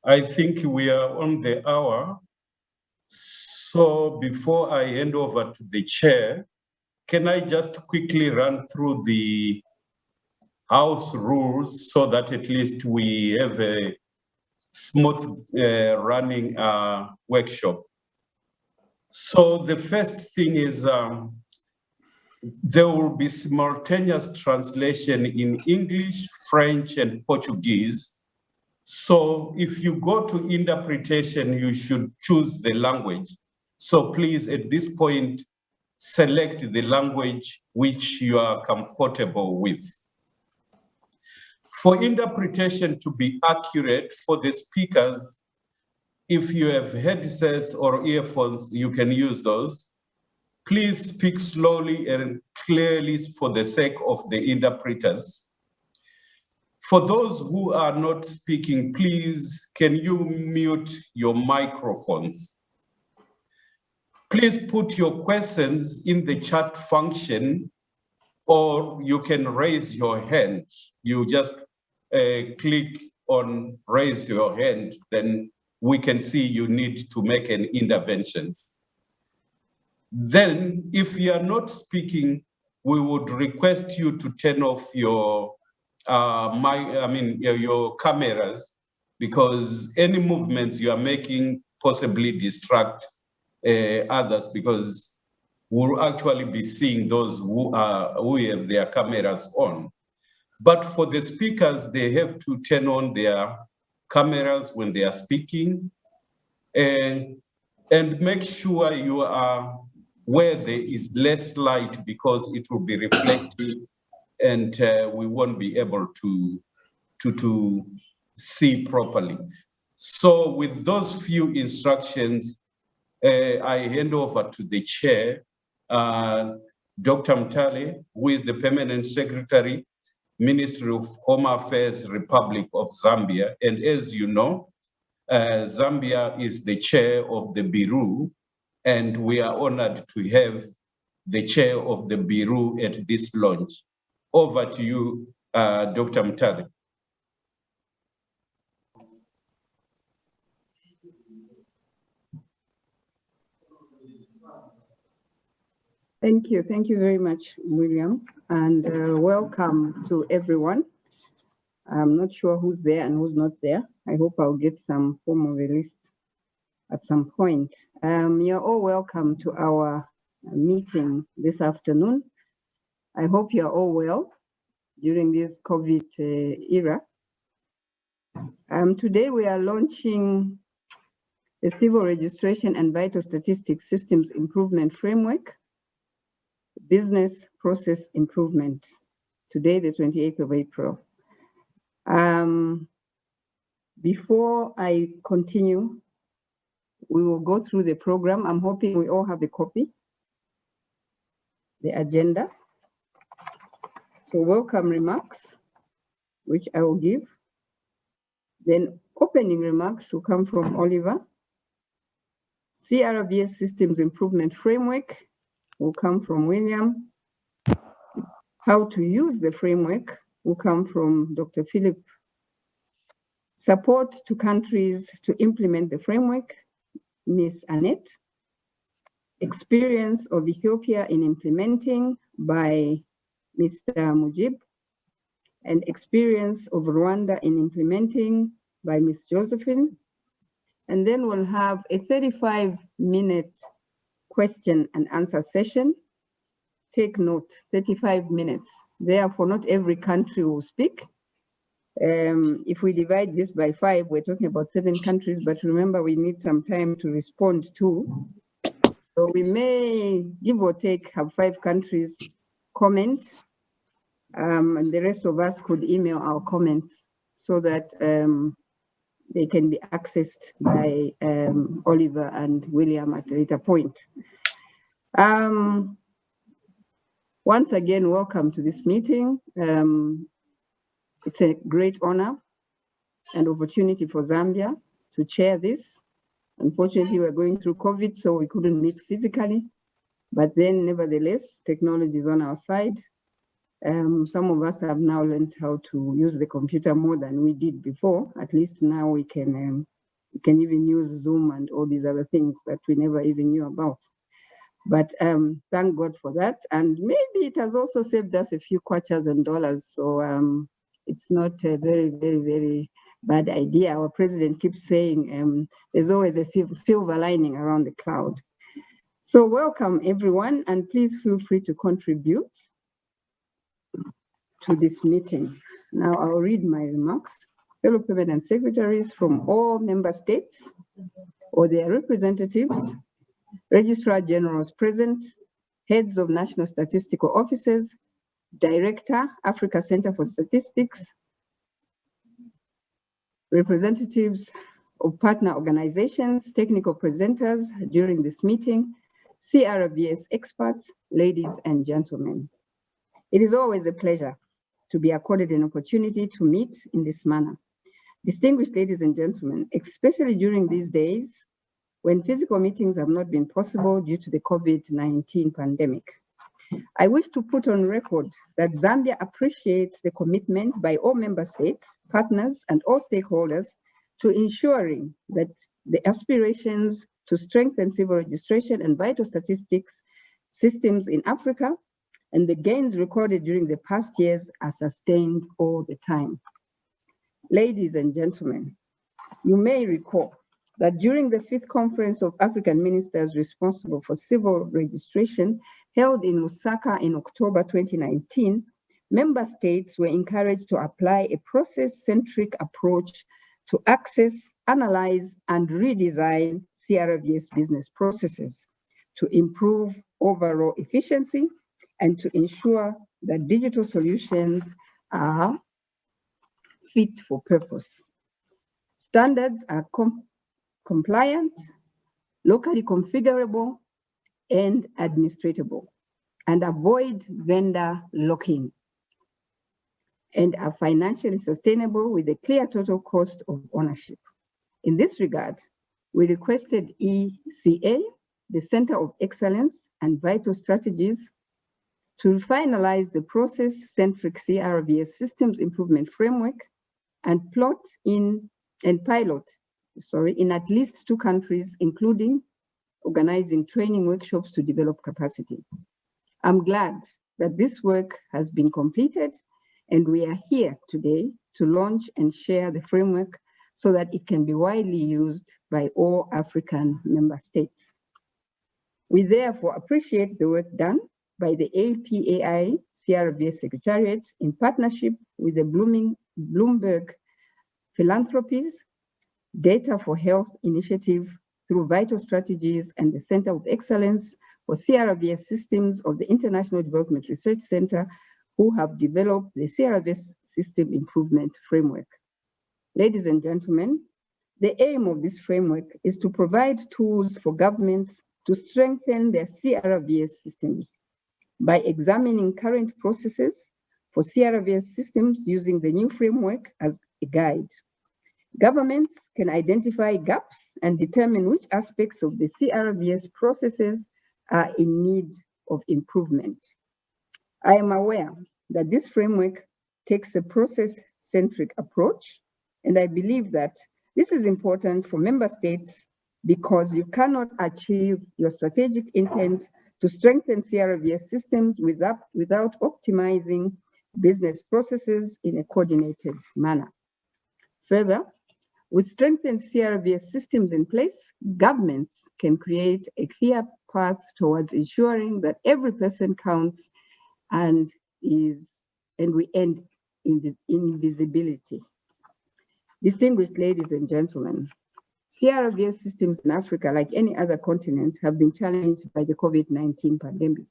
I think we are on the hour. So before I hand over to the chair, can I just quickly run through the house rules so that at least we have a smooth running workshop? So the first thing is there will be simultaneous translation in English, French, and Portuguese. So if you go to interpretation, you should choose the language. So please, at this point, select the language which you are comfortable with. For interpretation to be accurate for the speakers, if you have headsets or earphones, you can use those. Please speak slowly and clearly for the sake of the interpreters. For those who are not speaking, please, can you mute your microphones? Please put your questions in the chat function, or you can raise your hand. You just click on raise your hand, then we can see you need to make an intervention. Then, if you are not speaking, we would request you to turn off your your cameras, because any movements you are making possibly distract others, because we'll actually be seeing those who have their cameras on. But for the speakers, they have to turn on their cameras when they are speaking, and make sure you are where there is less light, because it will be reflective and we won't be able to see properly. So with those few instructions, I hand over to the chair, Dr. Mtale, who is the Permanent Secretary, Ministry of Home Affairs, Republic of Zambia. And as you know, Zambia is the chair of the Bureau, and we are honored to have the chair of the Bureau at this launch. Over to you, Dr. Mtale. Thank you very much, William, and welcome to everyone. I'm not sure who's there and who's not there. I hope I'll get some form of a list at some point. You're all welcome to our meeting this afternoon. I hope you're all well during this COVID era. Today we are launching the Civil Registration and Vital Statistics Systems Improvement Framework, Business Process Improvement, today, the 28th of April. Before I continue, we will go through the program. I'm hoping we all have a copy, the agenda. So welcome remarks, which I will give. Then opening remarks will come from Oliver. CRVS Systems Improvement Framework will come from William. How to use the framework will come from Dr. Philip. Support to countries to implement the framework, Ms. Annette. Experience of Ethiopia in implementing by Mr. Mujib. And experience of Rwanda in implementing by Ms. Josephine. And then we'll have a 35-minute question and answer session. Take note, 35 minutes. Therefore, not every country will speak. If we divide this by 5, we're talking about 7 countries, but remember we need some time to respond to. So we may, give or take, have 5 countries comment, and the rest of us could email our comments so that they can be accessed by Oliver and William at a later point. Once again, welcome to this meeting. It's a great honor and opportunity for Zambia to chair this. Unfortunately, we're going through COVID, so we couldn't meet physically, but then nevertheless, technology is on our side. Some of us have now learned how to use the computer more than we did before. At least now we can You can even use Zoom and all these other things that we never even knew about. But thank God for that. And maybe it has also saved us a few kwachas and dollars. So it's not a very, very, very bad idea. Our president keeps saying there's always a silver lining around the cloud. So welcome everyone, and please feel free to contribute to this meeting. Now I'll read my remarks. Fellow permanent secretaries from all member states or their representatives, registrar generals present, heads of national statistical offices, director, Africa Center for Statistics, representatives of partner organizations, technical presenters during this meeting, CRVS experts, ladies and gentlemen. It is always a pleasure to be accorded an opportunity to meet in this manner. Distinguished ladies and gentlemen, especially during these days when physical meetings have not been possible due to the COVID-19 pandemic. I wish to put on record that Zambia appreciates the commitment by all member states, partners, and all stakeholders to ensuring that the aspirations to strengthen civil registration and vital statistics systems in Africa and the gains recorded during the past years are sustained all the time. Ladies and gentlemen, you may recall that during the 5th Conference of African Ministers responsible for civil registration held in Lusaka in October 2019, member states were encouraged to apply a process-centric approach to access, analyze, and redesign CRVS business processes to improve overall efficiency and to ensure that digital solutions are fit for purpose. Standards are compliant, locally configurable, and administratable, and avoid vendor lock-in, and are financially sustainable with a clear total cost of ownership. In this regard, we requested ECA, the Center of Excellence and Vital Strategies, to finalize the process-centric CRVS systems improvement framework and pilot in at least 2 countries, including organizing training workshops to develop capacity. I'm glad that this work has been completed and we are here today to launch and share the framework so that it can be widely used by all African member states. We therefore appreciate the work done by the APAI CRVS Secretariat in partnership with the Bloomberg Philanthropies, Data for Health Initiative through Vital Strategies and the Center of Excellence for CRVS Systems of the International Development Research Center, who have developed the CRVS System Improvement Framework. Ladies and gentlemen, the aim of this framework is to provide tools for governments to strengthen their CRVS systems by examining current processes for CRVS systems using the new framework as a guide. Governments can identify gaps and determine which aspects of the CRVS processes are in need of improvement. I am aware that this framework takes a process-centric approach, and I believe that this is important for member states because you cannot achieve your strategic intent to strengthen CRVS systems without optimizing business processes in a coordinated manner. Further, with strengthened CRVS systems in place, governments can create a clear path towards ensuring that every person counts and we end in invisibility. Distinguished ladies and gentlemen, CRVS systems in Africa, like any other continent, have been challenged by the COVID-19 pandemic.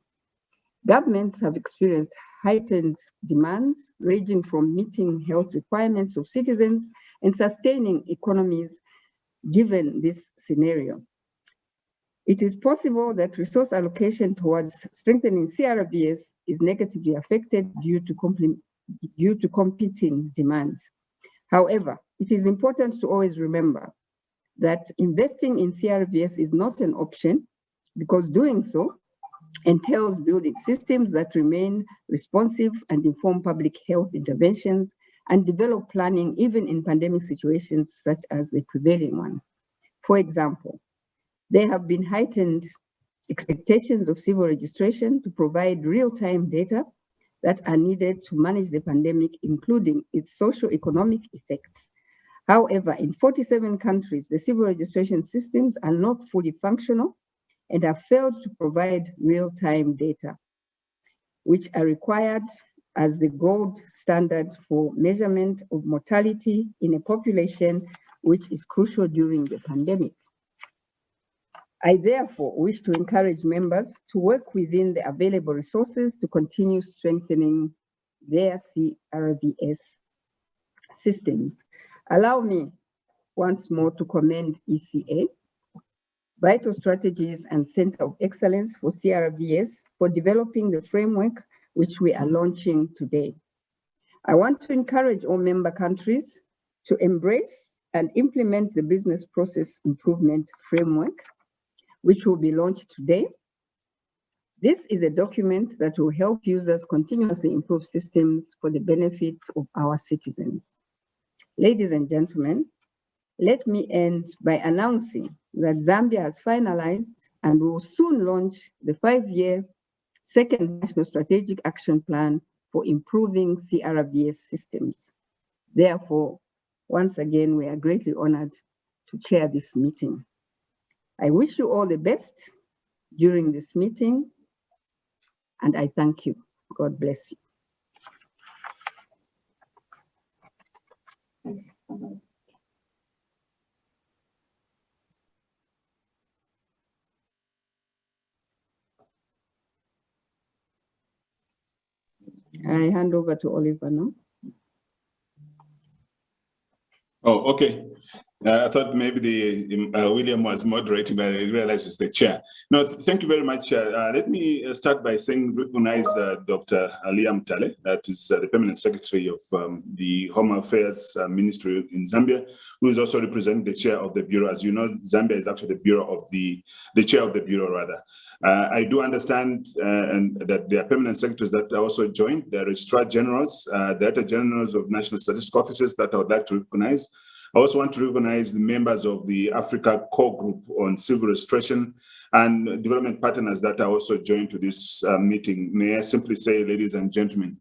Governments have experienced heightened demands, ranging from meeting health requirements of citizens and sustaining economies given this scenario. It is possible that resource allocation towards strengthening CRVS is negatively affected due to competing demands. However, it is important to always remember that investing in CRVS is not an option because doing so entails building systems that remain responsive and inform public health interventions and develop planning even in pandemic situations such as the prevailing one. For example, there have been heightened expectations of civil registration to provide real-time data that are needed to manage the pandemic, including its socio-economic effects. However, in 47 countries, the civil registration systems are not fully functional and have failed to provide real-time data, which are required as the gold standard for measurement of mortality in a population, which is crucial during the pandemic. I therefore wish to encourage members to work within the available resources to continue strengthening their CRVS systems. Allow me once more to commend ECA, Vital Strategies and Center of Excellence for CRVS for developing the framework which we are launching today. I want to encourage all member countries to embrace and implement the business process improvement framework, which will be launched today. This is a document that will help users continuously improve systems for the benefit of our citizens. Ladies and gentlemen, let me end by announcing that Zambia has finalized and will soon launch the 5-year second National Strategic Action Plan for improving CRVS systems. Therefore, once again, we are greatly honored to chair this meeting. I wish you all the best during this meeting, and I thank you. God bless you. I hand over to Oliver now. Oh, okay. I thought maybe the William was moderating, but I realized it's the chair. No, thank you very much. Let me start by recognize Dr. Liam Tale, that is the Permanent Secretary of the Home Affairs Ministry in Zambia, who is also representing the chair of the Bureau. As you know, Zambia is actually the Bureau of the chair of the Bureau, rather. I do understand and that there are permanent secretaries that are also joined. There are registrar generals, director generals of national statistical offices that I would like to recognize. I also want to recognize the members of the Africa Core Group on Civil Registration and development partners that are also joined to this meeting. May I simply say, ladies and gentlemen,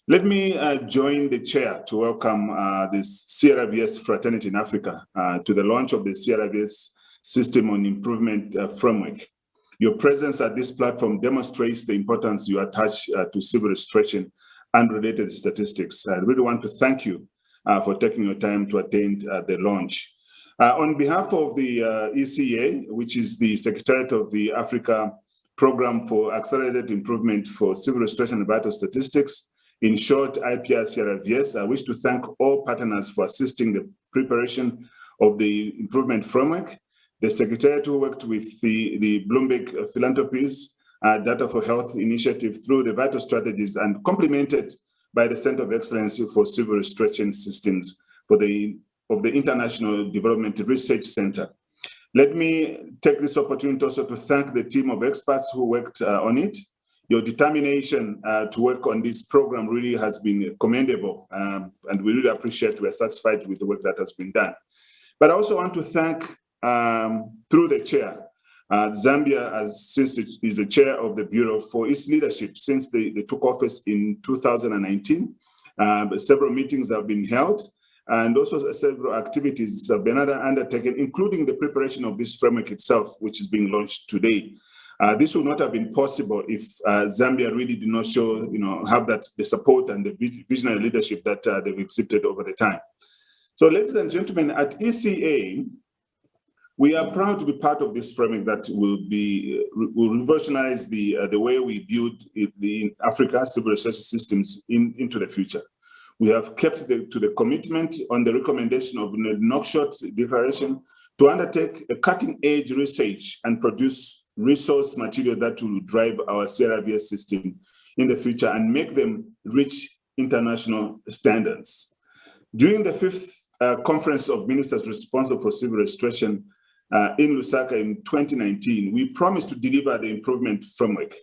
let me join the chair to welcome this CRVS fraternity in Africa to the launch of the CRVS System on Improvement Framework. Your presence at this platform demonstrates the importance you attach to civil registration and related statistics. I really want to thank you for taking your time to attend the launch. On behalf of the ECA, which is the Secretariat of the Africa Program for Accelerated Improvement for Civil Registration and Vital Statistics, in short, IPR-CRVS, I wish to thank all partners for assisting the preparation of the improvement framework. The Secretariat who worked with the Bloomberg Philanthropies Data for Health initiative through the Vital Strategies and complemented by the Center of Excellence for Civil Registration Systems of the International Development Research Center. Let me take this opportunity also to thank the team of experts who worked on it. Your determination to work on this program really has been commendable, and we really appreciate, we're satisfied with the work that has been done. But I also want to thank, through the chair, Zambia, since it is the chair of the Bureau, for its leadership since they took office in 2019. Several meetings have been held, and also several activities have been undertaken, including the preparation of this framework itself, which is being launched today. This would not have been possible if Zambia really did not show, have the support and the visionary leadership that they've exhibited over the time. So, ladies and gentlemen, at ECA, we are proud to be part of this framework that will revolutionize the way we build the Africa civil research systems into the future. We have kept to the commitment on the recommendation of the Nouakchott Declaration to undertake a cutting-edge research and produce resource material that will drive our CRVS system in the future and make them reach international standards. During the 5th Conference of Ministers responsible for civil registration in Lusaka in 2019, we promised to deliver the improvement framework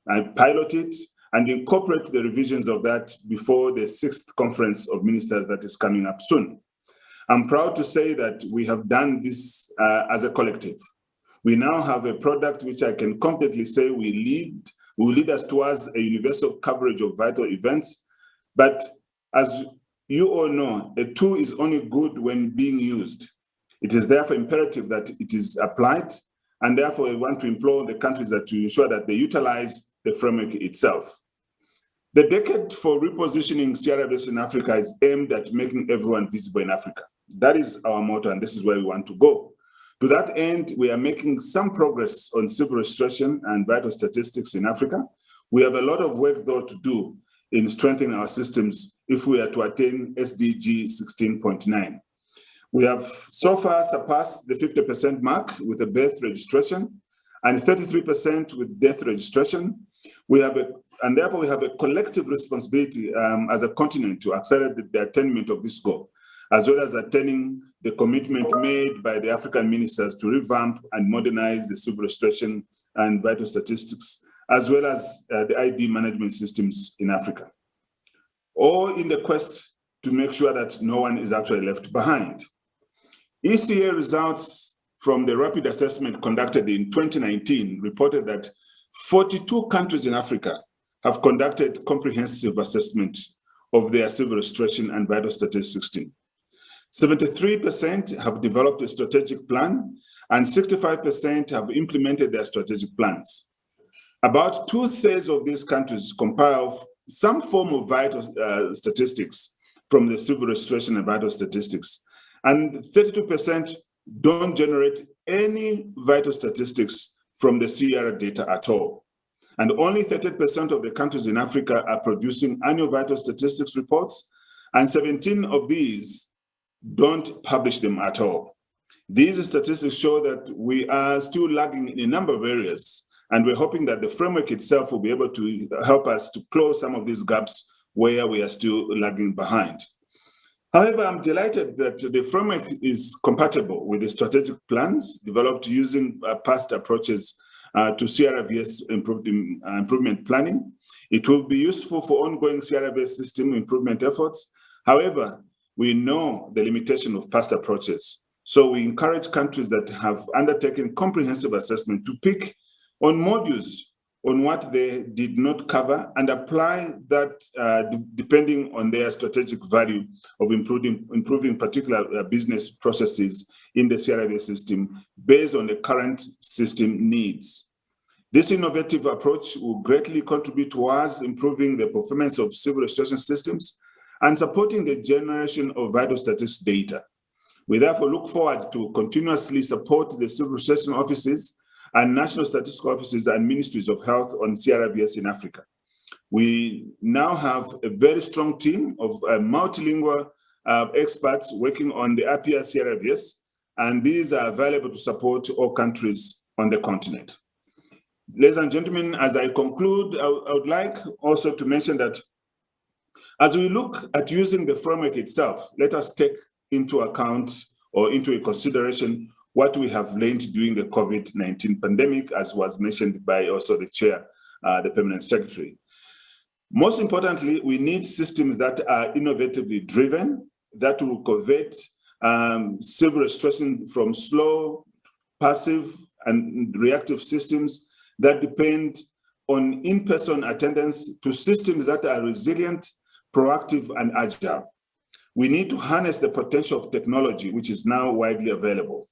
and pilot it and incorporate the revisions of that before the 6th Conference of Ministers that is coming up soon. I'm proud to say that we have done this as a collective. We now have a product which I can confidently say will lead us towards a universal coverage of vital events. But as you all know, a tool is only good when being used. It is therefore imperative that it is applied, and therefore we want to implore the countries to ensure that they utilize the framework itself. The decade for repositioning CRVs in Africa is aimed at making everyone visible in Africa. That is our motto, and this is where we want to go. To that end, we are making some progress on civil registration and vital statistics in Africa. We have a lot of work, though, to do in strengthening our systems if we are to attain SDG 16.9. We have so far surpassed the 50% mark with the birth registration and 33% with death registration. And therefore we have a collective responsibility as a continent to accelerate the attainment of this goal, as well as attaining the commitment made by the African ministers to revamp and modernize the civil registration and vital statistics, as well as the ID management systems in Africa, all in the quest to make sure that no one is actually left behind. ECA results from the rapid assessment conducted in 2019 reported that 42 countries in Africa have conducted comprehensive assessment of their civil registration and vital statistics system. 73% have developed a strategic plan, and 65% have implemented their strategic plans. About 2/3 of these countries compile some form of vital statistics from the civil registration and vital statistics, and 32% don't generate any vital statistics from the CR data at all. And only 30% of the countries in Africa are producing annual vital statistics reports, and 17 of these don't publish them at all. These statistics show that we are still lagging in a number of areas, and we're hoping that the framework itself will be able to help us to close some of these gaps where we are still lagging behind. However, I'm delighted that the framework is compatible with the strategic plans developed using past approaches to CRVS improvement planning. It will be useful for ongoing CRVS system improvement efforts. However, we know the limitation of past approaches. So we encourage countries that have undertaken comprehensive assessment to pick on modules on what they did not cover and apply that depending on their strategic value of improving particular business processes in the CRVS system based on the current system needs. This innovative approach will greatly contribute towards improving the performance of civil registration systems and supporting the generation of vital statistics data. We therefore look forward to continuously support the civil registration offices and national statistical offices and ministries of health on CRVS in Africa. We now have a very strong team of multilingual experts working on the APIA CRVS, and these are available to support all countries on the continent. Ladies and gentlemen, as I conclude, I would like also to mention that as we look at using the framework itself, let us take into account or into a consideration what we have learned during the COVID-19 pandemic, as was mentioned by also the chair, the permanent secretary. Most importantly, we need systems that are innovatively driven, that will convert civil registration from slow, passive, and reactive systems that depend on in-person attendance to systems that are resilient, proactive, and agile. We need to harness the potential of technology, which is now widely available.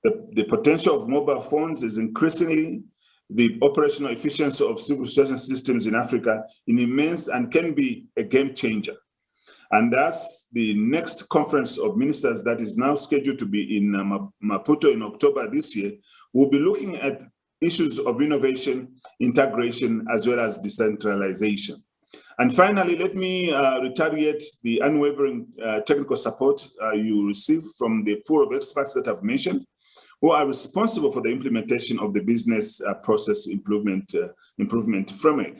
The potential of mobile phones is increasingly the operational efficiency of civil registration systems in Africa in immense and can be a game changer. And thus, the next conference of ministers that is now scheduled to be in Maputo in October this year will be looking at issues of innovation, integration, as well as decentralization. And finally, let me reiterate the unwavering technical support you receive from the pool of experts that I've mentioned, who are responsible for the implementation of the business process improvement framework.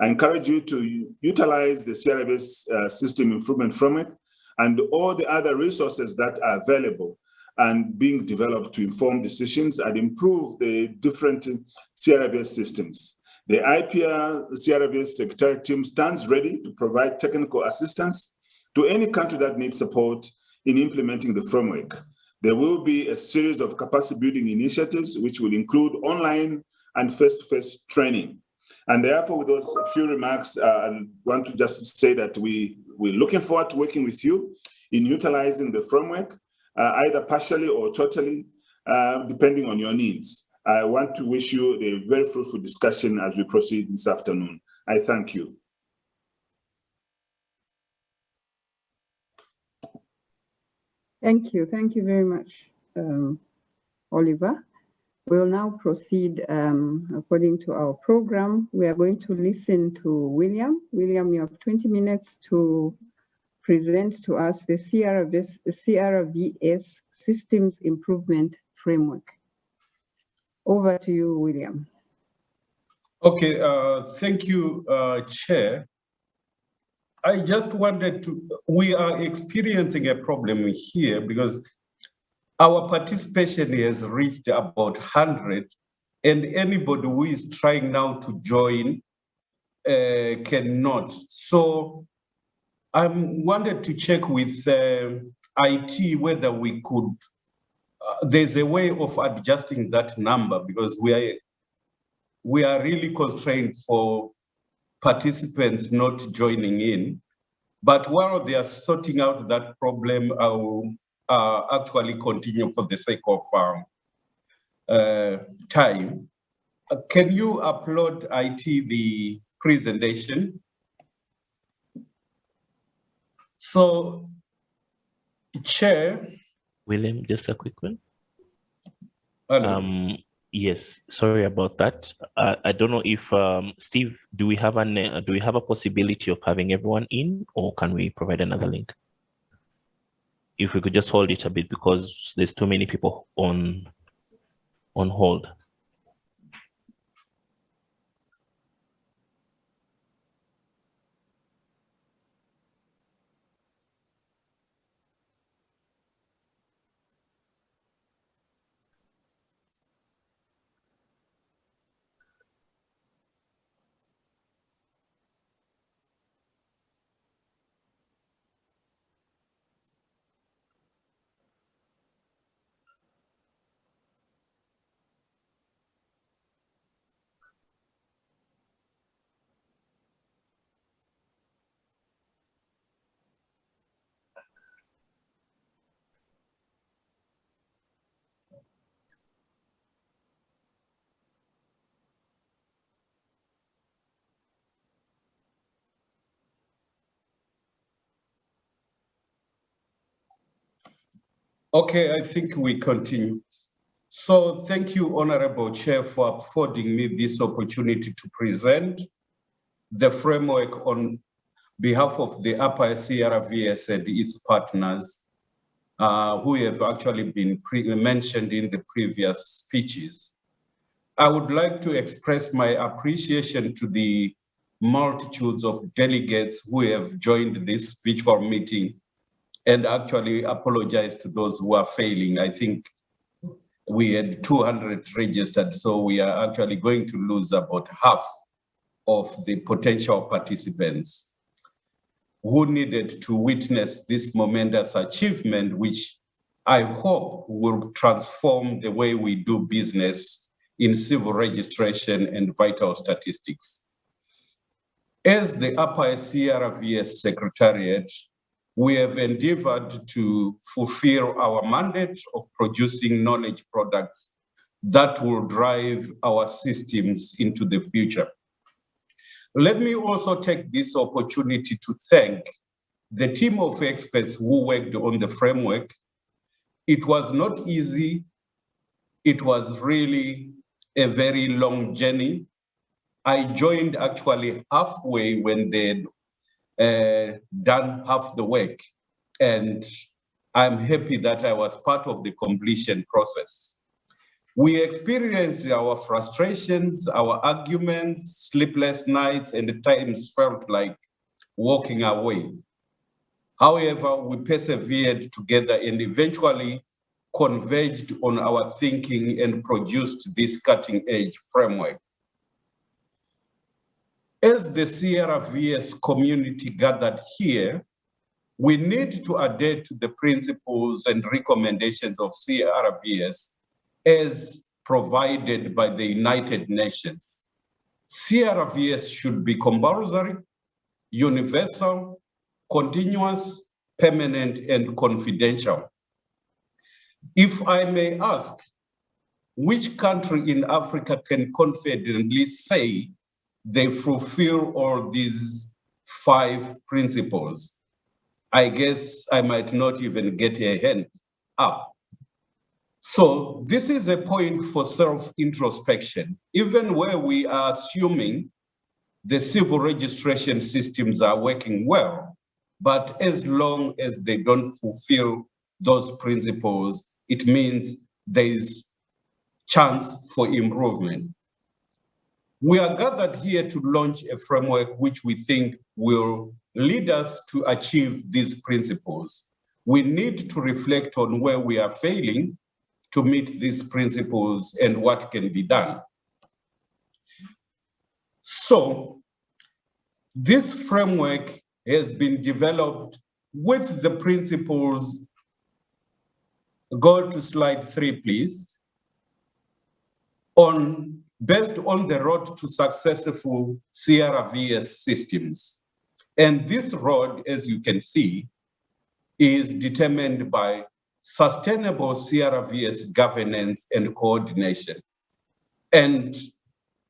I encourage you to utilize the CRVS system improvement framework and all the other resources that are available and being developed to inform decisions and improve the different CRVS systems. The IPR CRVS Secretariat team stands ready to provide technical assistance to any country that needs support in implementing the framework. There will be a series of capacity building initiatives, which will include online and face-to-face training. And therefore, with those few remarks, I want to just say that we're looking forward to working with you in utilizing the framework, either partially or totally, depending on your needs. I want to wish you a very fruitful discussion as we proceed this afternoon. I thank you. Thank you. Thank you very much, Oliver. We'll now proceed according to our program. We are going to listen to William. William, you have 20 minutes to present to us the CRVS Systems Improvement Framework. Over to you, William. Okay, thank you, Chair. I just wanted to, we are experiencing a problem here because our participation has reached about 100, and anybody who is trying now to join cannot. So I wanted to check with IT whether we could, there's a way of adjusting that number, because we are really constrained for participants not joining in. But while they are sorting out that problem, I will actually continue for the sake of time. Can you upload IT the presentation? So, Chair. William, just a quick one. Hello. Yes, sorry about that. I don't know if Steve, do we have a possibility of having everyone in, or can we provide another link? If we could just hold it a bit, because there's too many people on hold. Okay, I think we continue. So thank you, Honorable Chair, for affording me this opportunity to present the framework on behalf of the Upper CRVS and its partners, who have actually been mentioned in the previous speeches. I would like to express my appreciation to the multitudes of delegates who have joined this virtual meeting, and actually apologize to those who are failing. I think we had 200 registered, so we are actually going to lose about half of the potential participants who needed to witness this momentous achievement, which I hope will transform the way we do business in civil registration and vital statistics. As the Upper CRVS Secretariat, we have endeavored to fulfill our mandate of producing knowledge products that will drive our systems into the future. Let me also take this opportunity to thank the team of experts who worked on the framework. It was not easy. It was really a very long journey. I joined actually halfway when they'd done half the work, and I'm happy that I was part of the completion process. We experienced our frustrations, our arguments, sleepless nights, and at times felt like walking away. However, we persevered together and eventually converged on our thinking and produced this cutting-edge framework. As the CRVS community gathered here, we need to adhere to the principles and recommendations of CRVS as provided by the United Nations. CRVS should be compulsory, universal, continuous, permanent, and confidential. If I may ask, which country in Africa can confidently say they fulfill all these 5 principles? I guess I might not even get a hand up. So this is a point for self-introspection, even where we are assuming the civil registration systems are working well, but as long as they don't fulfill those principles, it means there is chance for improvement. We are gathered here to launch a framework which we think will lead us to achieve these principles. We need to reflect on where we are failing to meet these principles and what can be done. So this framework has been developed with the principles. Go to slide 3, please. Based on the road to successful CRVS systems. And this road, as you can see, is determined by sustainable CRVS governance and coordination. And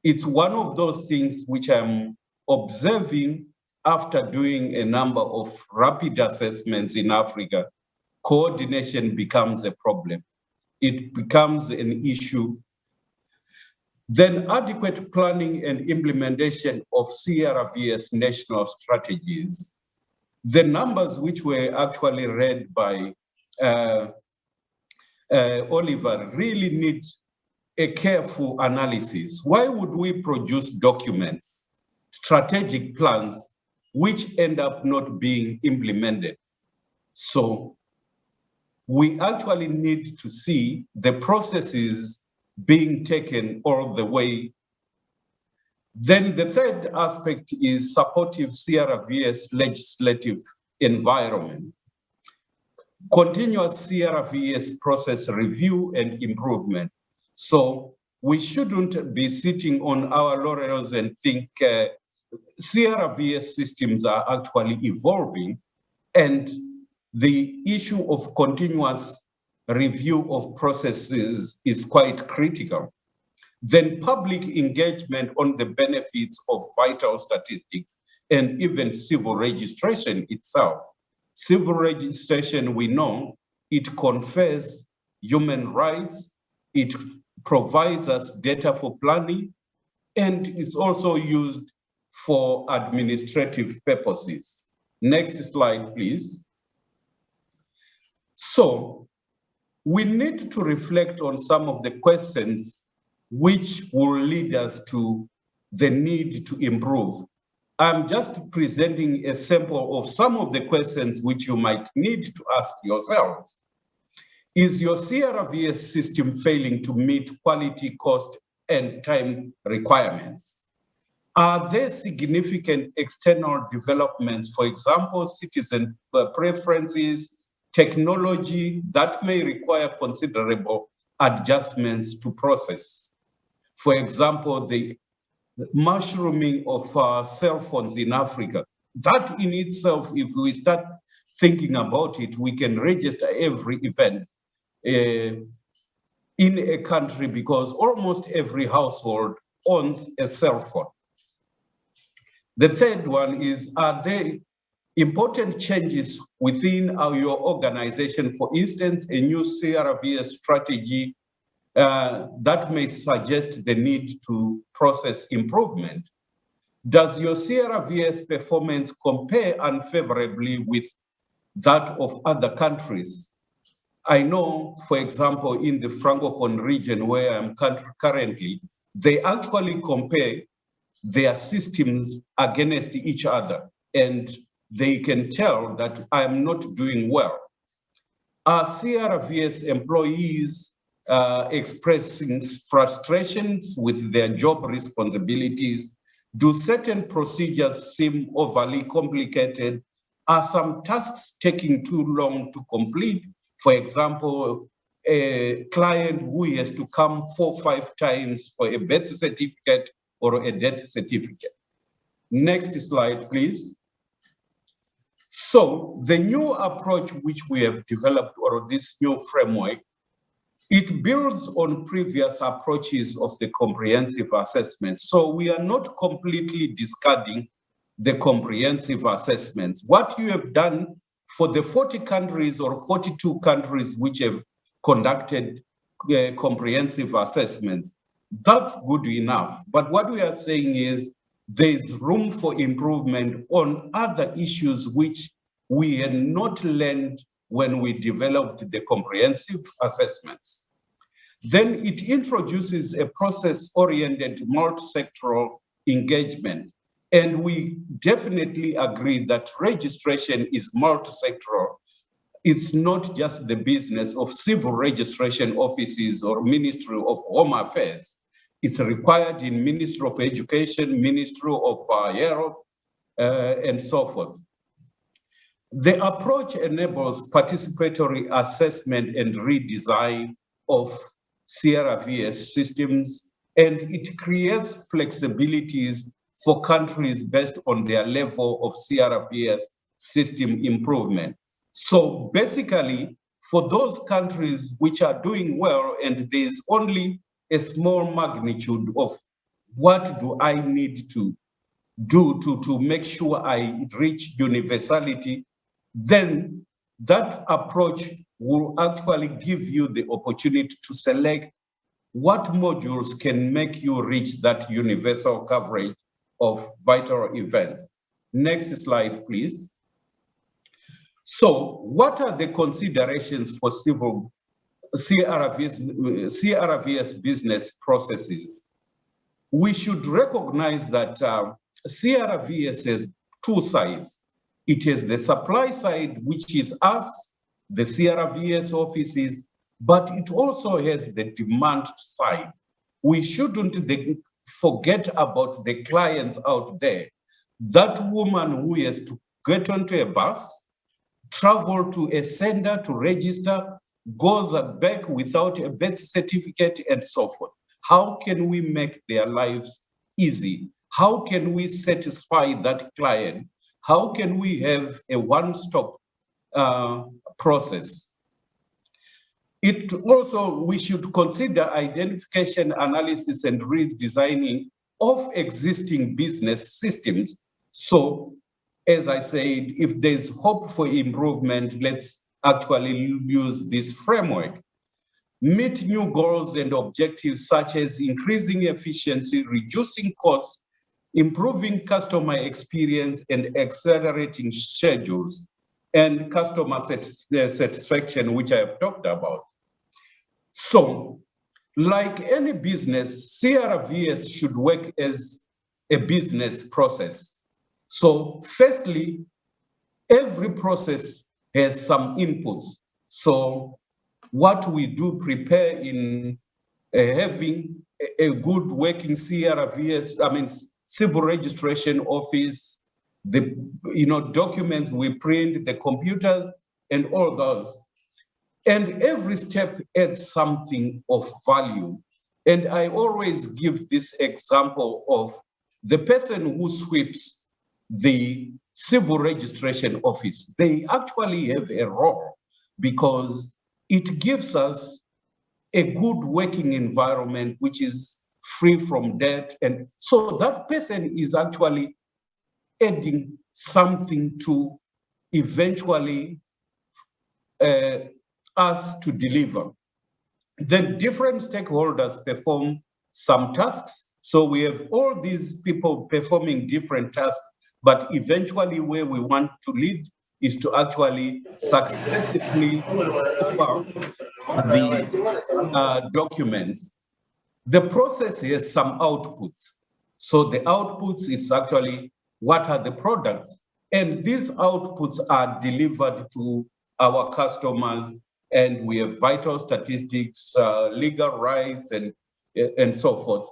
it's one of those things which I'm observing after doing a number of rapid assessments in Africa. Coordination becomes a problem. It becomes an issue. Then adequate planning and implementation of CRVS national strategies. The numbers which were actually read by Oliver really need a careful analysis. Why would we produce documents, strategic plans, which end up not being implemented? So we actually need to see the processes being taken all the way. Then the third aspect is supportive CRVS legislative environment. Continuous CRVS process review and improvement. So we shouldn't be sitting on our laurels and think CRVS systems are actually evolving, and the issue of continuous review of processes is quite critical. Then public engagement on the benefits of vital statistics and even civil registration itself. Civil registration, we know, it confers human rights, it provides us data for planning, and it's also used for administrative purposes. Next slide, please. So we need to reflect on some of the questions which will lead us to the need to improve. I'm just presenting a sample of some of the questions which you might need to ask yourselves. Is your CRVS system failing to meet quality, cost, and time requirements? Are there significant external developments, for example, citizen preferences, technology that may require considerable adjustments to process? For example, the mushrooming of cell phones in Africa. That in itself, if we start thinking about it, we can register every event in a country because almost every household owns a cell phone. The third one is, are there important changes within your organization? For instance, a new CRVS strategy that may suggest the need to process improvement. Does your CRVS performance compare unfavorably with that of other countries? I know, for example, in the Francophone region where I'm currently, they actually compare their systems against each other, and they can tell that I'm not doing well. Are CRVS employees expressing frustrations with their job responsibilities? Do certain procedures seem overly complicated Are some tasks taking too long to complete? For example, a client who has to come 4 or 5 times for a birth certificate or a death certificate. Next slide, please. So the new approach which we have developed, or this new framework, it builds on previous approaches of the comprehensive assessment. So we are not completely discarding the comprehensive assessments. What you have done for the 40 countries or 42 countries which have conducted comprehensive assessments, that's good enough. But what we are saying is there's room for improvement on other issues which we had not learned when we developed the comprehensive assessments. Then it introduces a process-oriented multi-sectoral engagement. And we definitely agree that registration is multi-sectoral. It's not just the business of civil registration offices or Ministry of Home Affairs. It's required in Ministry of Education, Ministry of Health, and so forth. The approach enables participatory assessment and redesign of CRVS systems, and it creates flexibilities for countries based on their level of CRVS system improvement. So basically, for those countries which are doing well and there's only a small magnitude of what do I need to do to make sure I reach universality, then that approach will actually give you the opportunity to select what modules can make you reach that universal coverage of vital events. Next slide, please. So what are the considerations for civil CRVS business processes? We should recognize that CRVS has 2 sides. It is the supply side, which is us, the CRVS offices, but it also has the demand side. We shouldn't forget about the clients out there. That woman who has to get onto a bus, travel to a center to register, goes back without a birth certificate, and so forth. How can we make their lives easy? How can we satisfy that client? How can we have a one-stop process? It also, we should consider identification, analysis, and redesigning of existing business systems. So, as I said, if there's hope for improvement, let's actually use this framework. Meet new goals and objectives such as increasing efficiency, reducing costs, improving customer experience, and accelerating schedules, and customer satisfaction, which I have talked about. So, like any business, CRVS should work as a business process. So, firstly, every process has some inputs. So, what we do prepare in having a good working CRVS, civil registration office, the documents we print, the computers, and all those. And every step adds something of value. And I always give this example of the person who sweeps the civil registration office. They actually have a role because it gives us a good working environment which is free from debt. And so that person is actually adding something to eventually us to deliver. Then different stakeholders perform some tasks. So we have all these people performing different tasks, but eventually where we want to lead is to actually successfully offer the documents. The process has some outputs. So the outputs is actually what are the products, and these outputs are delivered to our customers, and we have vital statistics, legal rights, and so forth.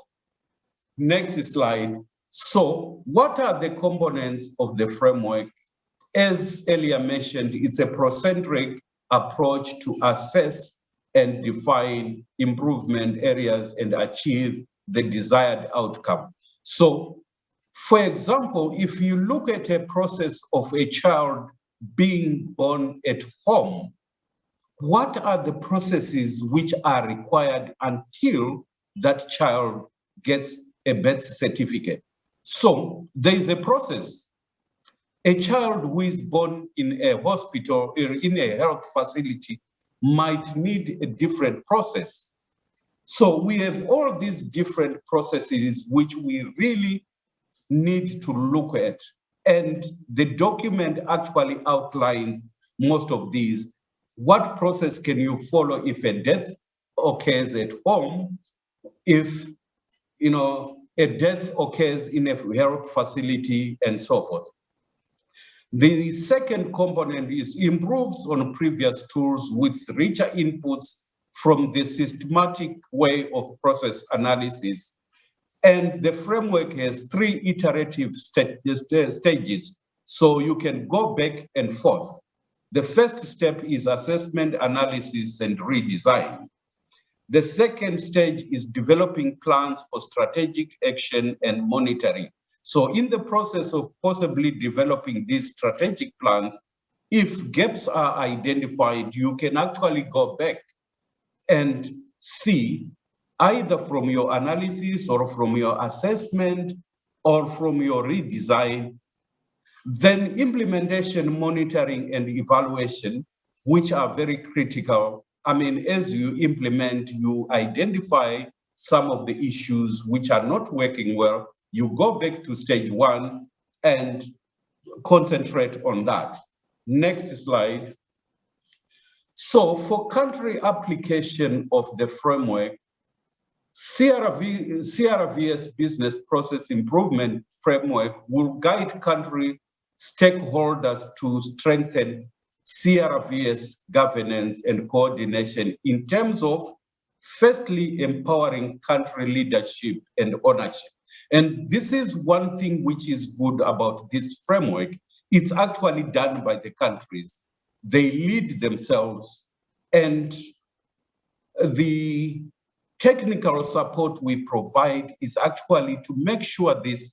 Next slide. So what are the components of the framework as earlier mentioned, it's a procentric approach to assess and define improvement areas and achieve the desired outcome. So, for example, if you look at a process of a child being born at home, what are the processes which are required until that child gets a birth certificate? So there is a process. A child who is born in a hospital or in a health facility might need a different process. So we have all these different processes which we really need to look at. And the document actually outlines most of these. What process can you follow if a death occurs at home? If a death occurs in a health facility and so forth. The second component is improves on previous tools with richer inputs from the systematic way of process analysis. And the framework has 3 iterative stages, so you can go back and forth. The first step is assessment, analysis, and redesign. The second stage is developing plans for strategic action and monitoring. So in the process of possibly developing these strategic plans, if gaps are identified, you can actually go back and see either from your analysis or from your assessment or from your redesign, then implementation, monitoring, and evaluation, which are very critical. I mean, as you implement, you identify some of the issues which are not working well, you go back to stage 1 and concentrate on that. Next slide. So for country application of the framework, CRVS Business Process Improvement Framework will guide country stakeholders to strengthen CRVS governance and coordination in terms of, firstly, empowering country leadership and ownership. And this is one thing which is good about this framework. It's actually done by the countries. They lead themselves, and the technical support we provide is actually to make sure this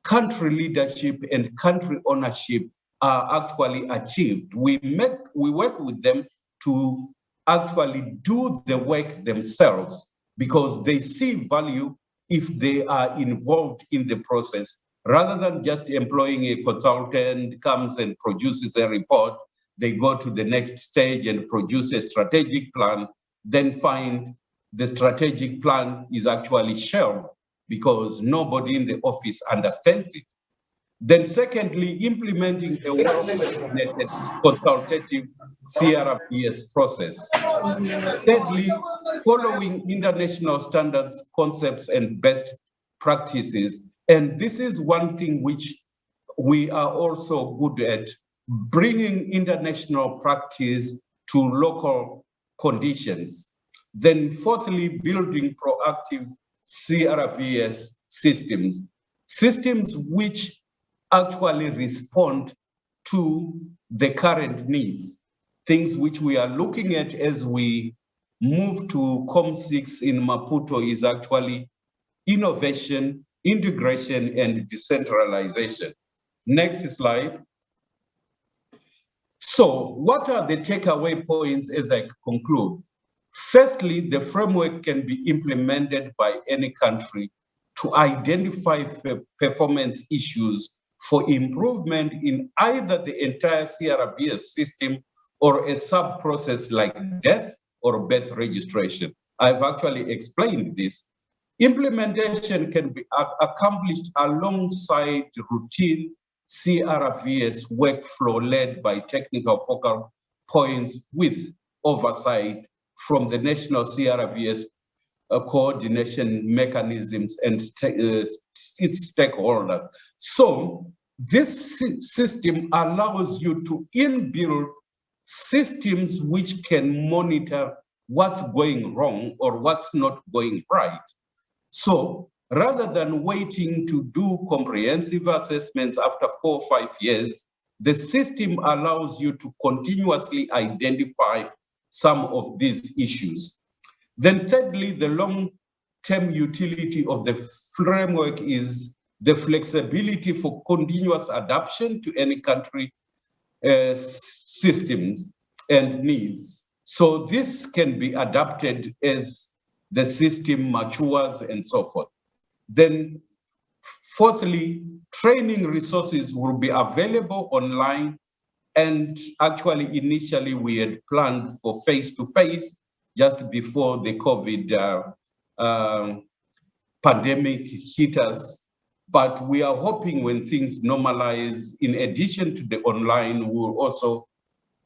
country leadership and country ownership are actually achieved. We work with them to actually do the work themselves because they see value if they are involved in the process, rather than just employing a consultant comes and produces a report. They go to the next stage and produce a strategic plan, then find the strategic plan is actually shelved because nobody in the office understands it. Then secondly, implementing a well-coordinated consultative CRVS process. Thirdly, following international standards, concepts, and best practices. And this is one thing which we are also good at, bringing international practice to local conditions. Then fourthly, building proactive CRVS systems which actually respond to the current needs, things which we are looking at as we move to COM6 in Maputo is actually innovation, integration, and decentralization. Next slide. So what are the takeaway points as I conclude? Firstly, the framework can be implemented by any country to identify performance issues for improvement in either the entire CRVS system or a sub-process like death or birth registration. I've actually explained this. Implementation can be accomplished alongside routine CRVS workflow led by technical focal points with oversight from the national CRVS coordination mechanisms and its stakeholders. So this system allows you to inbuild systems which can monitor what's going wrong or what's not going right. So rather than waiting to do comprehensive assessments after 4 or 5 years, the system allows you to continuously identify some of these issues. Then thirdly, the long-term utility of the framework is the flexibility for continuous adaptation to any country systems and needs. So this can be adapted as the system matures and so forth. Then fourthly, training resources will be available online, and actually initially we had planned for face-to-face just before the COVID pandemic hit us. But we are hoping when things normalize, in addition to the online, we will also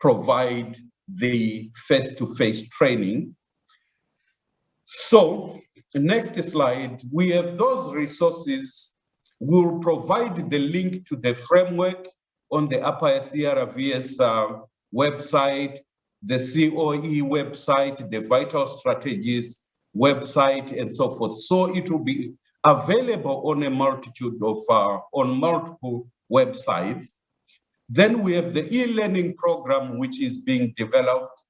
provide the face-to-face training. So, next slide, we have those resources. We'll provide the link to the framework on the Upper CRVS website, the COE website, the Vital Strategies website, and so forth. So it will be available on a multitude of, on multiple websites. Then we have the e-learning program, which is being developed.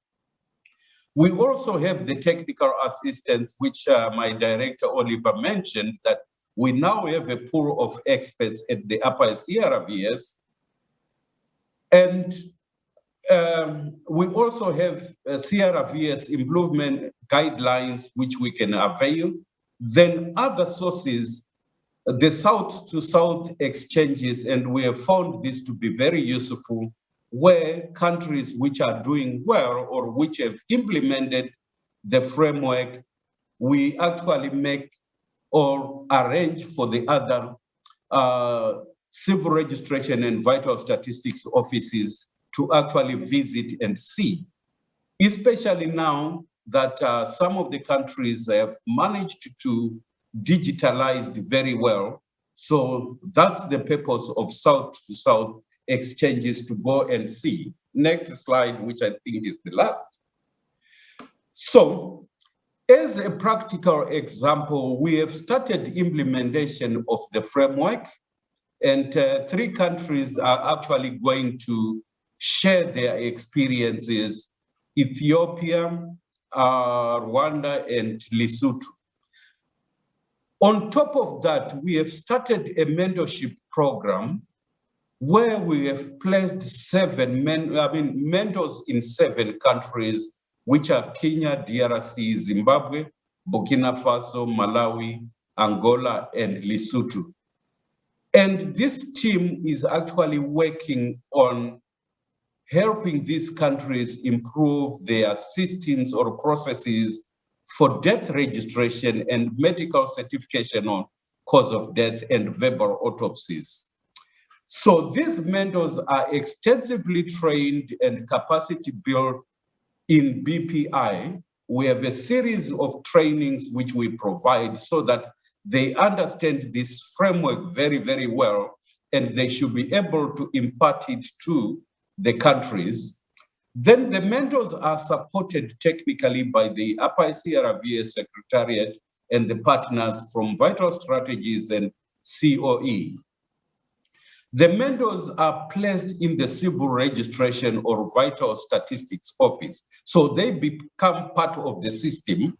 We also have the technical assistance, which my director Oliver mentioned, that we now have a pool of experts at the Upper CRVS. And we also have CRVS improvement guidelines, which we can avail. Then other sources, the South-to-South exchanges, and we have found this to be very useful, where countries which are doing well or which have implemented the framework, we actually make or arrange for the other civil registration and vital statistics offices to actually visit and see, especially now that some of the countries have managed to digitalize very well. So that's the purpose of South-to-South exchanges, to go and see. Next slide, which I think is the last. So as a practical example, we have started implementation of the framework, and 3 countries are actually going to share their experiences: Ethiopia, Rwanda, and Lesotho. On top of that, we have started a mentorship program where we have placed 7 mentors in 7 countries, which are Kenya, DRC, Zimbabwe, Burkina Faso, Malawi, Angola, and Lesotho. And this team is actually working on helping these countries improve their systems or processes for death registration and medical certification on cause of death and verbal autopsies. So these mentors are extensively trained and capacity built in BPI. We have a series of trainings which we provide so that they understand this framework very, very well, and they should be able to impart it to the countries. Then the mentors are supported technically by the Upper CRVS Secretariat and the partners from Vital Strategies and COE. The mentors are placed in the civil registration or vital statistics office. So they become part of the system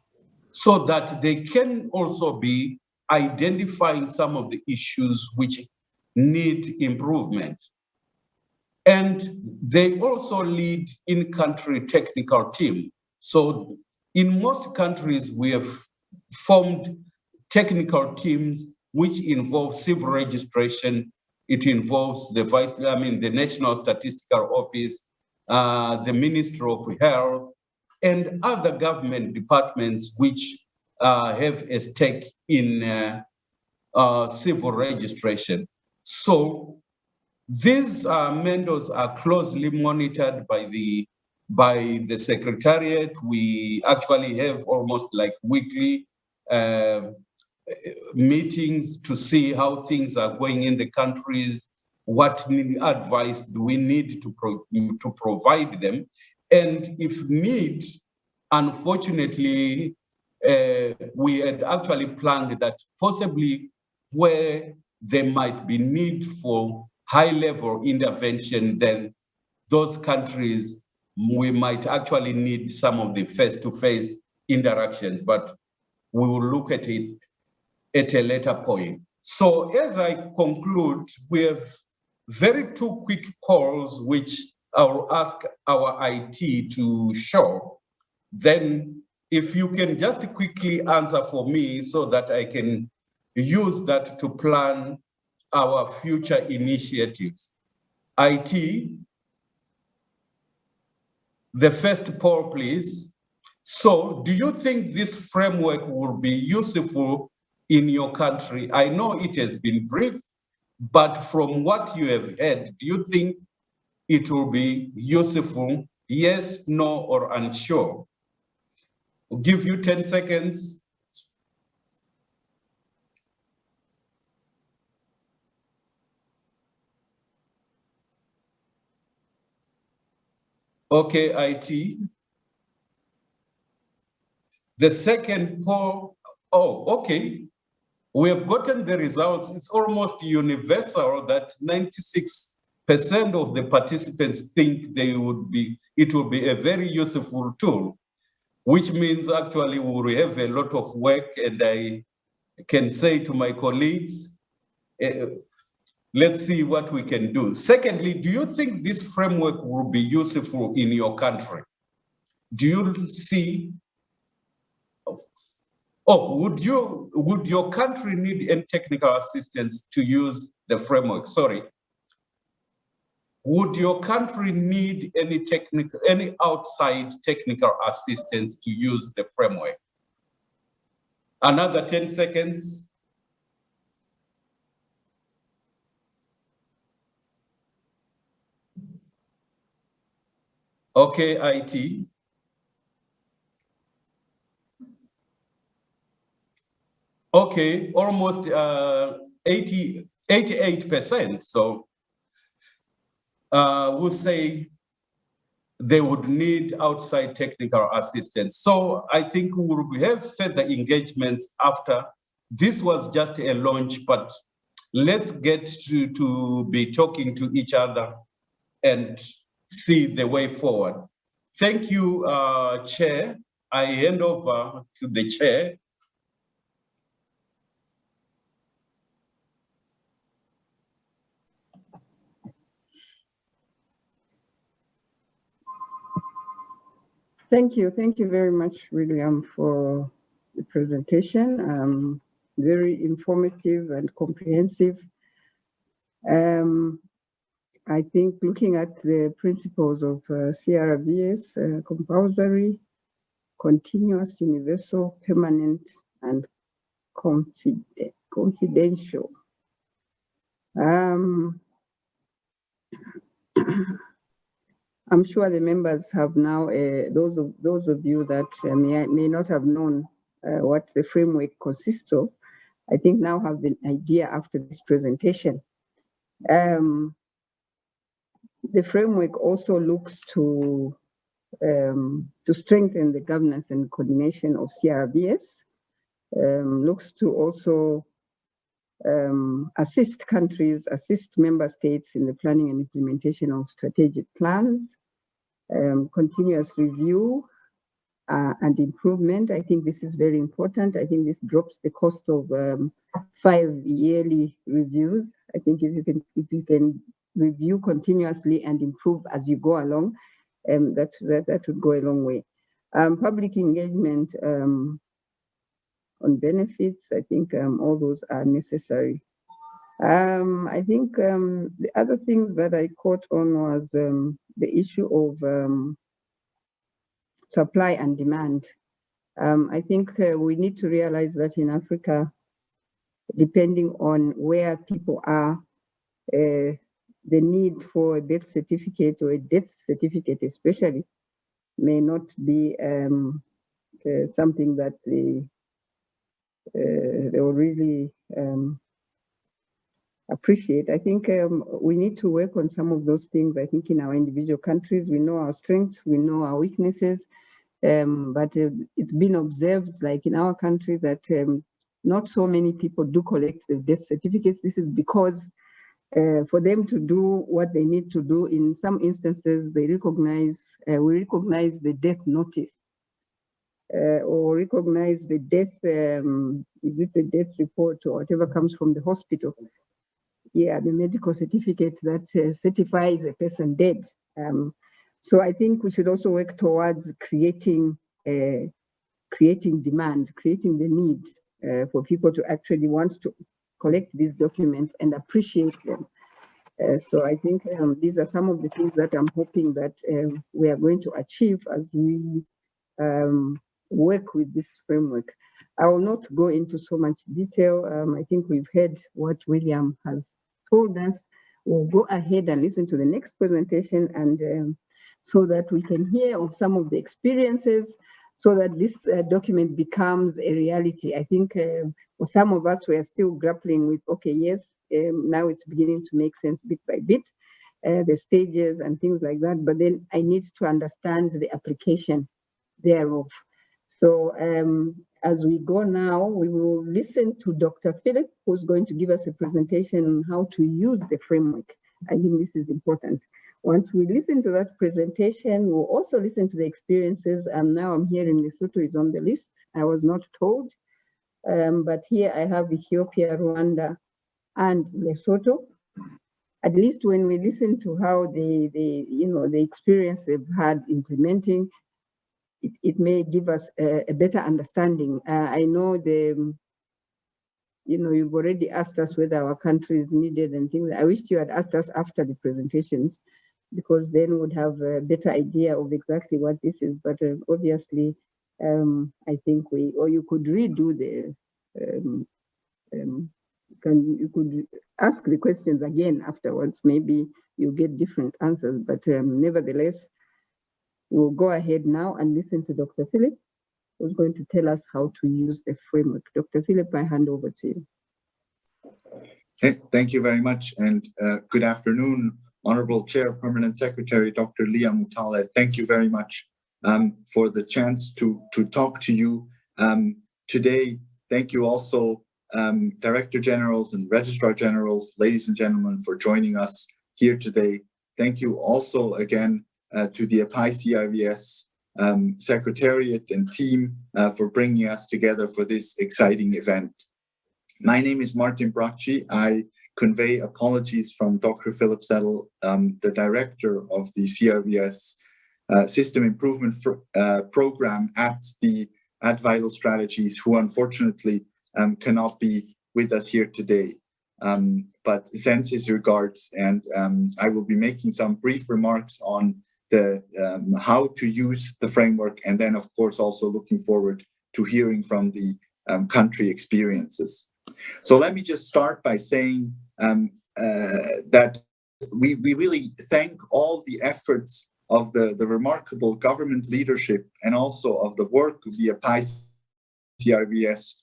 so that they can also be identifying some of the issues which need improvement. And they also lead in-country technical team. So in most countries, we have formed technical teams which involve civil registration. It involves the National Statistical Office, the Ministry of Health, and other government departments which have a stake in civil registration. So these mentors are closely monitored by the Secretariat. We actually have almost like weekly meetings to see how things are going in the countries, what advice do we need to provide them. And if need, unfortunately, we had actually planned that possibly where there might be need for high-level intervention, then those countries, we might actually need some of the face-to-face interactions, but we will look at it at a later point. So as I conclude, we have two quick polls, which I'll ask our IT to show. Then if you can just quickly answer for me so that I can use that to plan our future initiatives. IT, the first poll, please. So do you think this framework will be useful in your country? I know it has been brief, but from what you have heard, do you think it will be useful? Yes, no, or unsure? I'll give you 10 seconds. Okay, IT. The second poll, okay. We have gotten the results. It's almost universal that 96% of the participants think it will be a very useful tool, which means actually we will have a lot of work, and I can say to my colleagues, let's see what we can do. Secondly, do you think this framework will be useful in your country? Do you see, would your country need any technical assistance to use the framework? Sorry. Would your country need any outside technical assistance to use the framework? Another 10 seconds. Okay, IT. Okay, almost 88%. So we'll say they would need outside technical assistance. So I think we will have further engagements after. This was just a launch, but let's get to be talking to each other and see the way forward. Thank you, Chair. I hand over to the Chair. Thank you very much, William, for the presentation. Very informative and comprehensive. I think looking at the principles of CRVS, compulsory, continuous, universal, permanent, and confidential. I'm sure the members have now, those of you that may not have known what the framework consists of, I think now have an idea after this presentation. The framework also looks to strengthen the governance and coordination of CRVS, looks to also assist member states in the planning and implementation of strategic plans, continuous review and improvement. I think this is very important. I think this drops the cost of 5 yearly reviews. I think if you can review continuously and improve as you go along, that would go a long way. Public engagement on benefits, I think all those are necessary. I think the other things that I caught on was the issue of supply and demand. I think we need to realize that in Africa, depending on where people are, the need for a birth certificate or a death certificate especially may not be something that they will really appreciate. I think we need to work on some of those things. I think in our individual countries, we know our strengths, we know our weaknesses, but it's been observed, like in our country, that not so many people do collect the death certificates. This is because for them to do what they need to do. In some instances, we recognize the death notice or recognize the death, is it the death report or whatever comes from the hospital? Yeah, the medical certificate that certifies a person dead. So I think we should also work towards creating demand, creating the need for people to actually want to collect these documents and appreciate them. So I think these are some of the things that I'm hoping that we are going to achieve as we work with this framework. I will not go into so much detail. I think we've heard what William has told us. We'll go ahead and listen to the next presentation, and so that we can hear of some of the experiences, so that this document becomes a reality. I think for some of us, we are still grappling with, okay, yes, now it's beginning to make sense bit by bit, the stages and things like that, but then I need to understand the application thereof. So as we go now, we will listen to Dr. Philip, who's going to give us a presentation on how to use the framework. I think this is important. Once we listen to that presentation, we'll also listen to the experiences. And now I'm hearing Lesotho is on the list. I was not told, but here I have Ethiopia, Rwanda, and Lesotho. At least when we listen to how the experience they've had implementing, it may give us a better understanding. I know you've already asked us whether our country is needed and things. I wish you had asked us after the presentations, because then we'd have a better idea of exactly what this is. But obviously, I think you could redo you could ask the questions again afterwards. Maybe you get different answers, but nevertheless, we'll go ahead now and listen to Dr. Philip, who's going to tell us how to use the framework. Dr. Philip, I hand over to you. Okay, thank you very much, and good afternoon, Honorable Chair, Permanent Secretary, Dr. Leah Mutale. Thank you very much for the chance to talk to you today. Thank you also, Director Generals and Registrar Generals, ladies and gentlemen, for joining us here today. Thank you also again to the API CRVS Secretariat and team for bringing us together for this exciting event. My name is Martin Bracci. I convey apologies from Dr. Philip Settle, the director of the CRVS System Improvement Program at Vital Strategies, who unfortunately cannot be with us here today. But sends his regards, and I will be making some brief remarks on the how to use the framework, and then of course also looking forward to hearing from the country experiences. So let me just start by saying that we really thank all the efforts of the remarkable government leadership and also of the work of the API CRVS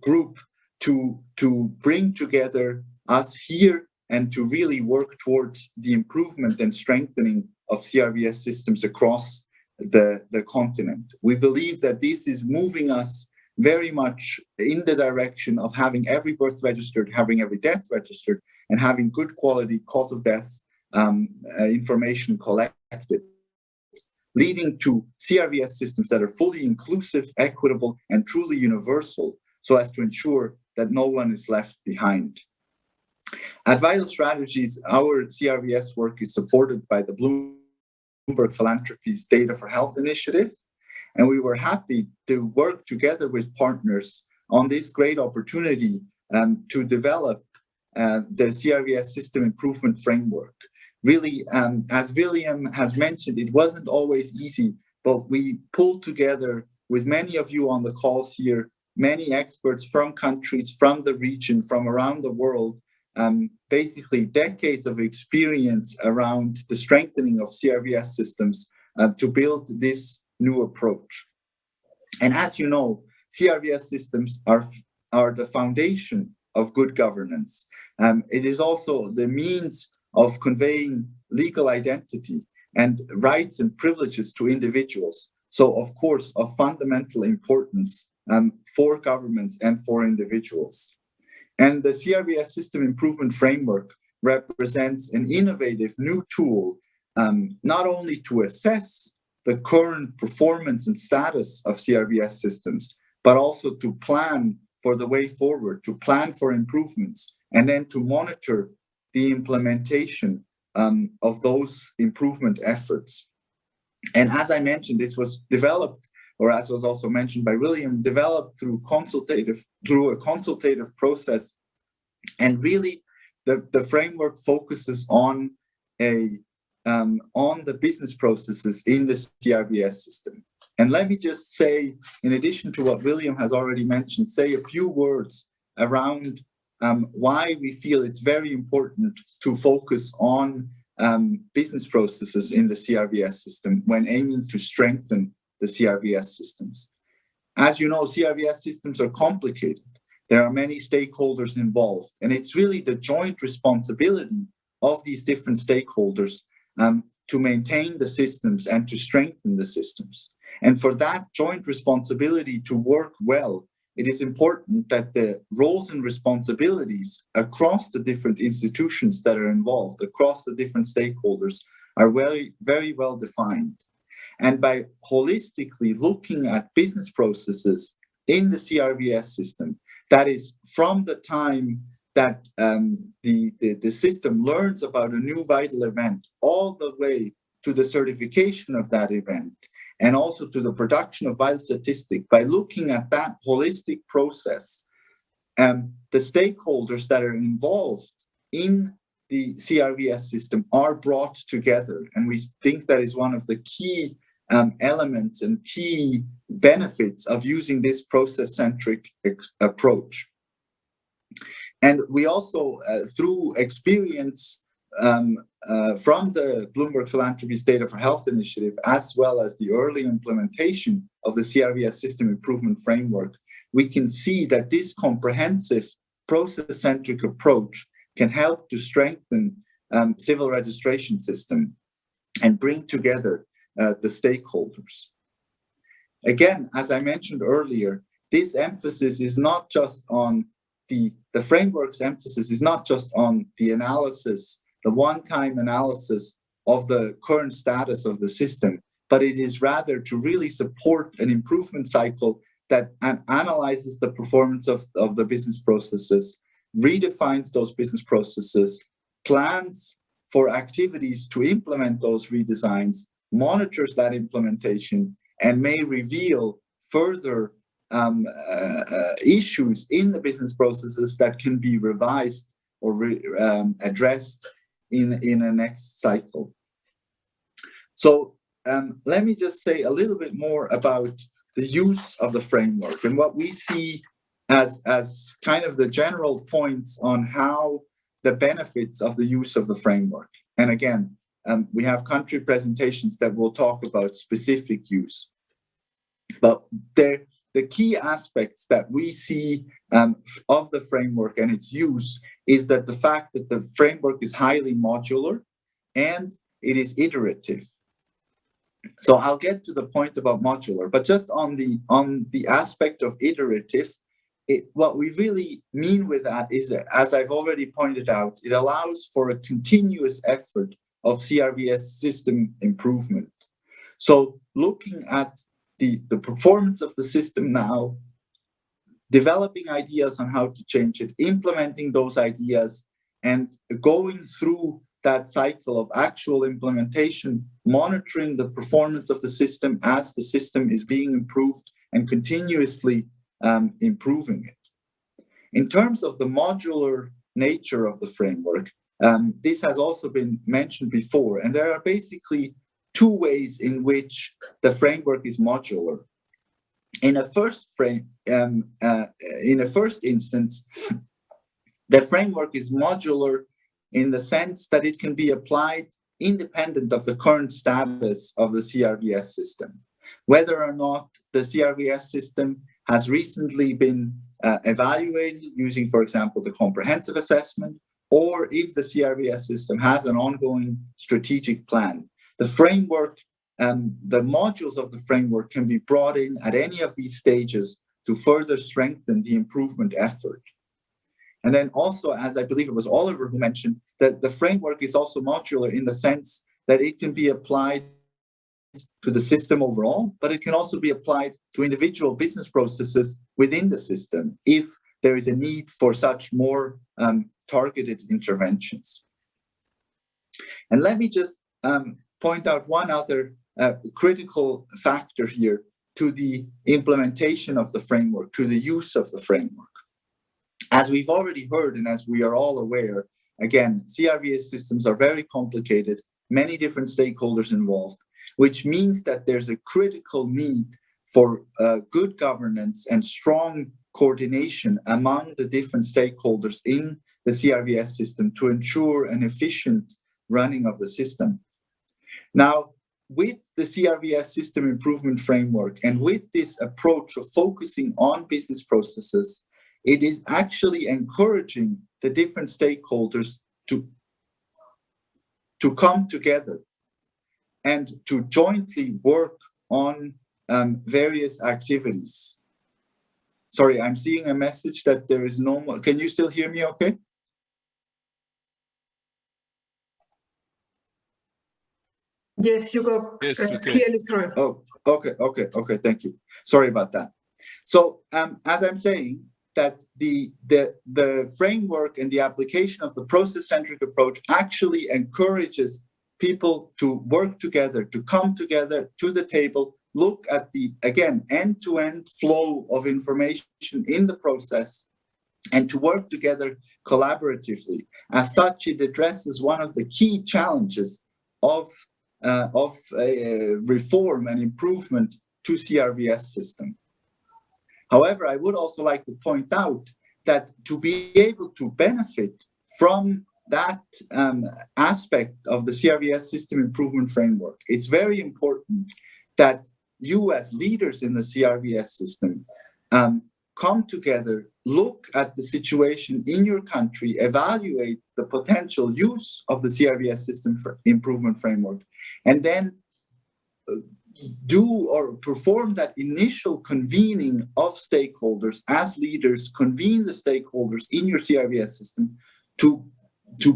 group to bring together us here and to really work towards the improvement and strengthening of CRVS systems across the continent. We believe that this is moving us very much in the direction of having every birth registered, having every death registered, and having good quality cause of death information collected, leading to CRVS systems that are fully inclusive, equitable, and truly universal, so as to ensure that no one is left behind. At Vital Strategies, our CRVS work is supported by the Bloomberg Philanthropies Data for Health initiative, and we were happy to work together with partners on this great opportunity to develop the CRVS System Improvement Framework. Really, as William has mentioned, it wasn't always easy, but we pulled together with many of you on the calls here, many experts from countries, from the region, from around the world, basically decades of experience around the strengthening of CRVS systems to build this new approach. And as you know, CRVS systems are the foundation of good governance. It is also the means of conveying legal identity and rights and privileges to individuals. So, of course, of fundamental importance for governments and for individuals. And the CRVS System Improvement Framework represents an innovative new tool, not only to assess the current performance and status of CRVS systems, but also to plan for the way forward, to plan for improvements, and then to monitor the implementation of those improvement efforts. And as I mentioned, this was developed, or as was also mentioned by William, developed through a consultative process. And really, the framework focuses on the business processes in the CRVS system. And let me just say, in addition to what William has already mentioned, say a few words around why we feel it's very important to focus on business processes in the CRVS system when aiming to strengthen the CRVS systems. As you know, CRVS systems are complicated. There are many stakeholders involved, and it's really the joint responsibility of these different stakeholders to maintain the systems and to strengthen the systems. And for that joint responsibility to work well, it is important that the roles and responsibilities across the different institutions that are involved, across the different stakeholders, are very, very well defined. And by holistically looking at business processes in the CRVS system, that is from the time that the system learns about a new vital event all the way to the certification of that event, and also to the production of vital statistics, by looking at that holistic process, the stakeholders that are involved in the CRVS system are brought together. And we think that is one of the key elements and key benefits of using this process-centric approach. And we also, through experience from the Bloomberg Philanthropies Data for Health initiative, as well as the early implementation of the CRVS System Improvement Framework, we can see that this comprehensive process-centric approach can help to strengthen civil registration system and bring together the stakeholders. Again, as I mentioned earlier, this emphasis is not just on the framework's emphasis is not just on the analysis, the one-time analysis of the current status of the system, but it is rather to really support an improvement cycle that analyzes the performance of the business processes, redefines those business processes, plans for activities to implement those redesigns, monitors that implementation, and may reveal further issues in the business processes that can be revised or addressed in a next cycle. So let me just say a little bit more about the use of the framework and what we see as kind of the general points on how the benefits of the use of the framework. And again, we have country presentations that will talk about specific use. But the key aspects that we see of the framework and its use is that the fact that the framework is highly modular and it is iterative. So I'll get to the point about modular, but just on the aspect of iterative, what we really mean with that is that, as I've already pointed out, it allows for a continuous effort of CRVS system improvement. So looking at the performance of the system now, developing ideas on how to change it, implementing those ideas, and going through that cycle of actual implementation, monitoring the performance of the system as the system is being improved and continuously improving it. In terms of the modular nature of the framework, this has also been mentioned before, and there are basically two ways in which the framework is modular. In a first instance, the framework is modular in the sense that it can be applied independent of the current status of the CRVS system. Whether or not the CRVS system has recently been evaluated using, for example, the comprehensive assessment, or if the CRVS system has an ongoing strategic plan. The framework, the modules of the framework can be brought in at any of these stages to further strengthen the improvement effort. And then also, as I believe it was Oliver who mentioned, that the framework is also modular in the sense that it can be applied to the system overall, but it can also be applied to individual business processes within the system if there is a need for such more targeted interventions. And let me just point out one other critical factor here to the implementation of the framework, to the use of the framework. As we've already heard, and as we are all aware, again, CRVS systems are very complicated, many different stakeholders involved, which means that there's a critical need for good governance and strong coordination among the different stakeholders in the CRVS system to ensure an efficient running of the system. Now, with the CRVS system improvement framework and with this approach of focusing on business processes, it is actually encouraging the different stakeholders to come together and to jointly work on various activities. Sorry, I'm seeing a message that there is no more. Can you still hear me okay? Yes, you go clearly through. Oh, okay, thank you. Sorry about that. So as I'm saying, that the framework and the application of the process-centric approach actually encourages people to work together, to come together to the table, look at the, again, end-to-end flow of information in the process, and to work together collaboratively. As such, it addresses one of the key challenges of reform and improvement to CRVS system. However, I would also like to point out that to be able to benefit from that aspect of the CRVS system improvement framework, it's very important that you as leaders in the CRVS system come together, look at the situation in your country, evaluate the potential use of the CRVS system improvement framework, and then do or perform that initial convening of stakeholders as leaders, convene the stakeholders in your CRVS system to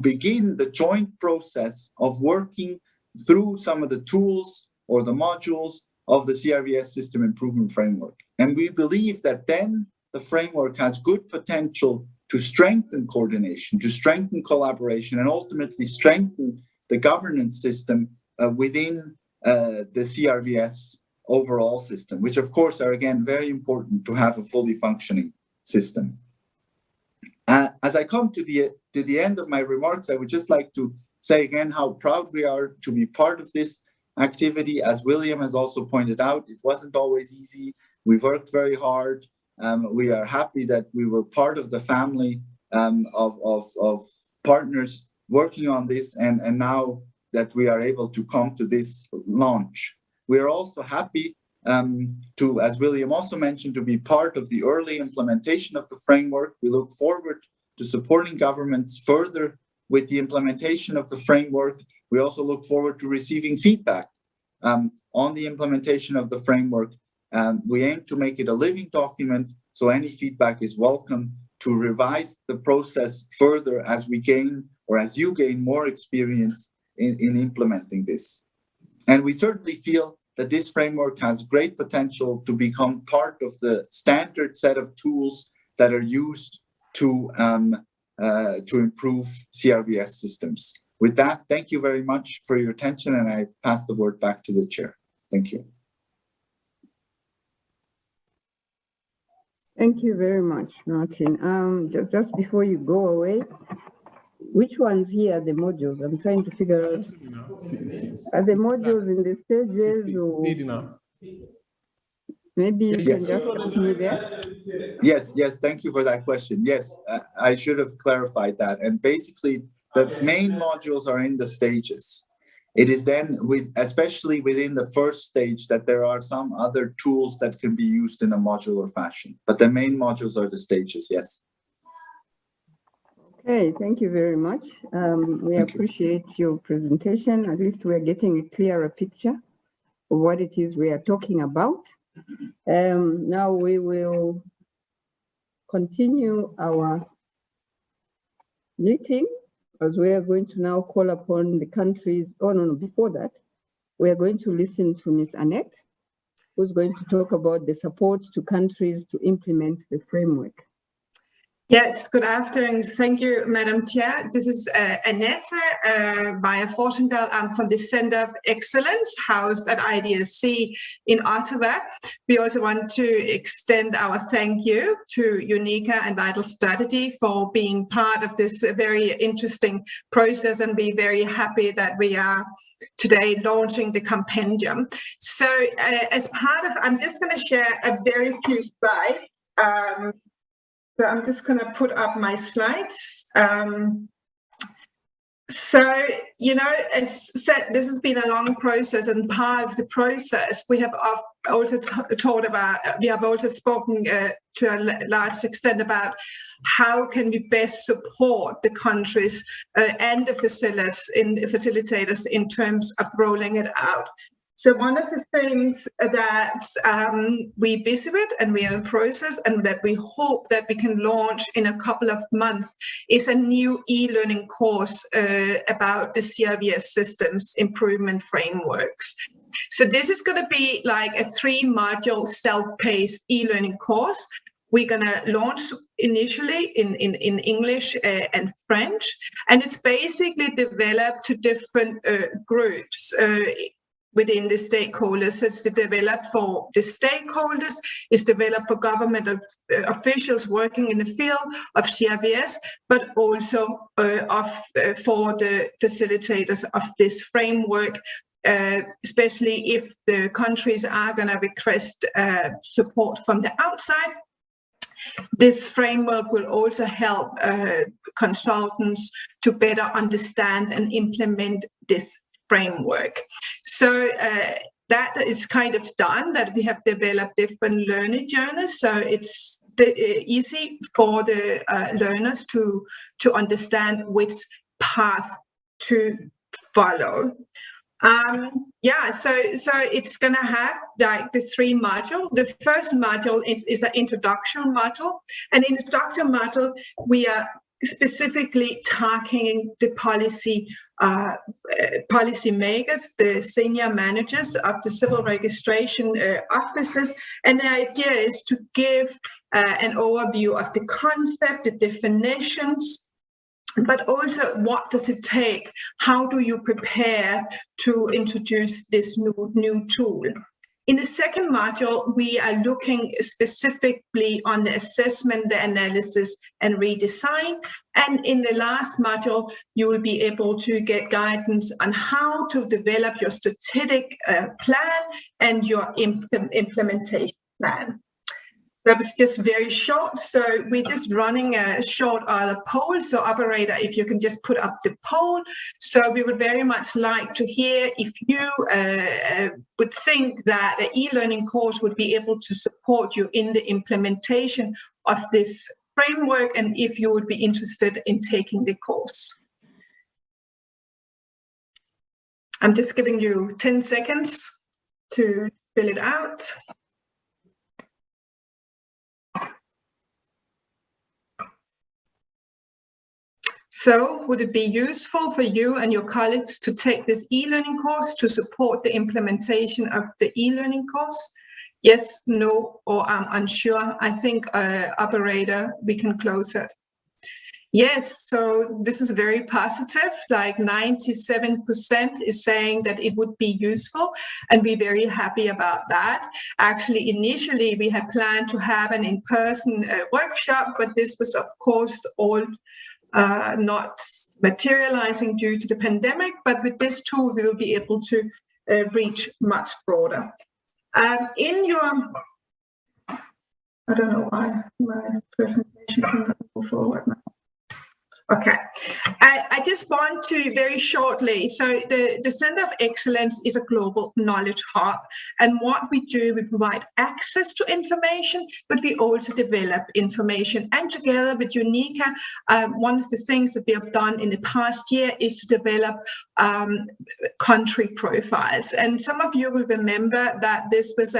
begin the joint process of working through some of the tools or the modules of the CRVS system improvement framework. And we believe that then the framework has good potential to strengthen coordination, to strengthen collaboration, and ultimately strengthen the governance system within the CRVS overall system, which of course are again very important to have a fully functioning system. As I come to the end of my remarks, I would just like to say again how proud we are to be part of this activity. As William has also pointed out, it wasn't always easy. We've worked very hard. We are happy that we were part of the family of partners working on this, and now that we are able to come to this launch. We are also happy to, as William also mentioned, to be part of the early implementation of the framework. We look forward to supporting governments further with the implementation of the framework. We also look forward to receiving feedback on the implementation of the framework. We aim to make it a living document, so any feedback is welcome to revise the process further as we gain, or as you gain, more experience in implementing this. And we certainly feel that this framework has great potential to become part of the standard set of tools that are used to improve CRVS systems. With that, thank you very much for your attention, and I pass the word back to the chair. Thank you. Thank you very much, Martin. Just before you go away, which ones here are the modules? I'm trying to figure out. Are the modules in the stages, or maybe you can just help me there? Yes, thank you for that question. Yes, I should have clarified that. And basically, the main modules are in the stages. It is then, especially within the first stage, that there are some other tools that can be used in a modular fashion. But the main modules are the stages, yes. Okay, thank you very much. We appreciate your presentation. At least we're getting a clearer picture of what it is we are talking about. Now we will continue our meeting, as we are going to now call upon the countries. Oh, no, before that, we are going to listen to Ms. Annette, who's going to talk about the support to countries to implement the framework. Yes, good afternoon. Thank you, Madam Chair. This is Annette Meyer-Fortendal. I'm from the Center of Excellence, housed at IDSC in Ottawa. We also want to extend our thank you to UNICA and Vital Strategy for being part of this very interesting process, and be very happy that we are today launching the compendium. So as part of, I'm just going to share a very few slides. So I'm just going to put up my slides. So, you know, as said, this has been a long process, and part of the process we have also we have also spoken to a large extent about how can we best support the countries and the facilitators in terms of rolling it out. So one of the things that we're busy with, and we are in process, and that we hope that we can launch in a couple of months, is a new e-learning course about the CRVS systems improvement frameworks. So this is going to be like a 3-module self-paced e-learning course. We're going to launch initially in English and French, and it's basically developed to different groups within the stakeholders. It's developed for the stakeholders, it's developed for government officials working in the field of CRVS, but also for the facilitators of this framework, especially if the countries are going to request support from the outside. This framework will also help consultants to better understand and implement this framework. So that is kind of done, that we have developed different learning journeys. So it's easy for the learners to understand which path to follow. Yeah, so it's gonna have like the 3 modules. The first module is an introduction module. And in the introduction module, we are specifically targeting the policy makers, the senior managers of the civil registration offices. And the idea is to give an overview of the concept, the definitions, but also what does it take? How do you prepare to introduce this new tool? In the second module, we are looking specifically on the assessment, the analysis, and redesign. And in the last module, you will be able to get guidance on how to develop your strategic plan and your implementation plan. That was just very short. So we're just running a short poll. So operator, if you can just put up the poll. So we would very much like to hear if you would think that an e-learning course would be able to support you in the implementation of this framework, and if you would be interested in taking the course. I'm just giving you 10 seconds to fill it out. So would it be useful for you and your colleagues to take this e-learning course to support the implementation of the e-learning course? Yes, no, or I'm unsure. I think, operator, we can close it. Yes, so this is very positive, like 97% is saying that it would be useful, and we're very happy about that. Actually, initially, we had planned to have an in-person workshop, but this was, of course, all not materializing due to the pandemic, but with this tool, we will be able to reach much broader. In your, I don't know why my presentation cannot go forward now. Okay, I just want to very shortly, so the Center of Excellence is a global knowledge hub, and what we do, we provide access to information, but we also develop information. And together with UNICA, one of the things that we have done in the past year is to develop country profiles. And some of you will remember that this was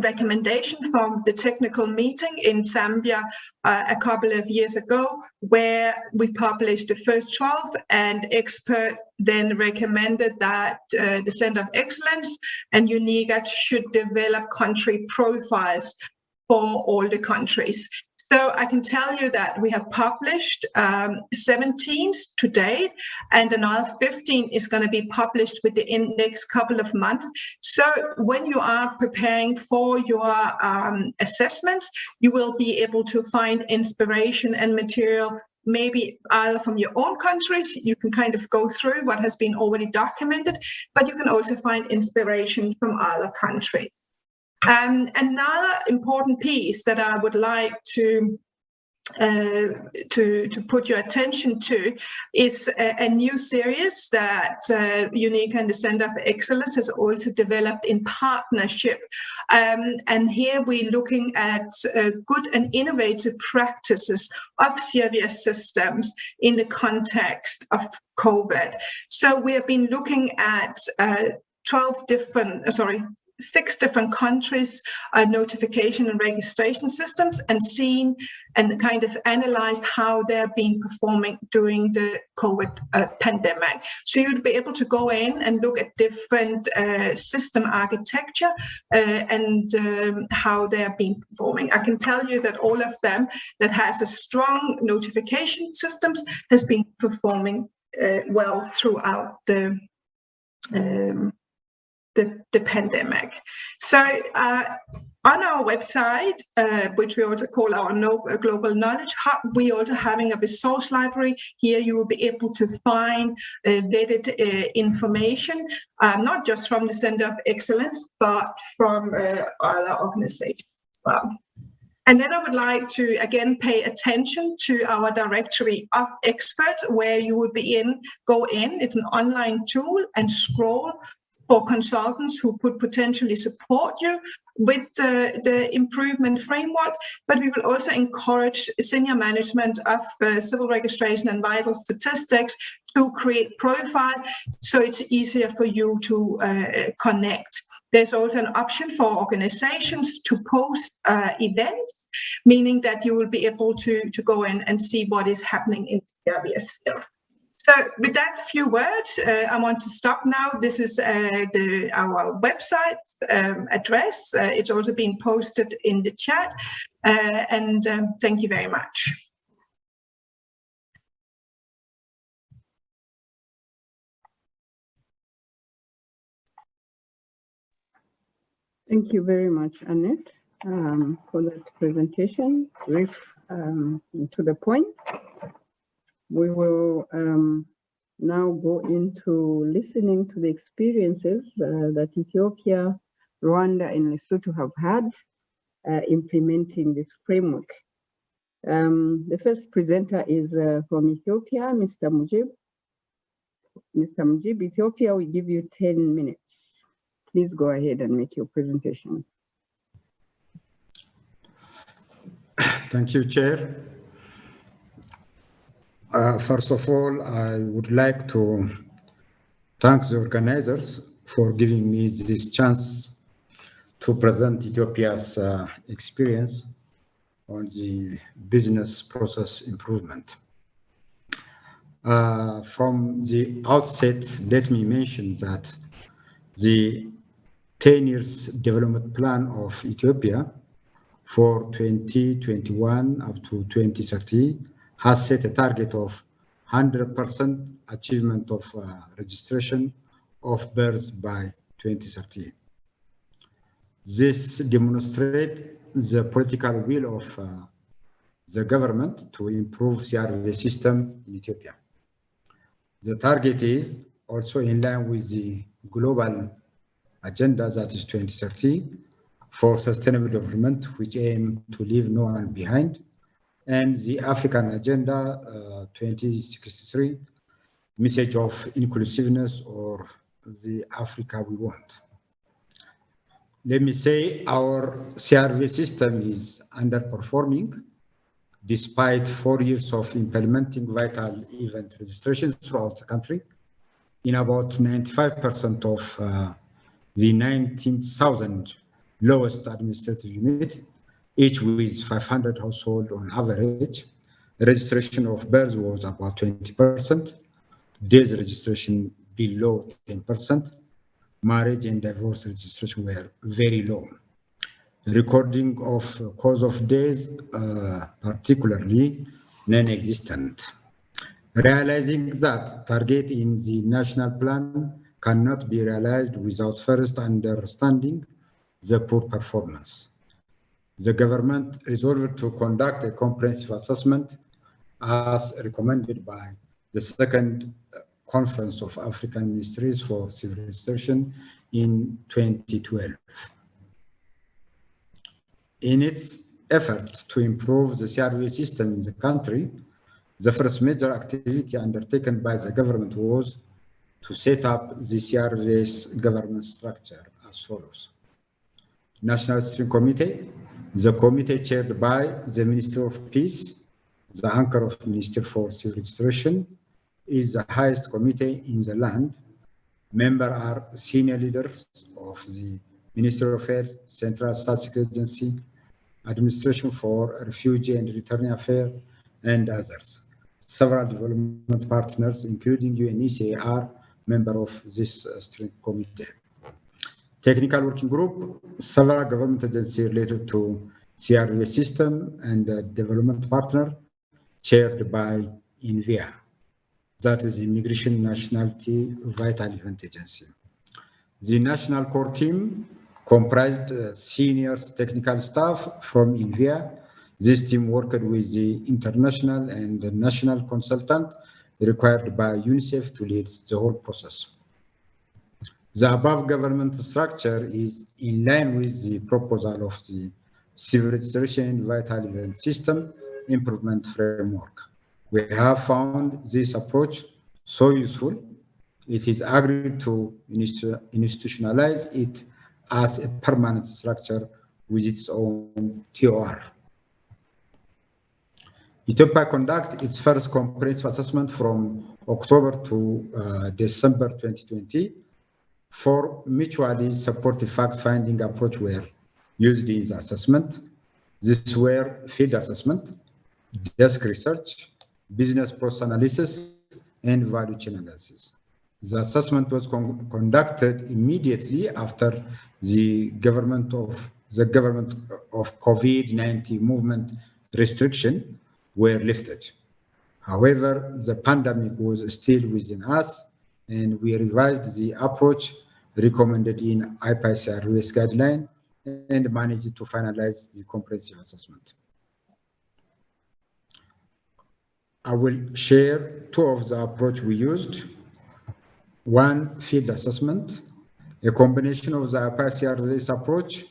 recommendation from the technical meeting in Zambia a couple of years ago, where we published the first 12, and expert then recommended that the Center of Excellence and UNIGA should develop country profiles for all the countries. So I can tell you that we have published 17 to date, and another 15 is going to be published within the next couple of months. So when you are preparing for your assessments, you will be able to find inspiration and material, maybe either from your own countries. You can kind of go through what has been already documented, but you can also find inspiration from other countries. Another important piece that I would like to put your attention to is a new series that UNIGA and the Center of Excellence has also developed in partnership. And here we're looking at good and innovative practices of CRVS systems in the context of COVID. So we have been looking at 6 different countries' notification and registration systems, and seen and kind of analyzed how they're been performing during the COVID pandemic. So you'd be able to go in and look at different system architecture and how they're been performing. I can tell you that all of them that has a strong notification systems has been performing well throughout the pandemic. So on our website, which we also call our Global Knowledge Hub, we also having a resource library. Here you will be able to find vetted information, not just from the Center of Excellence, but from other organizations as well. And then I would like to, again, pay attention to our directory of experts, where you would go in, it's an online tool, and scroll for consultants who could potentially support you with the improvement framework. But we will also encourage senior management of civil registration and vital statistics to create profile, so it's easier for you to connect. There's also an option for organizations to post events, meaning that you will be able to go in and see what is happening in the CRVS field. So with that few words, I want to stop now. This is our website address. It's also been posted in the chat. And thank you very much. Thank you very much, Annette, for that presentation, brief to the point. We will now go into listening to the experiences that Ethiopia, Rwanda, and Lesotho have had implementing this framework. The first presenter is from Ethiopia, Mr. Mujib. Mr. Mujib, Ethiopia, we give you 10 minutes. Please go ahead and make your presentation. Thank you, Chair. First of all, I would like to thank the organizers for giving me this chance to present Ethiopia's experience on the business process improvement. From the outset, let me mention that the 10 years development plan of Ethiopia for 2021 up to 2030 has set a target of 100% achievement of registration of births by 2030. This demonstrates the political will of the government to improve CRV system in Ethiopia. The target is also in line with the global agenda, that is 2030, for sustainable development, which aim to leave no one behind, and the African Agenda 2063, message of inclusiveness, or the Africa we want. Let me say our CRV system is underperforming despite 4 years of implementing vital event registrations throughout the country. In about 95% of the 19,000 lowest administrative unit, each with 500 households on average. Registration of births was about 20%. Days registration below 10%. Marriage and divorce registration were very low. Recording of cause of death, particularly non-existent. Realizing that target in the national plan cannot be realized without first understanding the poor performance. The government resolved to conduct a comprehensive assessment as recommended by the second Conference of African Ministries for Civil Registration in 2012. In its effort to improve the CRV system in the country, the first major activity undertaken by the government was to set up the CRV's governance structure as follows. National Steering Committee, the committee chaired by the Minister of Peace, the anchor of Minister for Civil Registration, is the highest committee in the land. Members are senior leaders of the Ministry of Affairs, Central Statistics Agency, Administration for Refugee and Returning Affairs, and others. Several development partners, including UNECA, are members of this steering committee. Technical working group, several government agencies related to CRV system and development partner, chaired by INVIA, that is Immigration Nationality Vital Event Agency. The national core team comprised senior technical staff from INVIA. This team worked with the international and the national consultant required by UNICEF to lead the whole process. The above government structure is in line with the proposal of the Civil Registration Vital Event System Improvement Framework. We have found this approach so useful, it is agreed to institutionalize it as a permanent structure with its own TOR. Ethiopia conducted its first comprehensive assessment from October to December 2020. Four mutually supportive fact-finding approach were used in the assessment. These were field assessment, desk research, business process analysis, and value chain analysis. The assessment was conducted immediately after the government of COVID-19 movement restriction were lifted. However, the pandemic was still within us, and we revised the approach recommended in IPCR's guideline and managed to finalize the comprehensive assessment. I will share two of the approach we used. One, field assessment, a combination of the IPCR's approach,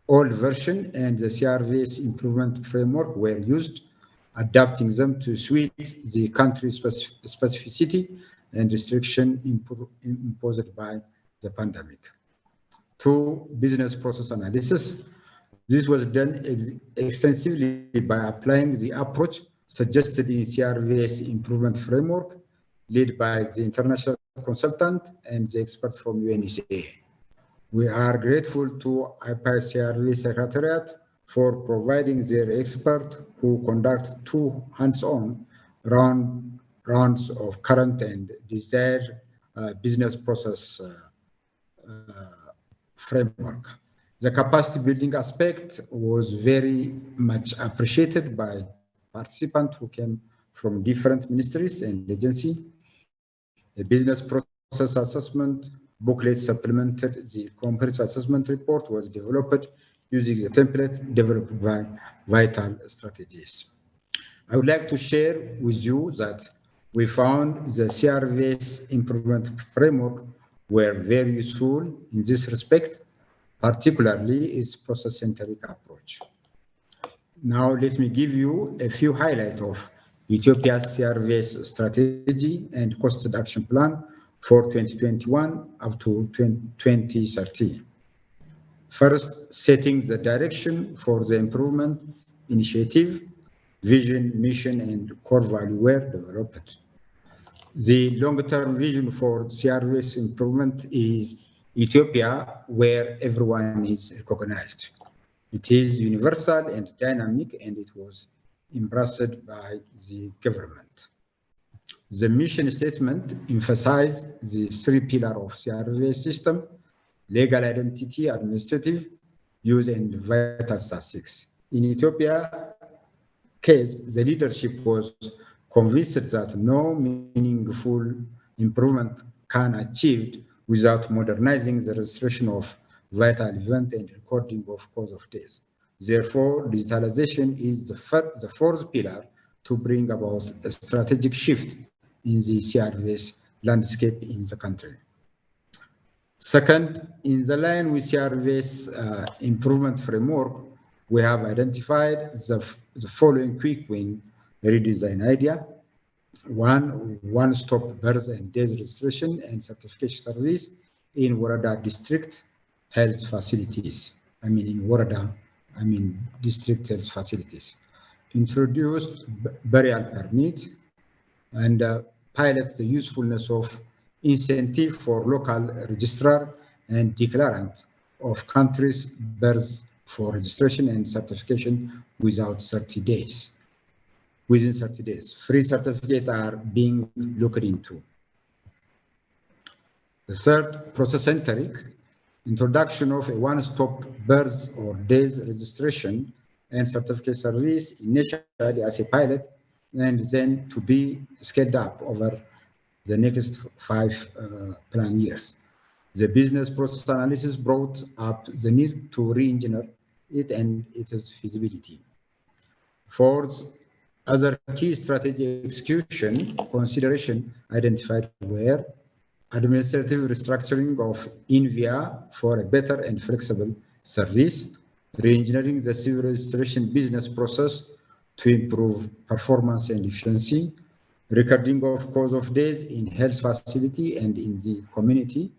old version, and the CRV's improvement framework were used, adapting them to suit the country's specificity and restriction imposed by the pandemic. Two, business process analysis. This was done extensively by applying the approach suggested in CRV's improvement framework, led by the international consultant and the expert from UNECA. We are grateful to IPCRV Secretariat for providing their expert who conduct two hands-on rounds of current and desired business process framework. The capacity building aspect was very much appreciated by participants who came from different ministries and agencies. A business process assessment booklet supplemented the comprehensive assessment report was developed using the template developed by Vital Strategies. I would like to share with you that we found the CRV's improvement framework were very useful in this respect, particularly its process-centric approach. Now, let me give you a few highlights of Ethiopia's CRV's strategy and costed action plan for 2021 up to 2030. First, setting the direction for the improvement initiative, vision, mission, and core value were developed. The long-term vision for CRV's improvement is Ethiopia, where everyone is recognized. It is universal and dynamic, and it was embraced by the government. The mission statement emphasized the three pillars of CRV system: legal identity, administrative use, and vital statistics. In Ethiopia case, the leadership was convinced that no meaningful improvement can be achieved without modernizing the registration of vital event and recording of cause of death. Therefore, digitalization is the fourth pillar to bring about a strategic shift in the CRVS landscape in the country. Second, in the line with CRVS improvement framework, we have identified the following quick win redesign idea. One-stop birth and death registration and certification service in Warada district health facilities. District health facilities. Introduced burial permit and pilot the usefulness of incentive for local registrar and declarant of countries' births for registration and certification within 30 days. Free certificates are being looked into. The third, process-centric, introduction of a one-stop birth or days registration and certificate service initially as a pilot and then to be scaled up over the next 5 plan years. The business process analysis brought up the need to re-engineer it and its feasibility. Fourth, other key strategy execution consideration identified were administrative restructuring of INVIA for a better and flexible service, re-engineering the civil registration business process to improve performance and efficiency, recording of cause of death in health facility and in the community,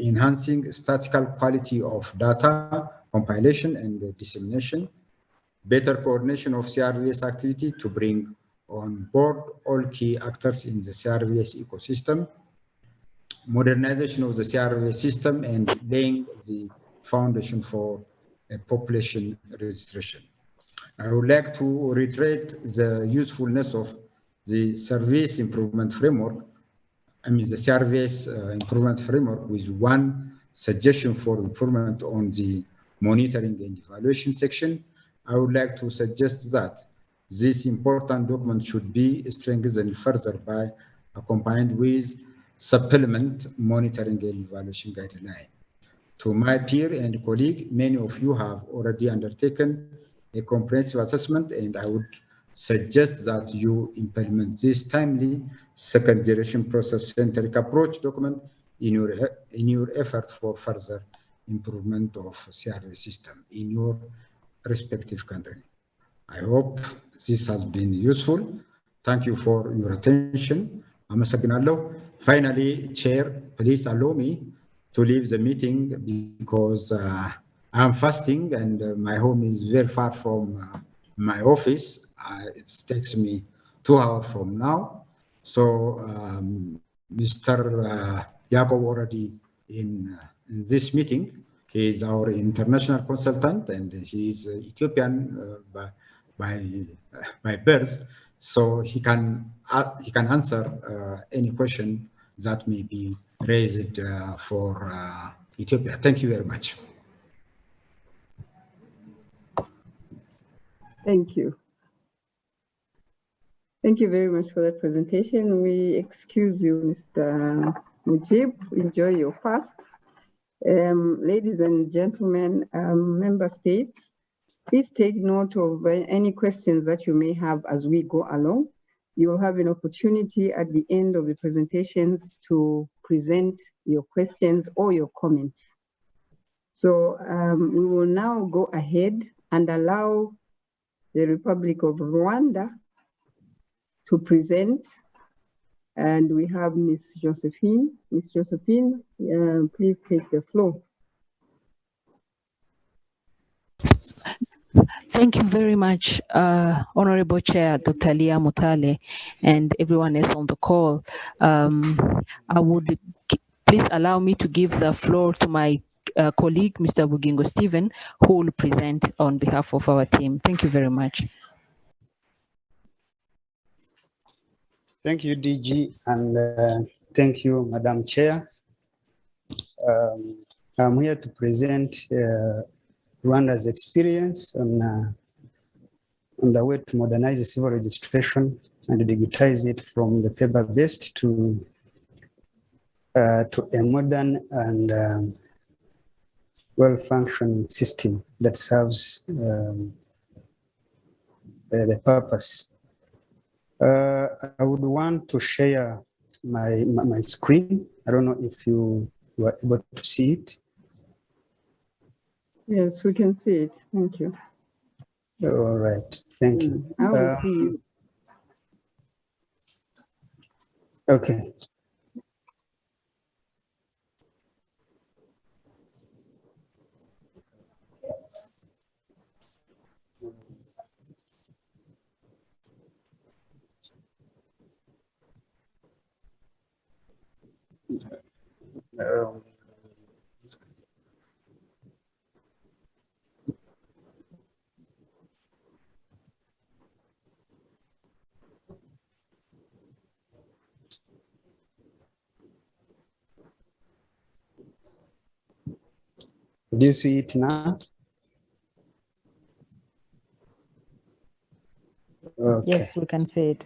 enhancing statistical quality of data, compilation and dissemination, better coordination of CRVS activity to bring on board all key actors in the CRVS ecosystem, modernization of the CRVS system and laying the foundation for a population registration. I would like to reiterate the usefulness of the service improvement framework, the CRVS improvement framework with one suggestion for improvement on the monitoring and evaluation section. I would like to suggest that this important document should be strengthened further by accompanied with supplement monitoring and evaluation guideline. To my peer and colleague, many of you have already undertaken a comprehensive assessment, and I would suggest that you implement this timely second generation process-centric approach document in your effort for further improvement of CRV system in your respective country. I hope this has been useful. Thank you for your attention. Finally, Chair, please allow me to leave the meeting because I'm fasting and my home is very far from my office. It takes me 2 hours from now. So Mr. Jacob already in this meeting. He is our international consultant and he is Ethiopian by birth. So he can answer any question that may be raised for Ethiopia. Thank you very much. Thank you. Thank you very much for that presentation. We excuse you, Mr. Mujib. Enjoy your fast. Ladies and gentlemen, member states, please take note of any questions that you may have as we go along. You will have an opportunity at the end of the presentations to present your questions or your comments. So we will now go ahead and allow the Republic of Rwanda to present. And we have Ms. Josephine. Ms. Josephine, please take the floor. Thank you very much, Honorable Chair, Dr. Leah Mutale, and everyone else on the call. I would please allow me to give the floor to my colleague, Mr. Bugingo Stephen, who will present on behalf of our team. Thank you very much. Thank you, DG, and thank you, Madam Chair. I'm here to present Rwanda's experience on the way to modernize the civil registration and digitize it from the paper-based to a modern and well-functioning system that serves the purpose. I would want to share my screen. I don't know if you were able to see it. Yes, we can see it. Thank you. All right, thank you. I will see you. Okay. Do you see it now? Okay. Yes, we can see it.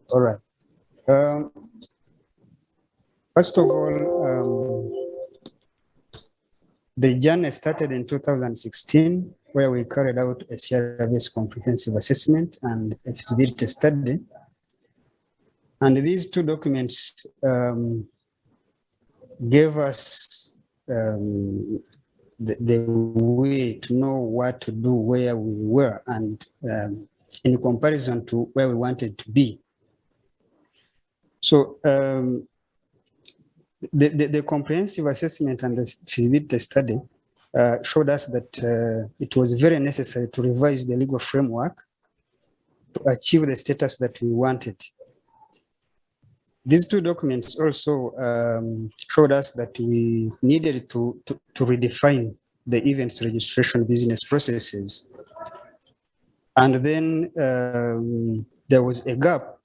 All right. First of all, the journey started in 2016, where we carried out a CRVS comprehensive assessment and a feasibility study. And these two documents gave us the way to know what to do where we were and in comparison to where we wanted to be. So the comprehensive assessment and the feasibility study showed us that it was very necessary to revise the legal framework to achieve the status that we wanted. These two documents also showed us that we needed to redefine the events registration business processes. And then there was a gap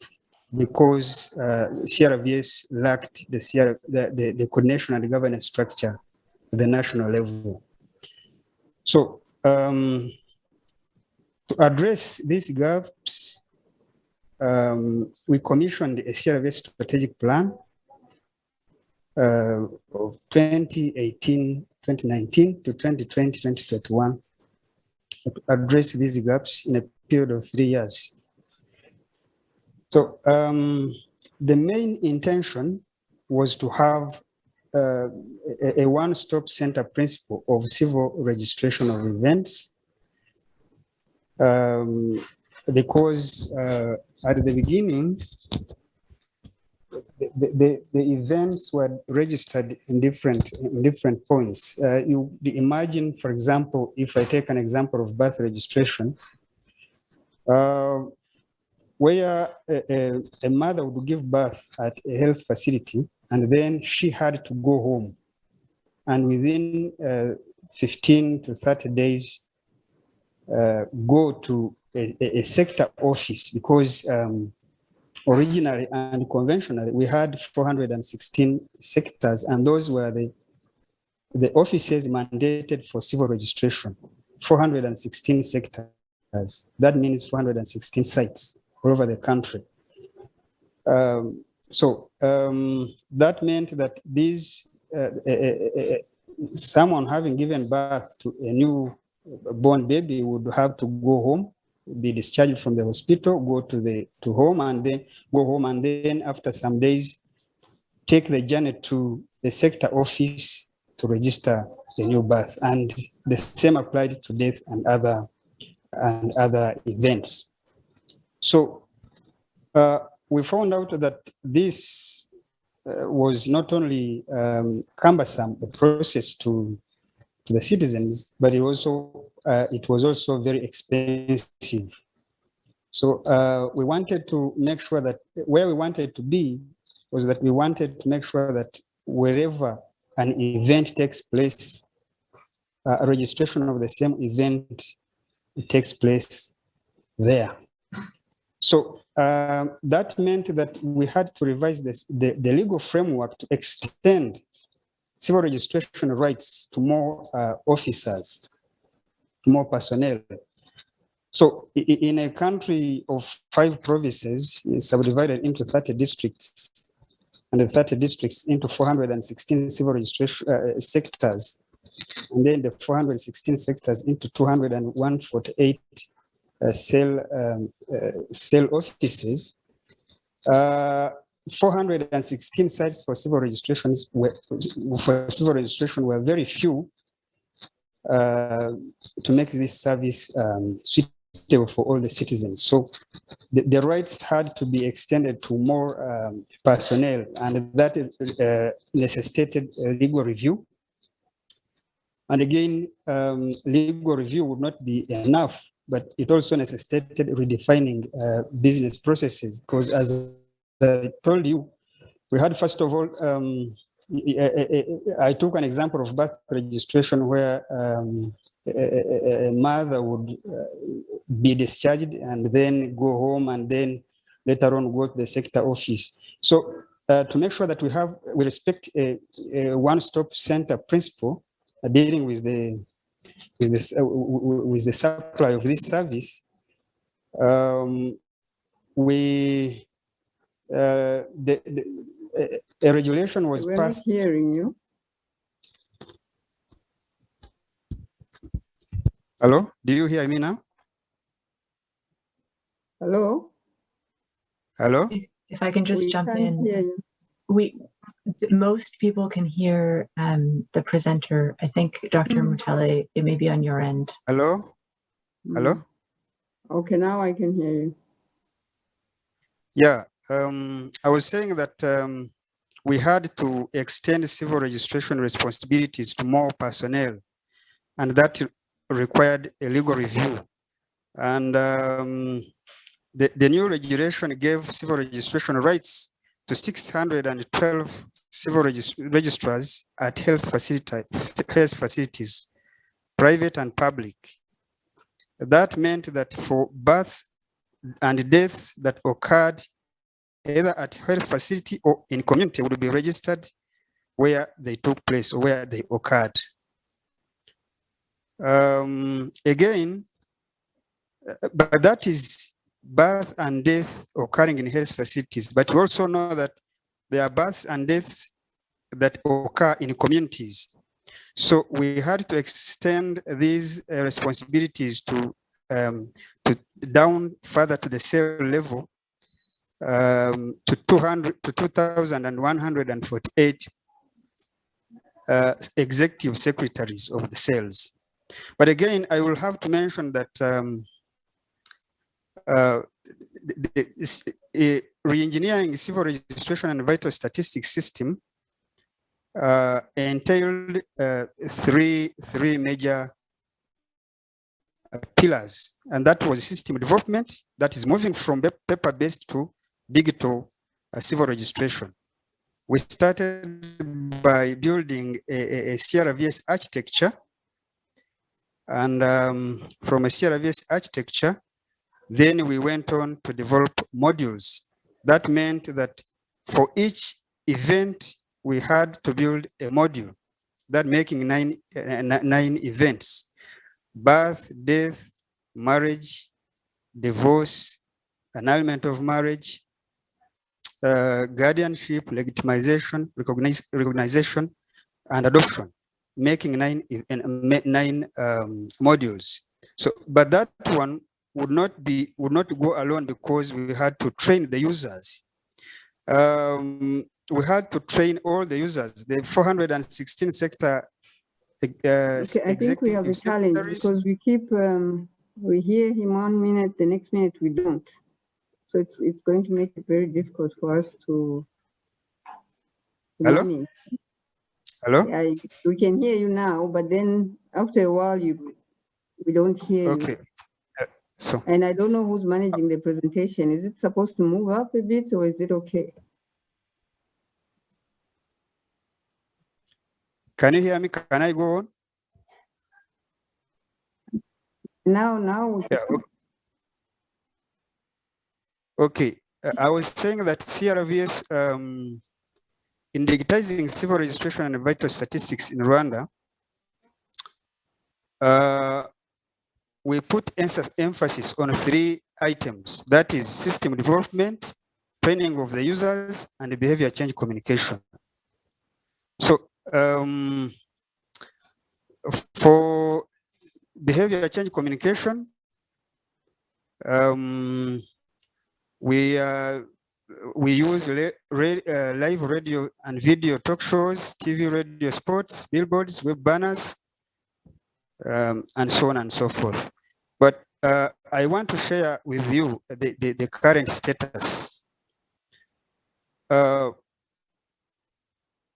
because CRVS lacked the coordination and governance structure at the national level. So to address these gaps, we commissioned a CRVS strategic plan of 2018, 2019 to 2020, 2021 to address these gaps in a period of 3 years. So the main intention was to have a one-stop center principle of civil registration of events, because at the beginning, the events were registered in different points. You imagine, for example, if I take an example of birth registration, where a mother would give birth at a health facility, and then she had to go home. And within 15 to 30 days, go to a sector office, because originally and conventionally, we had 416 sectors, and those were the offices mandated for civil registration, 416 sectors. That means 416 sites all over the country. So that meant that these, someone having given birth to a new born baby would have to go home, be discharged from the hospital, go to home, and then go home, and then after some days, take the journey to the sector office to register the new birth. And the same applied to death and other events. So we found out that this was not only cumbersome a process to the citizens, but it was also very expensive. So we wanted to make sure that where we wanted to be was that we wanted to make sure that wherever an event takes place, a registration of the same event takes place there. So that meant that we had to revise the legal framework to extend civil registration rights to more officers, to more personnel. So in a country of 5 provinces, subdivided into 30 districts, and the 30 districts into 416 civil registration sectors, and then the 416 sectors into 248 cell offices. 416 sites for civil registrations were very few to make this service suitable for all the citizens. So the rights had to be extended to more personnel, and that necessitated a legal review. And again, legal review would not be enough, but it also necessitated redefining business processes, because as I told you, we had, first of all, I took an example of birth registration where a mother would be discharged and then go home and then later on go to the sector office. So to make sure that we respect a one-stop center principle dealing with the supply of this service, a regulation was passed. We're not hearing you. Hello, do you hear me now? Hello? Hello? If I can just We jump can't in. hear you. Most people can hear the presenter. I think Dr. Mutale, it may be on your end. Hello? Hello? Okay, now I can hear you. Yeah, I was saying that we had to extend civil registration responsibilities to more personnel, and that required a legal review. And the new regulation gave civil registration rights to 612 civil registrars at health facilities, private and public. That meant that for births and deaths that occurred either at health facility or in community would be registered where they took place or where they occurred. Again, but that is birth and death occurring in health facilities. But we also know that there are births and deaths that occur in communities. So we had to extend these responsibilities to down further to the cell level, to 2,148 executive secretaries of the cells. But again, I will have to mention that re-engineering civil registration and vital statistics system entailed three major pillars, and that was system development, that is moving from paper-based to digital civil registration. We started by building a CRVS architecture, and from a CRVS architecture, then we went on to develop modules. That meant that for each event, we had to build a module, that making nine events: birth, death, marriage, divorce, annulment of marriage, guardianship, legitimization, recognition, and adoption, making nine modules. So, but that one would not go alone, because we had to train the users. We had to train all the users. The 416 sector. Okay, I think we have a challenge, because we keep we hear him 1 minute, the next minute we don't. So it's going to make it very difficult for us to Hello? manage. Hello? Yeah, we can hear you now, but then after a while we don't hear you. Okay. So, And I don't know who's managing the presentation. Is it supposed to move up a bit, or is it okay? Can you hear me? Can I go on? Now. Yeah. Okay. I was saying that CRVS in digitizing civil registration and vital statistics in Rwanda, we put emphasis on 3 items. That is system development, training of the users, and behavior change communication. So for behavior change communication, we use live radio and video talk shows, TV, radio spots, billboards, web banners, and so on and so forth. But I want to share with you the current status.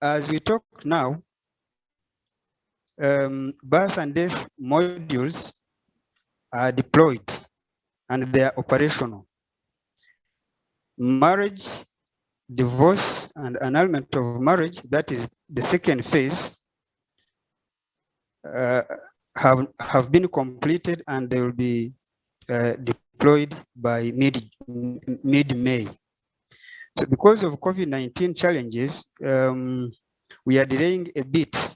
As we talk now, birth and death modules are deployed and they are operational. Marriage, divorce, and annulment of marriage, that is the second phase, have been completed and they will be deployed by mid-May. So because of COVID-19 challenges, we are delaying a bit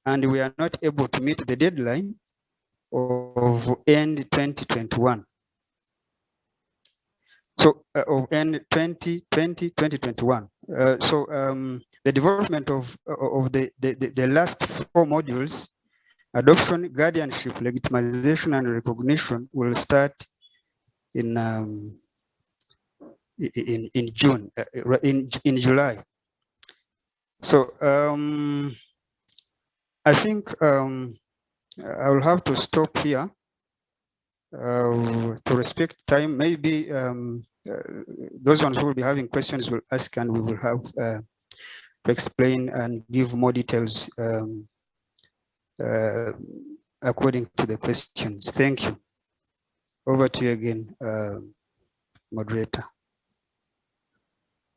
and we are not able to meet the deadline of end 2021. So of end 2021. So the development of the last 4 modules, adoption, guardianship, legitimization, and recognition, will start in June, in July. So I think I will have to stop here to respect time. Maybe those ones who will be having questions will ask, and we will have to explain and give more details according to the questions. Thank you. Over to you again, moderator.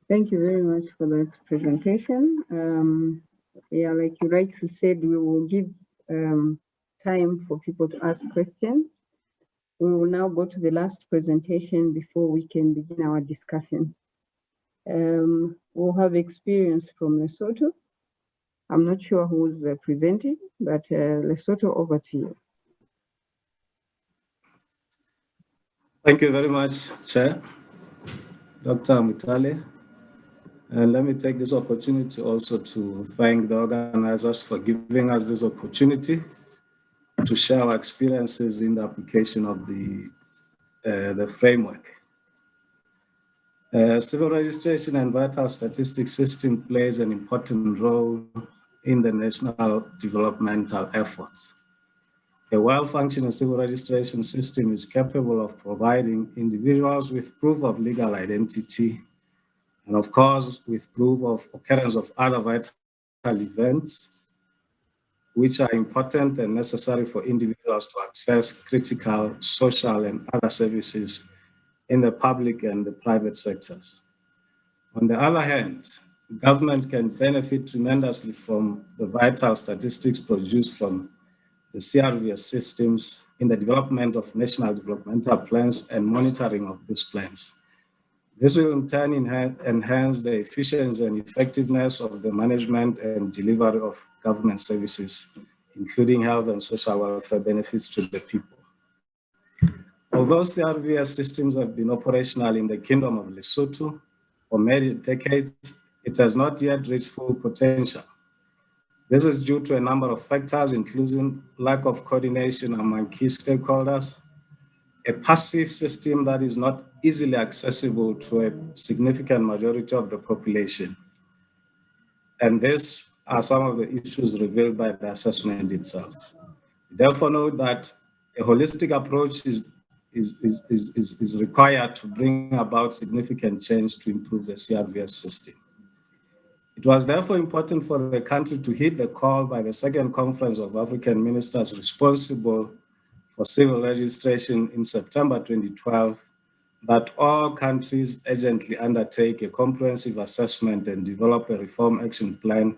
Thank you very much for that presentation. Yeah, like you rightly said, we will give time for people to ask questions. We will now go to the last presentation before we can begin our discussion. We'll have experience from Lesotho. I'm not sure who's presenting, but Lesotho, over to you. Thank you very much, Chair, Dr. Mutale. And let me take this opportunity also to thank the organizers for giving us this opportunity to share our experiences in the application of the framework. Civil registration and vital statistics system plays an important role in the national developmental efforts. A well-functioning civil registration system is capable of providing individuals with proof of legal identity, and of course, with proof of occurrence of other vital events, which are important and necessary for individuals to access critical social and other services in the public and the private sectors. On the other hand, government can benefit tremendously from the vital statistics produced from the CRVS systems in the development of national developmental plans and monitoring of these plans. This will in turn enhance the efficiency and effectiveness of the management and delivery of government services, including health and social welfare benefits to the people. Although CRVS systems have been operational in the Kingdom of Lesotho for many decades, it has not yet reached full potential. This is due to a number of factors, including lack of coordination among key stakeholders, a passive system that is not easily accessible to a significant majority of the population. And these are some of the issues revealed by the assessment itself. Therefore, note that a holistic approach is required to bring about significant change to improve the CRVS system. It was therefore important for the country to heed the call by the Second Conference of African Ministers responsible for civil registration in September 2012, that all countries urgently undertake a comprehensive assessment and develop a reform action plan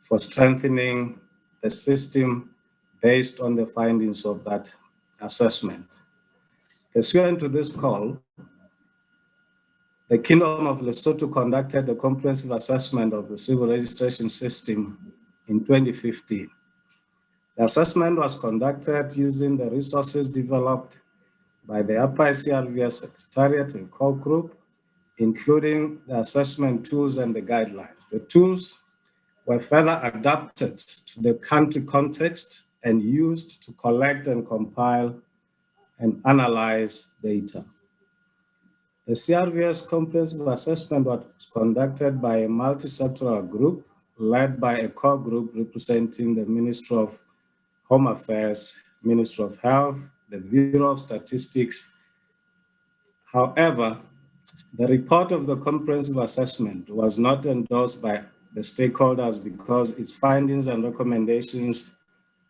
for strengthening the system based on the findings of that assessment. Pursuant to this call, the Kingdom of Lesotho conducted a comprehensive assessment of the civil registration system in 2015. The assessment was conducted using the resources developed by the Uprise CRVS Secretariat and Core Group, including the assessment tools and the guidelines. The tools were further adapted to the country context and used to collect and compile and analyze data. The CRVS comprehensive assessment was conducted by a multi-sectoral group led by a core group representing the Ministry of Home Affairs, Ministry of Health, the Bureau of Statistics. However, the report of the comprehensive assessment was not endorsed by the stakeholders because its findings and recommendations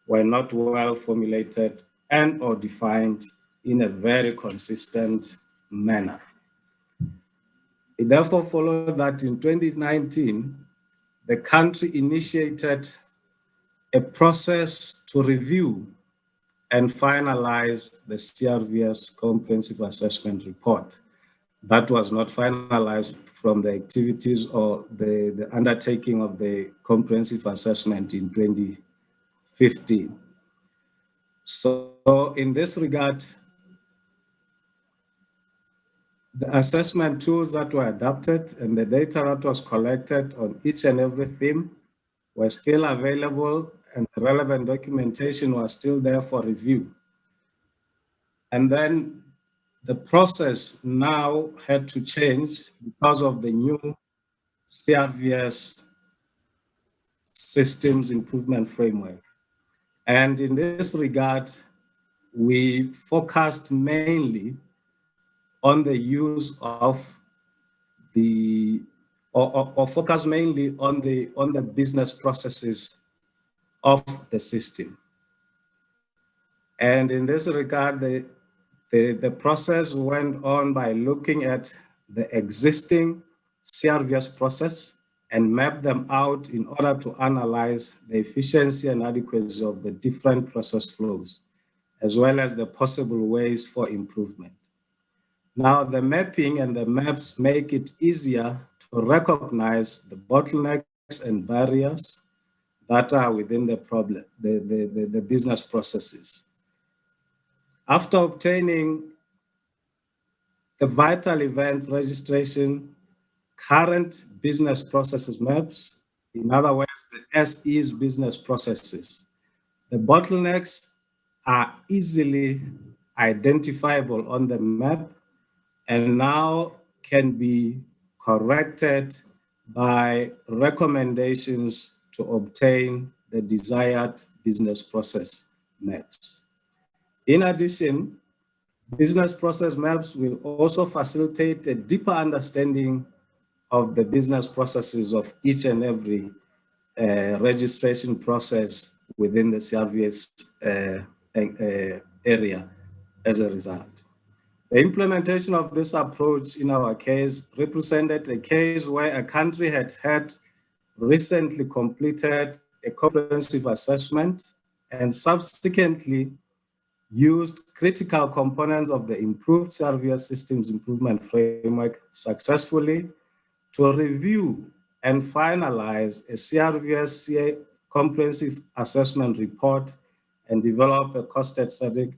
were not well formulated and or defined in a very consistent manner. It therefore followed that in 2019, the country initiated a process to review and finalize the CRVS comprehensive assessment report. That was not finalized from the activities or the undertaking of the comprehensive assessment in 2015. So in this regard, the assessment tools that were adapted and the data that was collected on each and every theme were still available, and the relevant documentation was still there for review. And then the process now had to change because of the new CRVS systems improvement framework. And in this regard, we focused mainly on the use of or focus mainly on the business processes of the system. And in this regard, the process went on by looking at the existing CRVS process and map them out in order to analyze the efficiency and adequacy of the different process flows, as well as the possible ways for improvement. Now, the mapping and the maps make it easier to recognize the bottlenecks and barriers that are within the problem, the business processes. After obtaining the vital events registration, current business processes maps, in other words, the SE's business processes, the bottlenecks are easily identifiable on the map and now can be corrected by recommendations to obtain the desired business process maps. In addition, business process maps will also facilitate a deeper understanding of the business processes of each and every registration process within the CRVS area as a result. The implementation of this approach in our case represented a case where a country had recently completed a comprehensive assessment and subsequently used critical components of the improved CRVS systems improvement framework successfully to review and finalize a CRVS comprehensive assessment report and develop a costed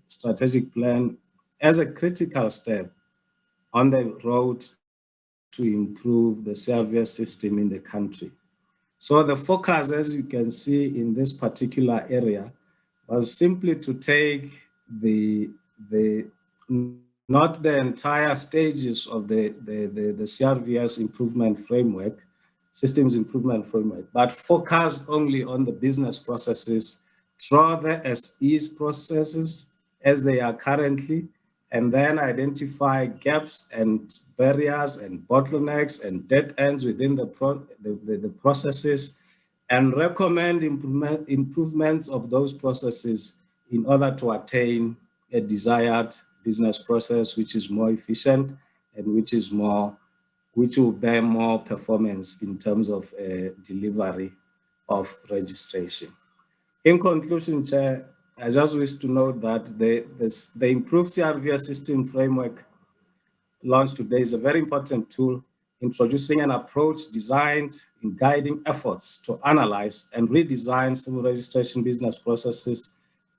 strategic plan as a critical step on the road to improve the CRVS system in the country. So the focus, as you can see in this particular area, was simply to take not the entire stages of the CRVS improvement framework, systems improvement framework, but focus only on the business processes, draw the SE's processes as they are currently, and then identify gaps and barriers and bottlenecks and dead ends within the processes, and recommend improvements of those processes in order to attain a desired business process which is more efficient and which will bear more performance in terms of delivery of registration. In conclusion, Chair, I just wish to note that the improved CRVS system framework launched today is a very important tool, introducing an approach designed in guiding efforts to analyze and redesign civil registration business processes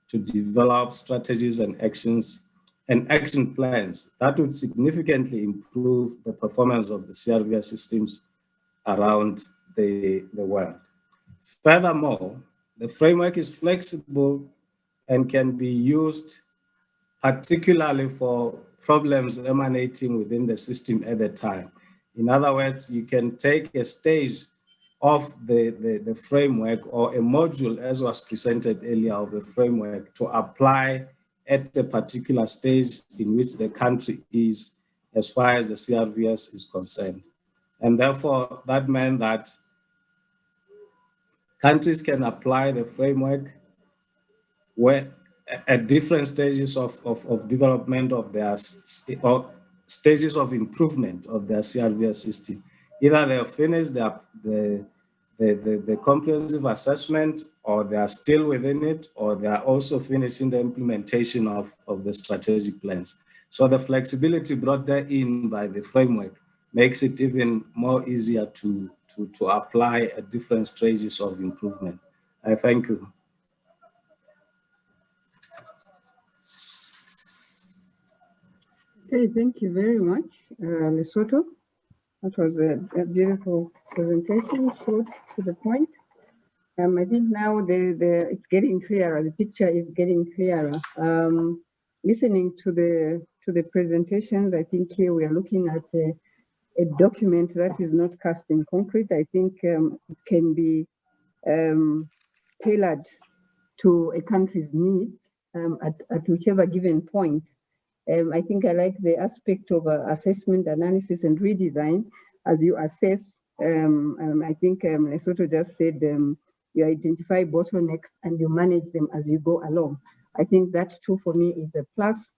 to develop strategies and action plans that would significantly improve the performance of the CRVS systems around the world. Furthermore, the framework is flexible and can be used particularly for problems emanating within the system at the time. In other words, you can take a stage of the framework or a module, as was presented earlier, of the framework to apply at a particular stage in which the country is as far as the CRVS is concerned. And therefore, that meant that countries can apply the framework where at different stages of development of their, or stages of improvement of their CRVS system. Either they have finished the comprehensive assessment, or they are still within it, or they are also finishing the implementation of the strategic plans. So the flexibility brought there in by the framework makes it even more easier to apply at different stages of improvement. I thank you. Okay, thank you very much, Lesotho. That was a beautiful presentation, short to the point. I think now it's getting clearer. The picture is getting clearer. Listening to the presentations, I think here we are looking at a document that is not cast in concrete. I think it can be tailored to a country's needs at whichever given point. I think I like the aspect of assessment, analysis, and redesign as you assess. I think Lesotho just said you identify bottlenecks and you manage them as you go along. I think that too for me is a plus.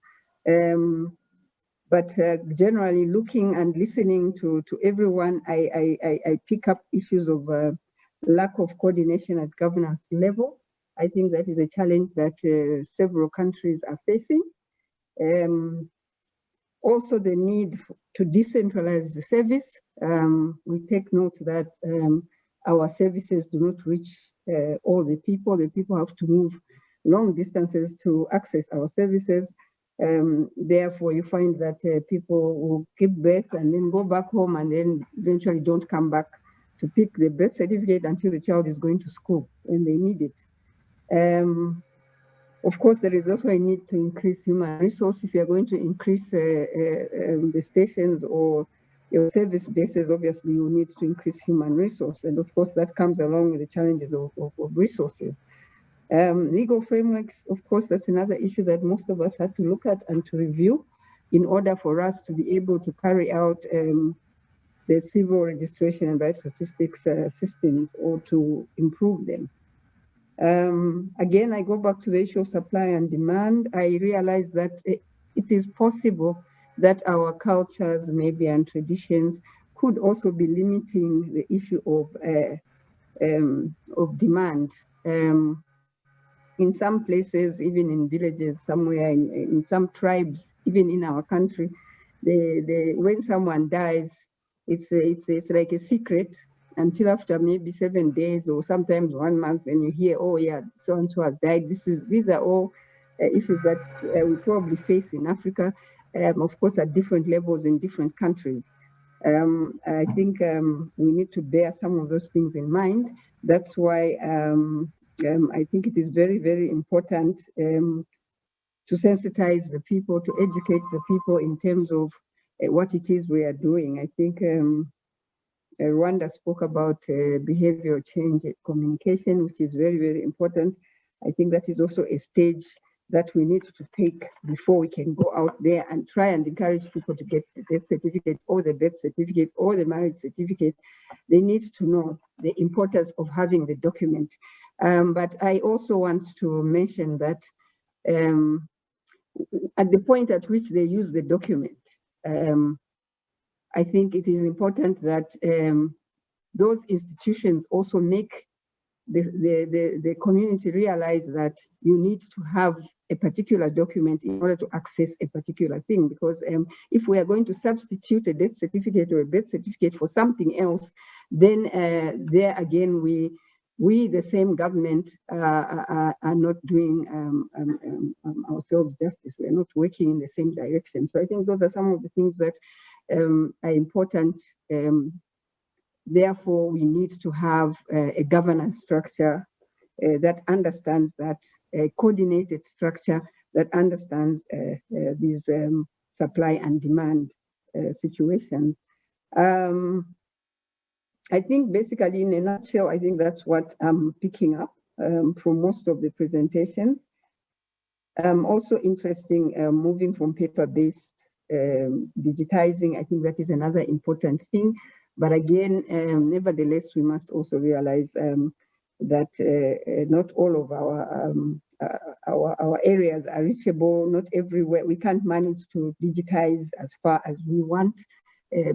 But generally looking and listening to everyone, I pick up issues of lack of coordination at governance level. I think that is a challenge that several countries are facing. Also the need to decentralize the service. We take note that our services do not reach all the people. The people have to move long distances to access our services. Therefore, you find that people will give birth and then go back home and then eventually don't come back to pick the birth certificate until the child is going to school when they need it. Of course, there is also a need to increase human resource. If you're going to increase the stations or your service bases, obviously you need to increase human resource. And of course, that comes along with the challenges of resources. Legal frameworks, of course, that's another issue that most of us had to look at and to review in order for us to be able to carry out the civil registration and biostatistics systems or to improve them. Again, I go back to the issue of supply and demand. I realize that it is possible that our cultures, maybe, and traditions could also be limiting the issue of demand. In some places, even in villages, somewhere in some tribes, even in our country, when someone dies, it's like a secret until after maybe 7 days or sometimes 1 month, and you hear, oh yeah, so and so has died. These are all issues that we probably face in Africa, of course, at different levels in different countries. I think we need to bear some of those things in mind. That's why I think it is very, very important to sensitize the people, to educate the people in terms of what it is we are doing. I think Rwanda spoke about behavioral change communication, which is very, very important. I think that is also a stage that we need to take before we can go out there and try and encourage people to get the death certificate or the birth certificate or the marriage certificate. They need to know the importance of having the document. But I also want to mention that at the point at which they use the document, I think it is important that those institutions also make the community realize that you need to have a particular document in order to access a particular thing. Because if we are going to substitute a death certificate or a birth certificate for something else, then there again, we the same government, are not doing ourselves justice. We are not working in the same direction. So I think those are some of the things that are important. Therefore, we need to have a governance structure that understands that, a coordinated structure that understands these supply and demand situations. I think basically, in a nutshell, I think that's what I'm picking up from most of the presentations. Also interesting, moving from paper-based digitizing. I think that is another important thing. But again, nevertheless, we must also realize that not all of our areas are reachable. Not everywhere. We can't manage to digitize as far as we want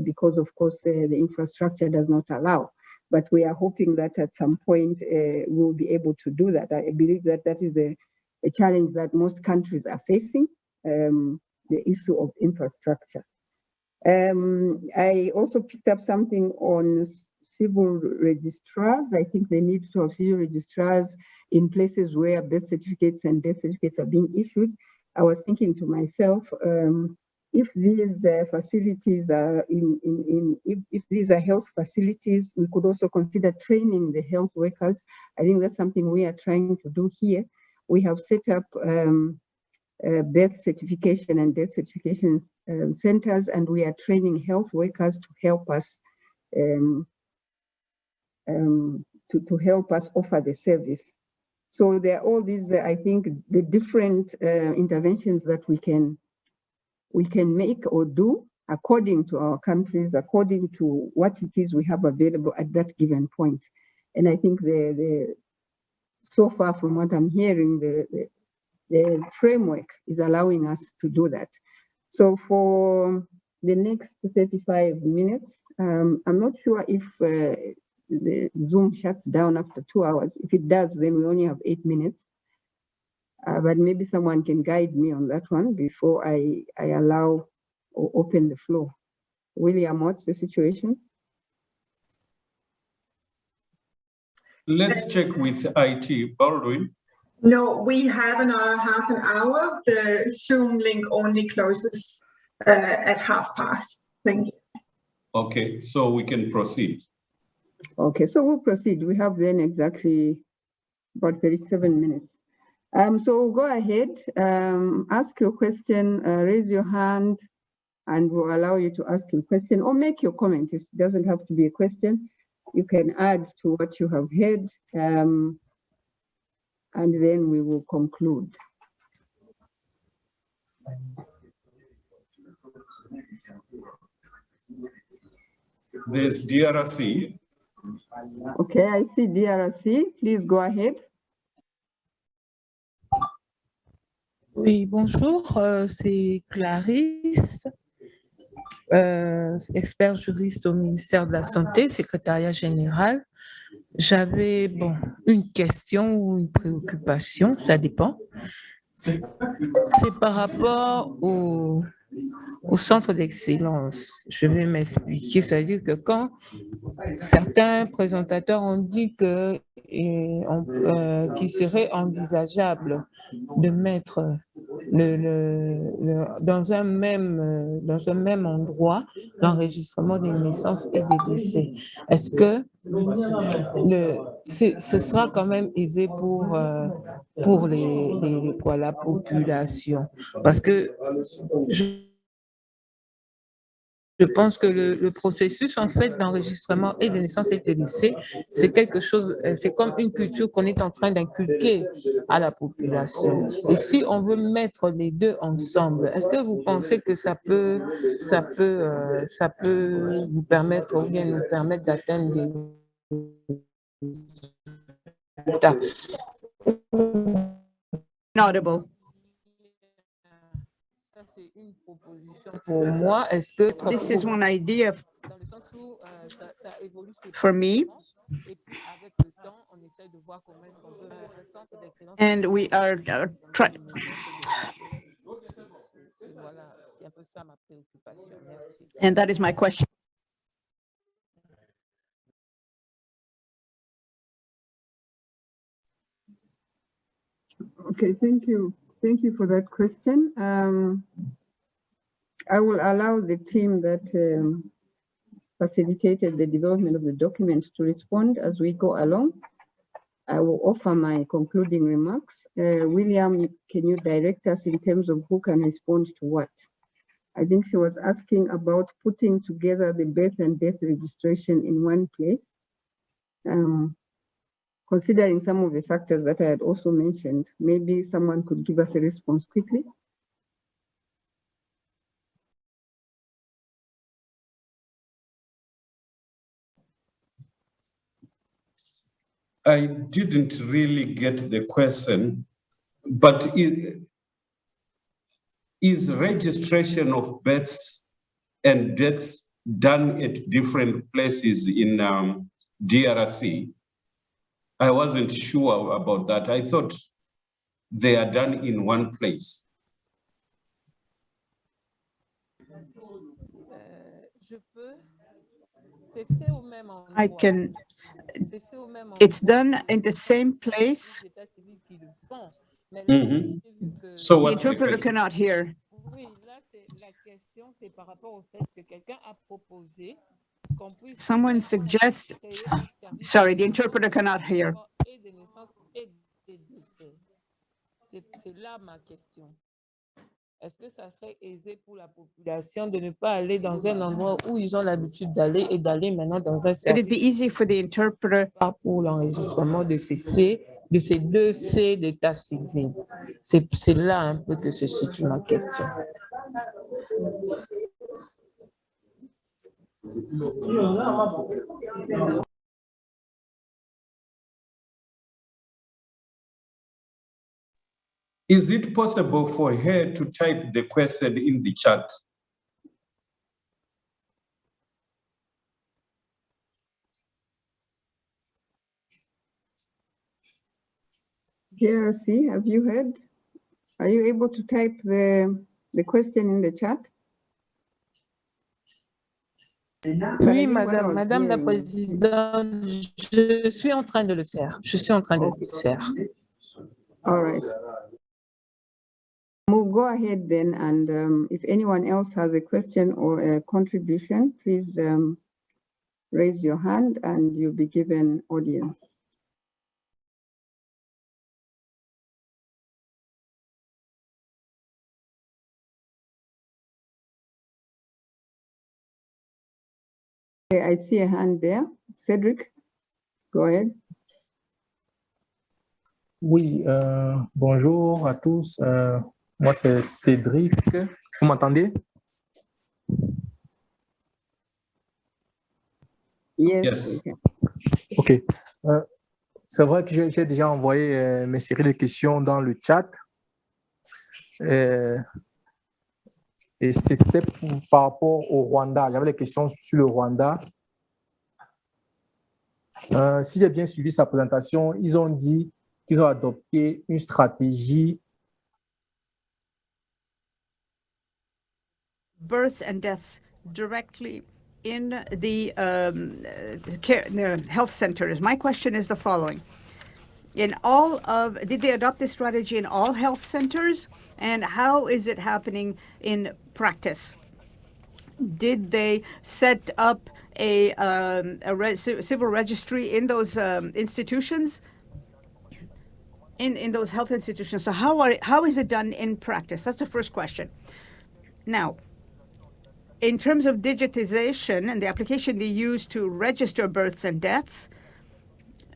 because, of course, the infrastructure does not allow. But we are hoping that at some point we'll be able to do that. I believe that that is a challenge that most countries are facing, the issue of infrastructure. I also picked up something on civil registrars. I think they need to have civil registrars in places where birth certificates and death certificates are being issued. I was thinking to myself, if these facilities are if these are health facilities, we could also consider training the health workers. I think that's something we are trying to do here. We have set up birth certification and death certification centers, and we are training health workers to help us to help us offer the service. So there are all these, I think, the different interventions that we can make or do according to our countries, according to what it is we have available at that given point. And I think so far from what I'm hearing, the framework is allowing us to do that. So for the next 35 minutes, I'm not sure if the Zoom shuts down after 2 hours. If it does, then we only have 8 minutes. But maybe someone can guide me on that one before I allow or open the floor. William, what's the situation? Let's check with IT. Baldwin? No, we have another half an hour. The Zoom link only closes at 12:30. Thank you. Okay, so we can proceed. Okay, so we'll proceed. We have then exactly about 37 minutes. So go ahead, ask your question, raise your hand, and we'll allow you to ask your question or make your comment. It doesn't have to be a question. You can add to what you have heard, and then we will conclude. There's DRC. Okay, I see DRC. Please go ahead. Oui, bonjour, c'est Clarisse, expert juriste au ministère de la Santé, secrétariat général. J'avais une question ou une préoccupation, ça dépend. C'est par rapport au centre d'excellence. Je vais m'expliquer, c'est-à-dire que quand certains présentateurs ont dit que qu'il serait envisageable de mettre dans un même endroit l'enregistrement des naissances et des décès. Est-ce que ce sera quand même aisé pour la population? Parce que je pense que le processus en fait d'enregistrement et de naissance et de décès, c'est quelque chose, c'est comme une culture qu'on est en train d'inculquer à la population. Et si on veut mettre les deux ensemble, est-ce que vous pensez que ça peut vous permettre ou bien nous permettre d'atteindre des résultats? Inaudible. C'est une proposition pour moi. Est-ce que This is one idea for me. And we are trying. And that is my question. Okay, thank you. Thank you for that question. I will allow the team that facilitated the development of the document to respond as we go along. I will offer my concluding remarks. William, can you direct us in terms of who can respond to what? I think she was asking about putting together the birth and death registration in one place. Considering some of the factors that I had also mentioned, maybe someone could give us a response quickly. I didn't really get the question, but is registration of births and deaths done at different places in DRC? I wasn't sure about that. I thought they are done in one place. I can, it's done in the same place. Mm-hmm. So the interpreter cannot hear. Someone suggests, sorry, the interpreter cannot hear. Est-ce que ça serait aisé pour la population de ne pas aller dans un endroit où ils ont l'habitude d'aller et d'aller maintenant dans un Would it be easy for the interpreter pour l'enregistrement de ces deux C d'état civil? C'est là un peu que se situe ma question. Is it possible for her to type the question in the chat? JRC, have you heard? Are you able to type the question in the chat? Oui, Madame la Présidente, je suis en train de le faire. Je suis en train de le faire. All right. We'll go ahead then, and if anyone else has a question or a contribution, please raise your hand and you'll be given audience. Okay, I see a hand there. Cedric, go ahead. Oui, bonjour à tous. Moi, c'est Cédric. Vous m'entendez? Yes. OK. C'est vrai que j'ai déjà envoyé mes séries de questions dans le chat. Et c'était par rapport au Rwanda. J'avais des questions sur le Rwanda. Si j'ai bien suivi sa présentation, ils ont dit qu'ils ont adopté une stratégie. Births and deaths directly in the health centers. My question is the following. Did they adopt this strategy in all health centers? And how is it happening in practice? Did they set up a civil registry in those institutions? In those health institutions. So how is it done in practice? That's the first question. Now, in terms of digitization and the application they use to register births and deaths,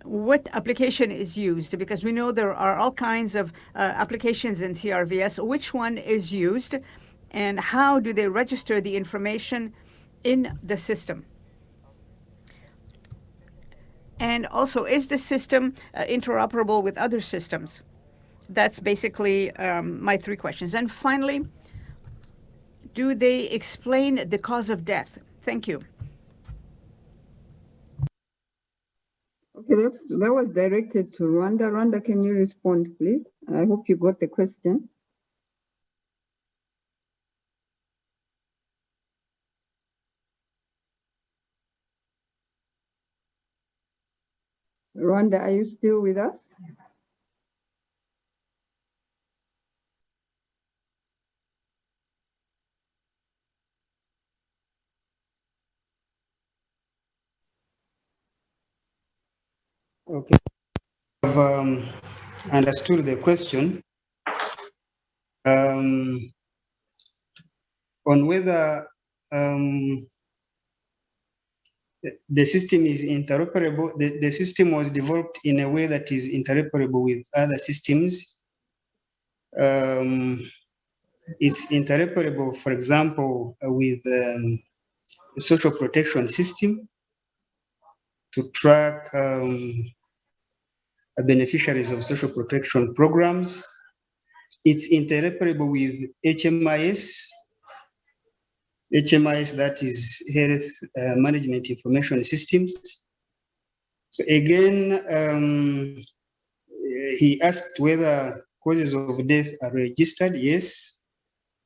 what application is used? Because we know there are all kinds of applications in CRVS. Which one is used, and how do they register the information in the system? And also, is the system interoperable with other systems? That's basically my three questions. And finally, do they explain the cause of death? Thank you. Okay, that was directed to Rwanda. Rwanda, can you respond, please? I hope you got the question. Rwanda, are you still with us? Okay. I've understood the question on whether the system is interoperable. The system was developed in a way that is interoperable with other systems. It's interoperable, for example, with the social protection system to track beneficiaries of social protection programs. It's interoperable with HMIS, that is Health Management Information Systems. So again, he asked whether causes of death are registered. Yes,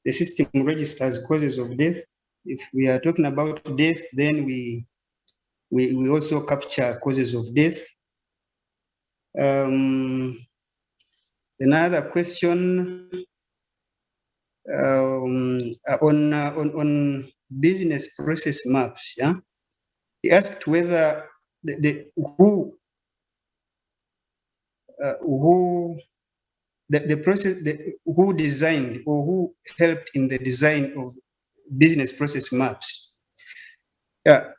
the system registers causes of death. If we are talking about death, then we also capture causes of death. Another question on business process maps. Yeah, he asked whether who designed or who helped in the design of business process maps. Yeah.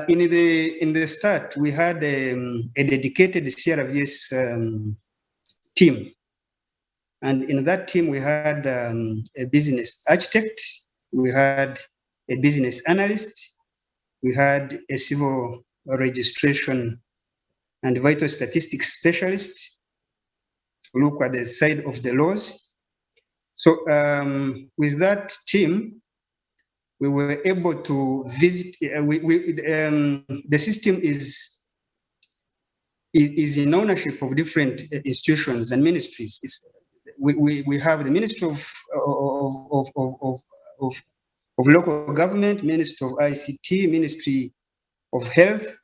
In the start, we had a dedicated CRVS team, and in that team we had a business architect, we had a business analyst, we had a civil registration and vital statistics specialist to look at the side of the laws. So with that team, we were able to visit. The system is in ownership of different institutions and ministries. We have the Ministry of Local Government, Ministry of ICT, Ministry of Health,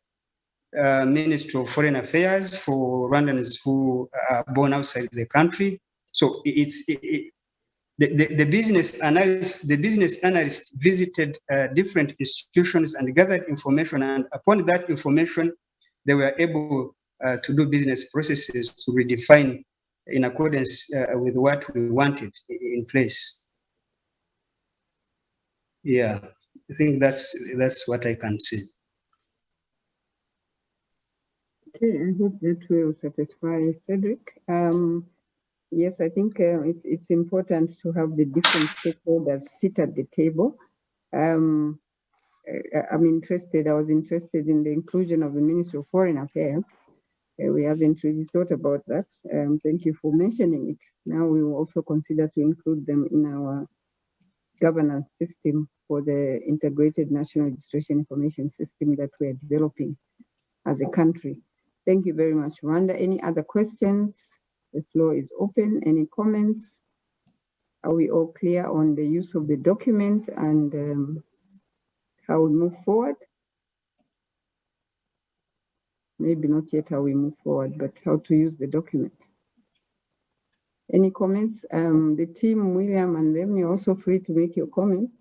Ministry of Foreign Affairs for Rwandans who are born outside the country. So the business analyst visited different institutions and gathered information, and upon that information, they were able to do business processes to redefine in accordance with what we wanted in place. Yeah, I think that's what I can say. Okay, I hope that will satisfy Cedric. Yes, I think it's important to have the different stakeholders sit at the table. I was interested in the inclusion of the Ministry of Foreign Affairs. We haven't really thought about that. Thank you for mentioning it. Now we will also consider to include them in our governance system for the Integrated National Registration Information System that we are developing as a country. Thank you very much, Rwanda. Any other questions? The floor is open. Any comments? Are we all clear on the use of the document and how we move forward? Maybe not yet how we move forward, but how to use the document. Any comments? The team, William and them, you're also free to make your comments.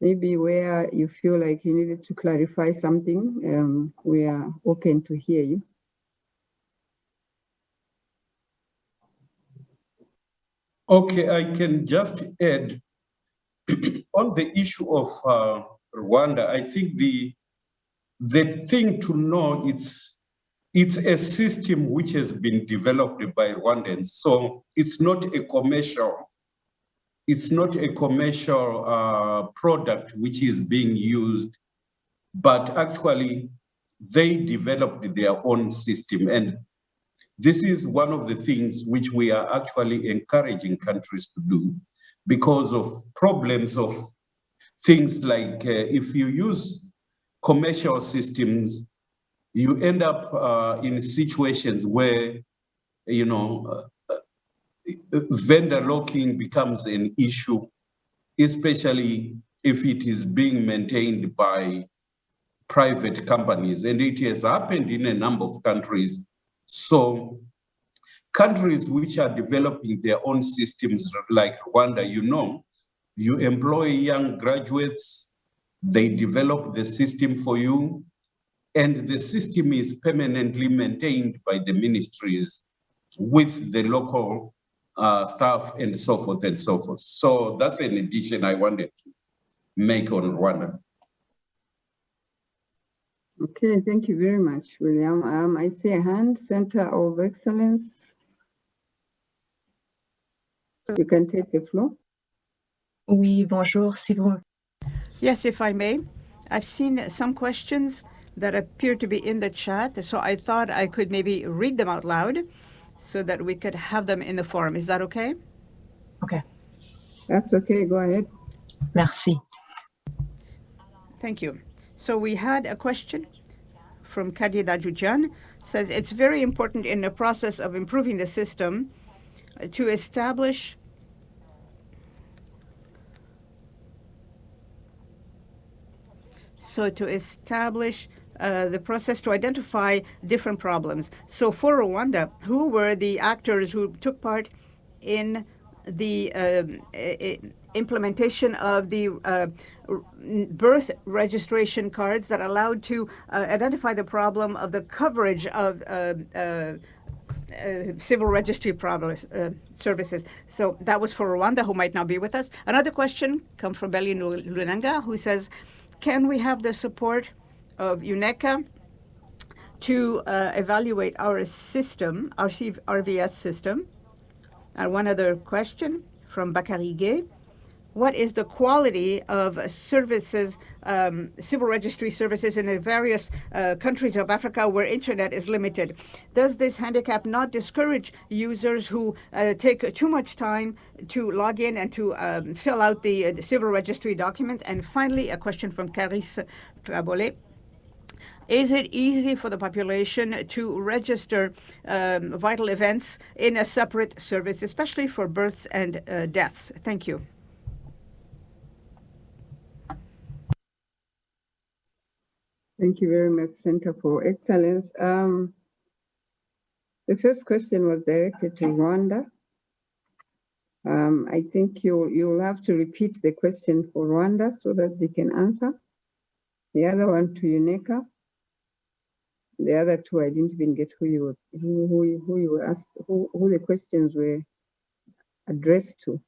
Maybe where you feel like you needed to clarify something, we are open to hear you. Okay, I can just add on the issue of Rwanda. I think the thing to know, it's a system which has been developed by Rwandans, so it's not a commercial. It's not a commercial product which is being used, but actually they developed their own system, and this is one of the things which we are actually encouraging countries to do because of problems of things like if you use commercial systems, you end up in situations where, vendor locking becomes an issue, especially if it is being maintained by private companies, and it has happened in a number of countries. So countries which are developing their own systems like Rwanda, you employ young graduates, they develop the system for you, and the system is permanently maintained by the ministries with the local staff and so forth and so forth. So that's an addition I wanted to make on Rwanda. Okay, thank you very much, William. I see a hand, Center of Excellence. You can take the floor. Oui, bonjour, si vous... Yes, if I may. I've seen some questions that appear to be in the chat, so I thought I could maybe read them out loud so that we could have them in the forum. Is that okay? Okay. That's okay, go ahead. Merci. Thank you. So we had a question from Kadi Dajujan, says it's very important in the process of improving the system to establish the process to identify different problems. So for Rwanda, who were the actors who took part in the implementation of the birth registration cards that allowed to identify the problem of the coverage of civil registry services. So that was for Rwanda, who might not be with us. Another question comes from Beli Lunanga, who says, can we have the support of UNECA to evaluate our system, our RVS system? And one other question from Bakari Gay. What is the quality of services, civil registry services in the various countries of Africa where internet is limited? Does this handicap not discourage users who take too much time to log in and to fill out the civil registry documents? And finally, a question from Caris Trabole. Is it easy for the population to register vital events in a separate service, especially for births and deaths? Thank you. Thank you very much, Center for Excellence. The first question was directed to Rwanda. I think you'll have to repeat the question for Rwanda so that they can answer. The other one to UNECA. The other two, I didn't even get who you asked, who the questions were addressed to.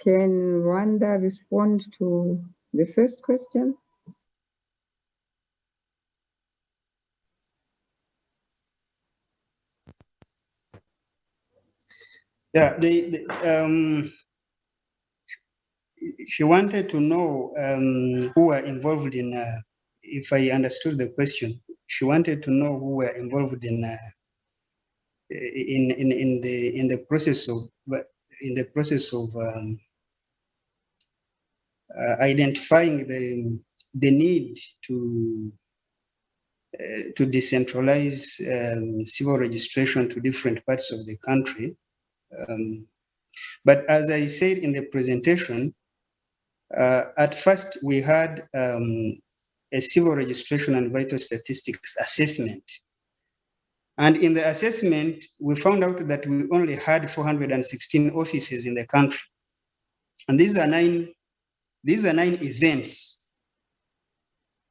Can Rwanda respond to the first question? Yeah, she wanted to know who were involved in, if I understood the question, she wanted to know who were involved in the process of identifying the need to decentralize civil registration to different parts of the country. But as I said in the presentation, at first we had a civil registration and vital statistics assessment. And in the assessment, we found out that we only had 416 offices in the country. And these are nine events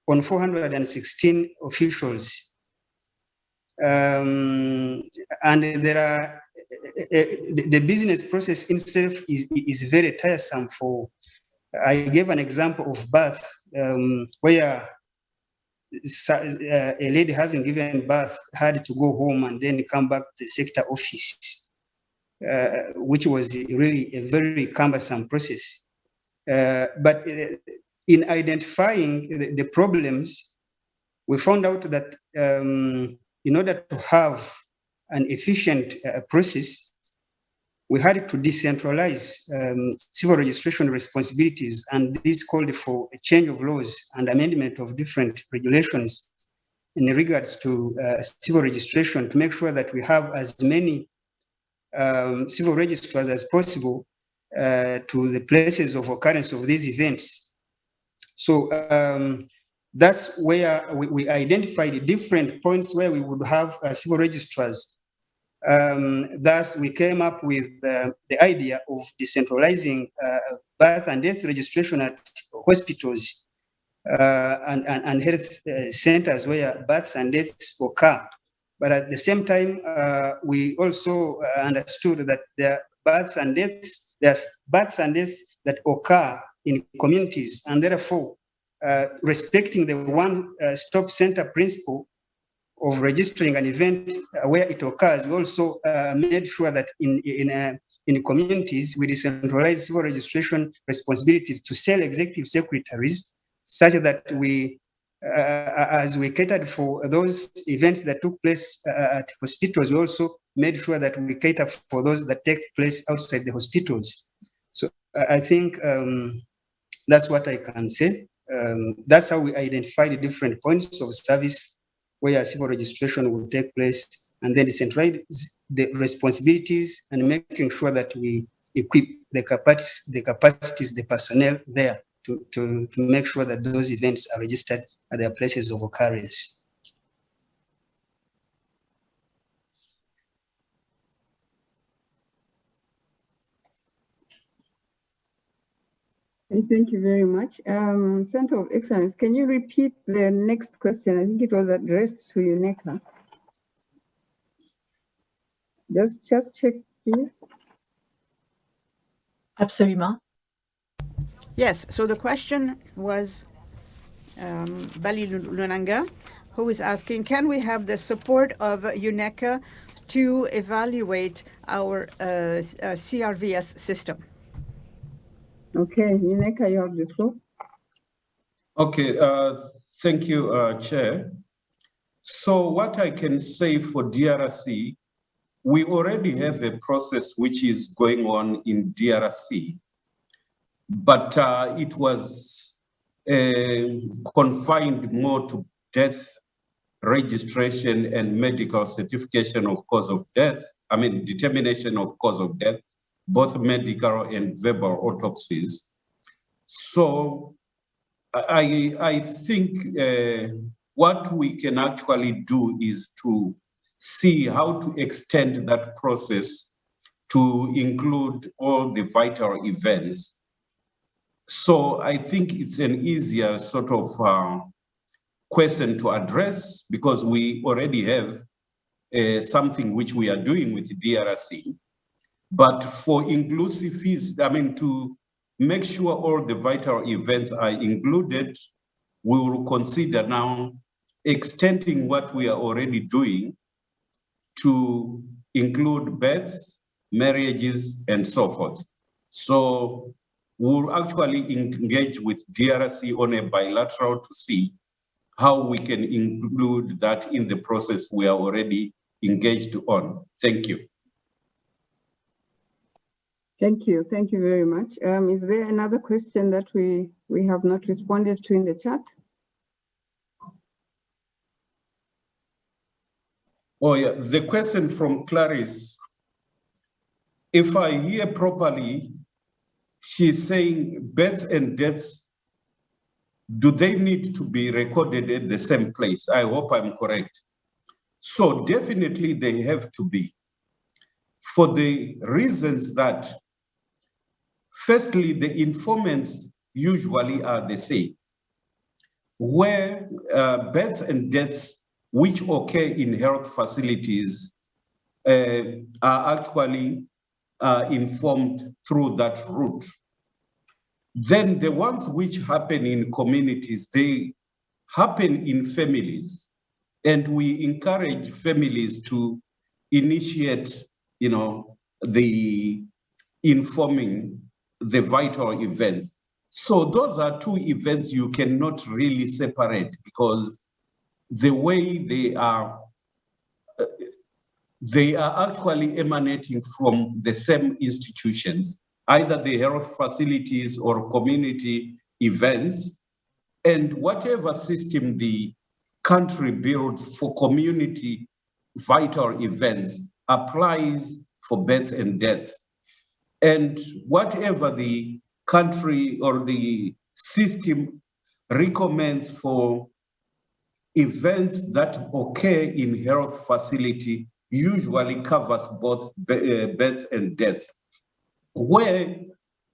on 416 officials. And there are, the business process itself is very tiresome for, I gave an example of birth, where a lady having given birth had to go home and then come back to the sector office, which was really a very cumbersome process. But in identifying the problems, we found out that in order to have an efficient process, we had to decentralize civil registration responsibilities, and this called for a change of laws and amendment of different regulations in regards to civil registration to make sure that we have as many civil registrars as possible to the places of occurrence of these events. So that's where we identified different points where we would have civil registrars. Thus, we came up with the idea of decentralizing birth and death registration at hospitals and health centers where births and deaths occur. But at the same time, we also understood that there are births and deaths that occur in communities, and therefore, respecting the one-stop center principle of registering an event where it occurs, we also made sure that in communities, we decentralize civil registration responsibilities to cell executive secretaries, such that we, as we catered for those events that took place at hospitals, we also made sure that we cater for those that take place outside the hospitals. So I think that's what I can say. That's how we identify the different points of service where civil registration will take place, and then decentralize the responsibilities and making sure that we equip the capacities, the personnel there to make sure that those events are registered at their places of occurrence. Thank you very much. Center of Excellence, can you repeat the next question? I think it was addressed to UNECA. Just check, please. Absolument. Yes, so the question was Bali Lunanga, who is asking, can we have the support of UNECA to evaluate our CRVS system? Okay, UNECA, you have the floor. Okay, thank you, Chair. So what I can say for DRC, we already have a process which is going on in DRC, but it was confined more to death registration and medical certification of cause of death. I mean, determination of cause of death, both medical and verbal autopsies. So I think what we can actually do is to see how to extend that process to include all the vital events. So I think it's an easier sort of question to address, because we already have something which we are doing with the DRC. But for inclusive, I mean, to make sure all the vital events are included, we will consider now extending what we are already doing to include births, marriages, and so forth. So we'll actually engage with DRC on a bilateral to see how we can include that in the process we are already engaged on. Thank you. Thank you. Thank you very much. Is there another question that we have not responded to in the chat? Oh yeah, the question from Clarice. If I hear properly, she's saying births and deaths, do they need to be recorded at the same place? I hope I'm correct. So definitely they have to be, for the reasons that, firstly, the informants usually are the same. Where births and deaths which occur in health facilities are actually informed through that route. Then the ones which happen in communities, they happen in families. And we encourage families to initiate, the informing the vital events. So those are two events you cannot really separate, because the way they are they are actually emanating from the same institutions, either the health facilities or community events, and whatever system the country builds for community vital events applies for births and deaths. And whatever the country or the system recommends for events that occur in health facility usually covers both births and deaths. Where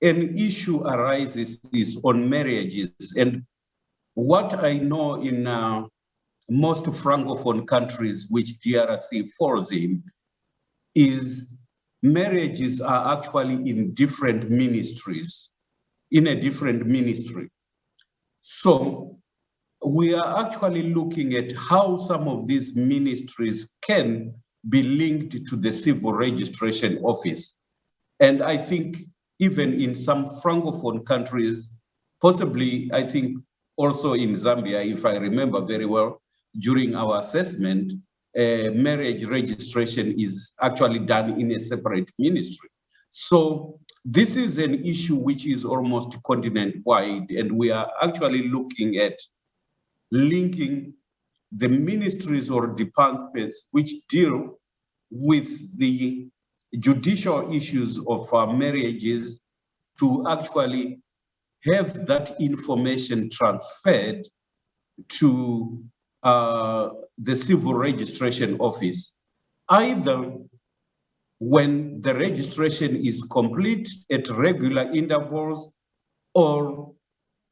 an issue arises is on marriages. And what I know in most Francophone countries, which DRC falls in, is marriages are actually in different ministries, in a different ministry. So we are actually looking at how some of these ministries can be linked to the civil registration office. And I think even in some Francophone countries, possibly, I think also in Zambia, if I remember very well, during our assessment, marriage registration is actually done in a separate ministry. So this is an issue which is almost continent-wide, and we are actually looking at linking the ministries or departments which deal with the judicial issues of marriages to actually have that information transferred to the civil registration office, either when the registration is complete at regular intervals, or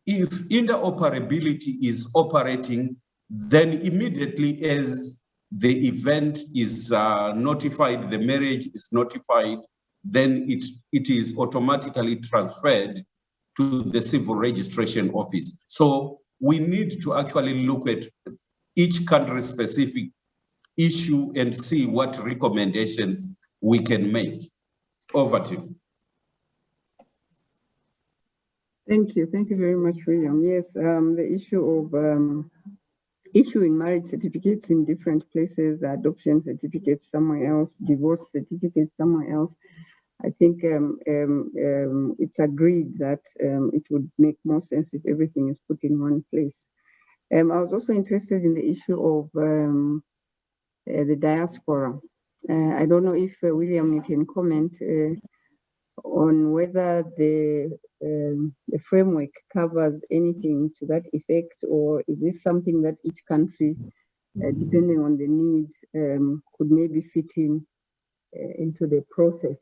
if interoperability is operating, then immediately as the event is notified, the marriage is notified, then it is automatically transferred to the civil registration office. So we need to actually look at each country specific issue and see what recommendations we can make. Over to you. Thank you. Thank you very much, William. Yes, the issue of issuing marriage certificates in different places, adoption certificates somewhere else, divorce certificates somewhere else. I think it's agreed that it would make more sense if everything is put in one place. I was also interested in the issue of the diaspora. I don't know if, William, you can comment on whether the framework covers anything to that effect, or is this something that each country, depending on the needs, could maybe fit in into the process?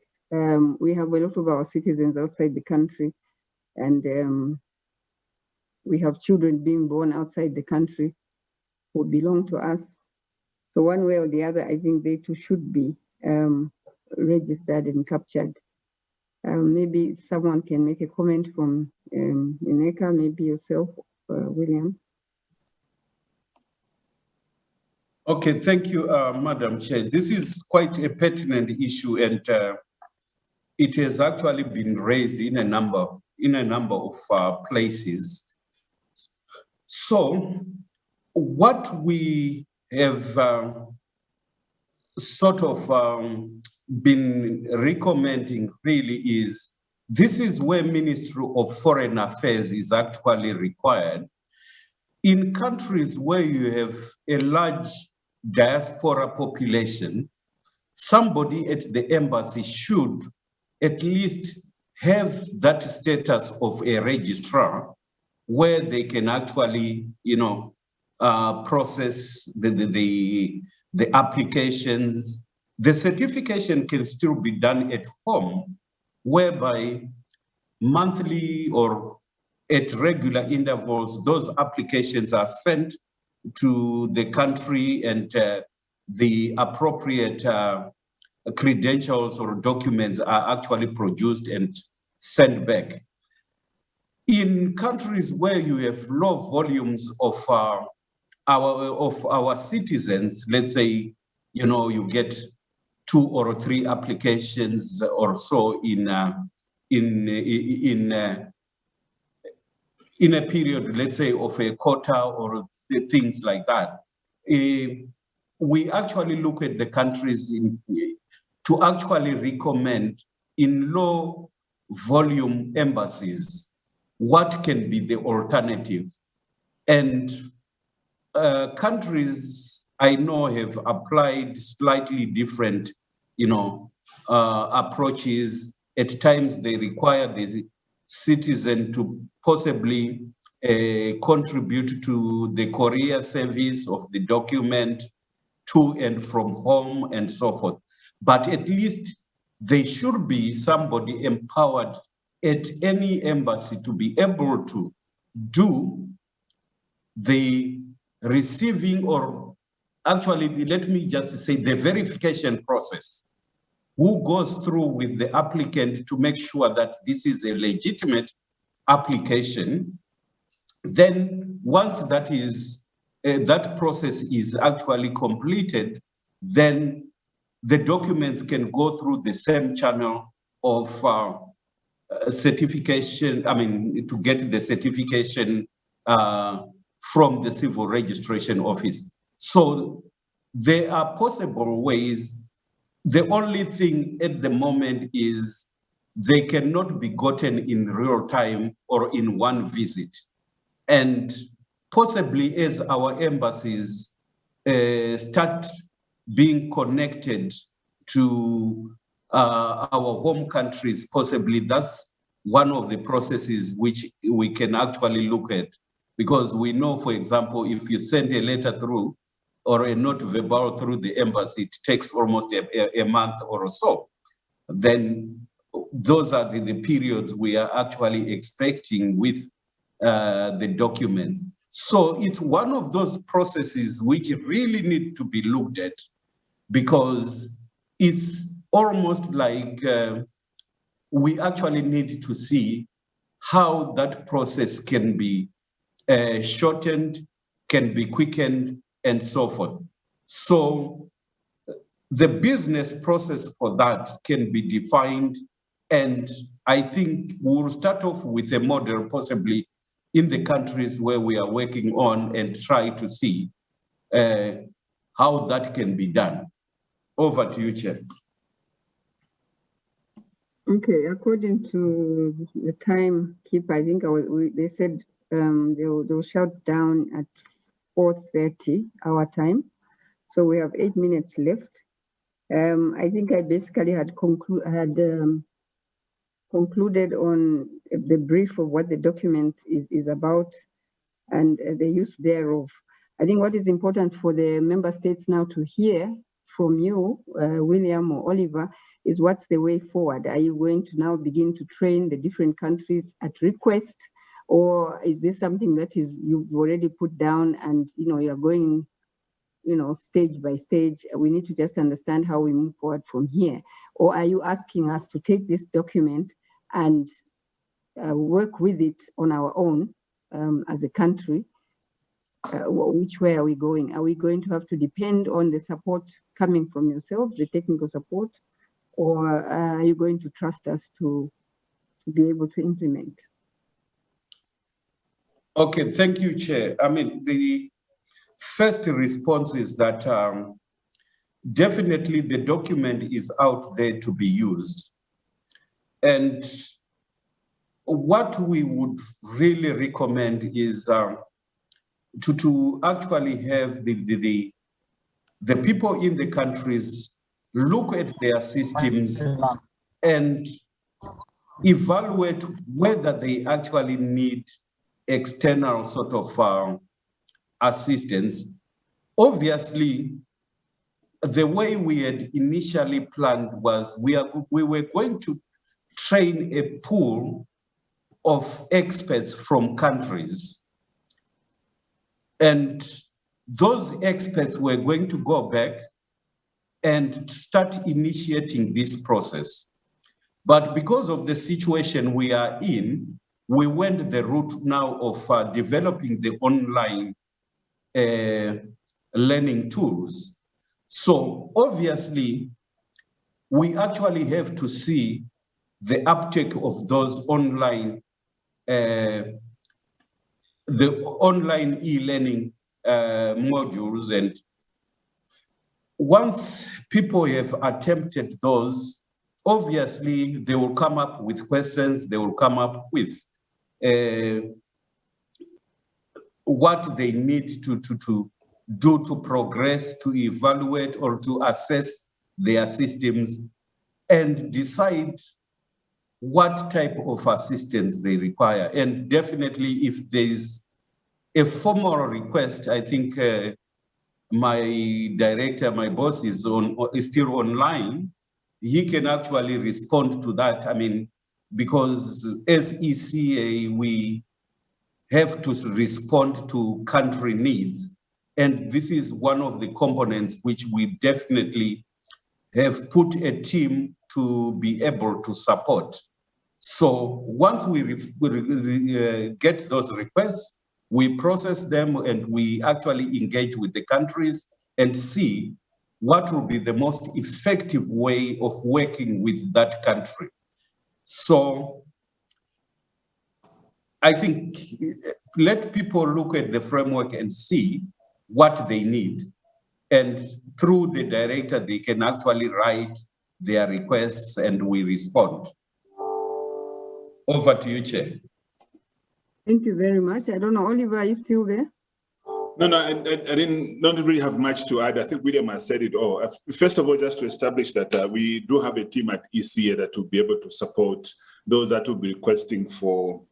We have a lot of our citizens outside the country, and we have children being born outside the country who belong to us. So one way or the other, I think they too should be registered and captured. Maybe someone can make a comment from Ineka, maybe yourself, William. Okay, thank you, Madam Chair. This is quite a pertinent issue, and it has actually been raised in a number of places. So what we have sort of been recommending really is, this is where Ministry of Foreign Affairs is actually required. In countries where you have a large diaspora population, somebody at the embassy should at least have that status of a registrar, where they can actually, process the applications. The certification can still be done at home, whereby monthly or at regular intervals, those applications are sent to the country, and the appropriate credentials or documents are actually produced and sent back. In countries where you have low volumes of our citizens, let's say, you get 2 or 3 applications or so in a period, let's say, of a quarter or things like that. we actually look at the countries to actually recommend in low volume embassies what can be the alternative. And countries I know have applied slightly different, approaches. At times they require the citizen to possibly contribute to the courier service of the document to and from home and so forth. But at least there should be somebody empowered at any embassy to be able to do the receiving, or actually, let me just say the verification process, who goes through with the applicant to make sure that this is a legitimate application. Then once that is that process is actually completed, then the documents can go through the same channel of certification, to get the certification from the civil registration office. So there are possible ways. The only thing at the moment is they cannot be gotten in real time or in one visit. And possibly as our embassies start being connected to our home countries, possibly that's one of the processes which we can actually look at. Because we know, for example, if you send a letter through or a note verbal through the embassy, it takes almost a month or so. Then those are the periods we are actually expecting with the documents. So it's one of those processes which really need to be looked at, because it's almost like we actually need to see how that process can be shortened, can be quickened, and so forth. So the business process for that can be defined, and I think we'll start off with a model possibly in the countries where we are working on and try to see how that can be done. Over to you, Chair. Okay, according to the timekeeper, I think they said they'll shut down at 4:30 our time. So we have 8 minutes left. I think I basically had concluded on the brief of what the document is about and the use thereof. I think what is important for the member states now to hear from you, William or Oliver, is what's the way forward? Are you going to now begin to train the different countries at request, or is this something that you've already put down and you're going stage by stage? We need to just understand how we move forward from here. Or are you asking us to take this document and work with it on our own as a country? Which way are we going? Are we going to have to depend on the support coming from yourselves, the technical support, or are you going to trust us to be able to implement? Okay, thank you, Chair. The first response is that definitely the document is out there to be used. And what we would really recommend is to actually have the people in the countries look at their systems and evaluate whether they actually need external sort of assistance. Obviously, the way we had initially planned was we were going to train a pool of experts from countries. And those experts were going to go back and start initiating this process. But because of the situation we are in, we went the route now of developing the online learning tools. So obviously, we actually have to see the uptake of those online, the online e-learning modules, and once people have attempted those, obviously they will come up with questions, they will come up with what they need to do to progress, to evaluate or to assess their systems and decide what type of assistance they require. And definitely if there's a formal request, I think my director, my boss is still online. He can actually respond to that. I mean, because as ECA, we have to respond to country needs. And this is one of the components which we definitely have put a team to be able to support. So once we get those requests, we process them and we actually engage with the countries and see what will be the most effective way of working with that country. So I think let people look at the framework and see what they need. And through the director, they can actually write their requests and we respond. Over to you, Chair. Thank you very much. I don't know, Oliver, are you still there? No, I don't really have much to add. I think William has said it all. First of all, just to establish that we do have a team at ECA that will be able to support those that will be requesting for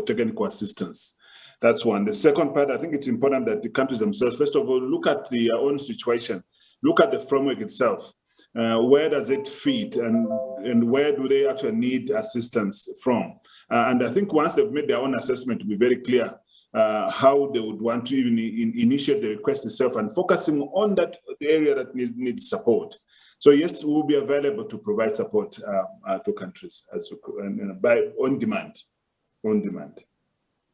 technical assistance. That's one. The second part, I think it's important that the countries themselves, first of all, look at their own situation, look at the framework itself. Where does it fit and where do they actually need assistance from? And I think once they've made their own assessment, to be very clear how they would want to even initiate the request itself and focusing on that area that needs support. So yes, we'll be available to provide support to countries on demand.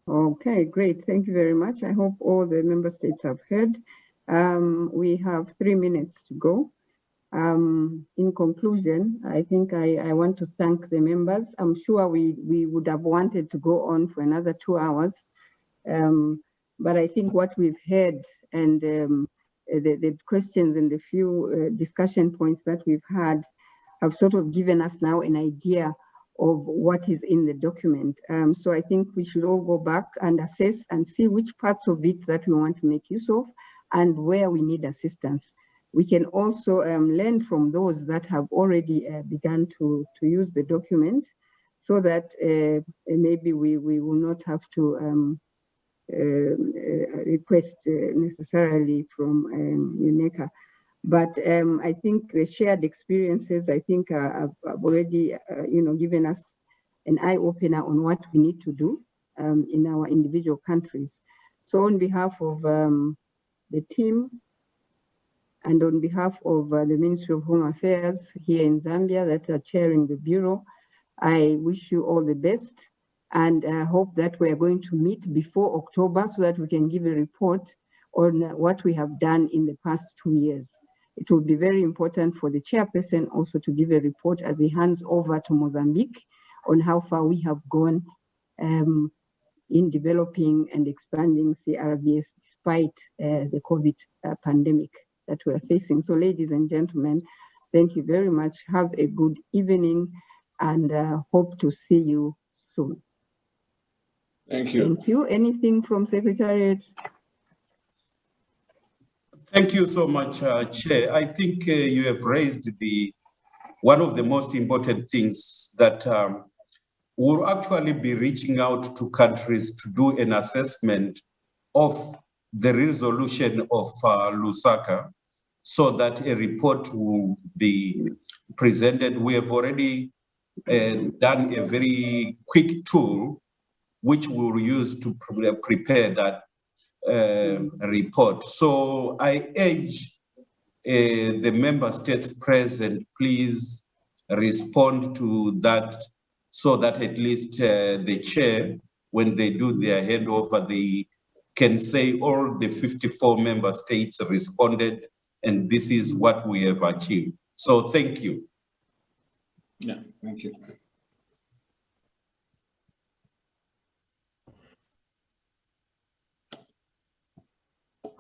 Okay, great. Thank you very much. I hope all the member states have heard. We have 3 minutes to go. In conclusion, I think I want to thank the members. I'm sure we would have wanted to go on for another 2 hours. But I think what we've heard and the questions and the few discussion points that we've had have sort of given us now an idea of what is in the document. So I think we should all go back and assess and see which parts of it that we want to make use of and where we need assistance. We can also learn from those that have already begun to use the document so that maybe we will not have to request necessarily from UNECA. But I think the shared experiences, I think have already, given us an eye opener on what we need to do in our individual countries. So on behalf of the team and on behalf of the Ministry of Home Affairs here in Zambia that are chairing the Bureau, I wish you all the best and hope that we are going to meet before October so that we can give a report on what we have done in the past 2 years. It will be very important for the chairperson also to give a report as he hands over to Mozambique on how far we have gone in developing and expanding CRVS despite the COVID pandemic that we're facing. So ladies and gentlemen, thank you very much. Have a good evening and hope to see you soon. Thank you. Thank you. Anything from Secretariat? Thank you so much, Chair. I think you have raised one of the most important things that we'll actually be reaching out to countries to do an assessment of the resolution of Lusaka so that a report will be presented. We have already done a very quick tool which we'll use to prepare that report. So I urge the member states present, please respond to that so that at least the chair, when they do their handover, they can say all the 54 member states responded and this is what we have achieved. So thank you. Yeah, thank you.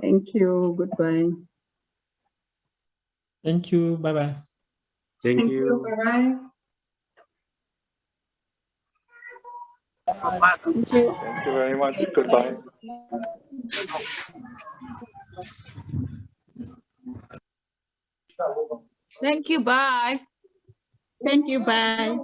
Thank you. Goodbye. Thank you. Bye-bye. Thank you. Bye-bye. Thank you. Thank you very much. Goodbye. Thank you. Bye. Thank you. Bye.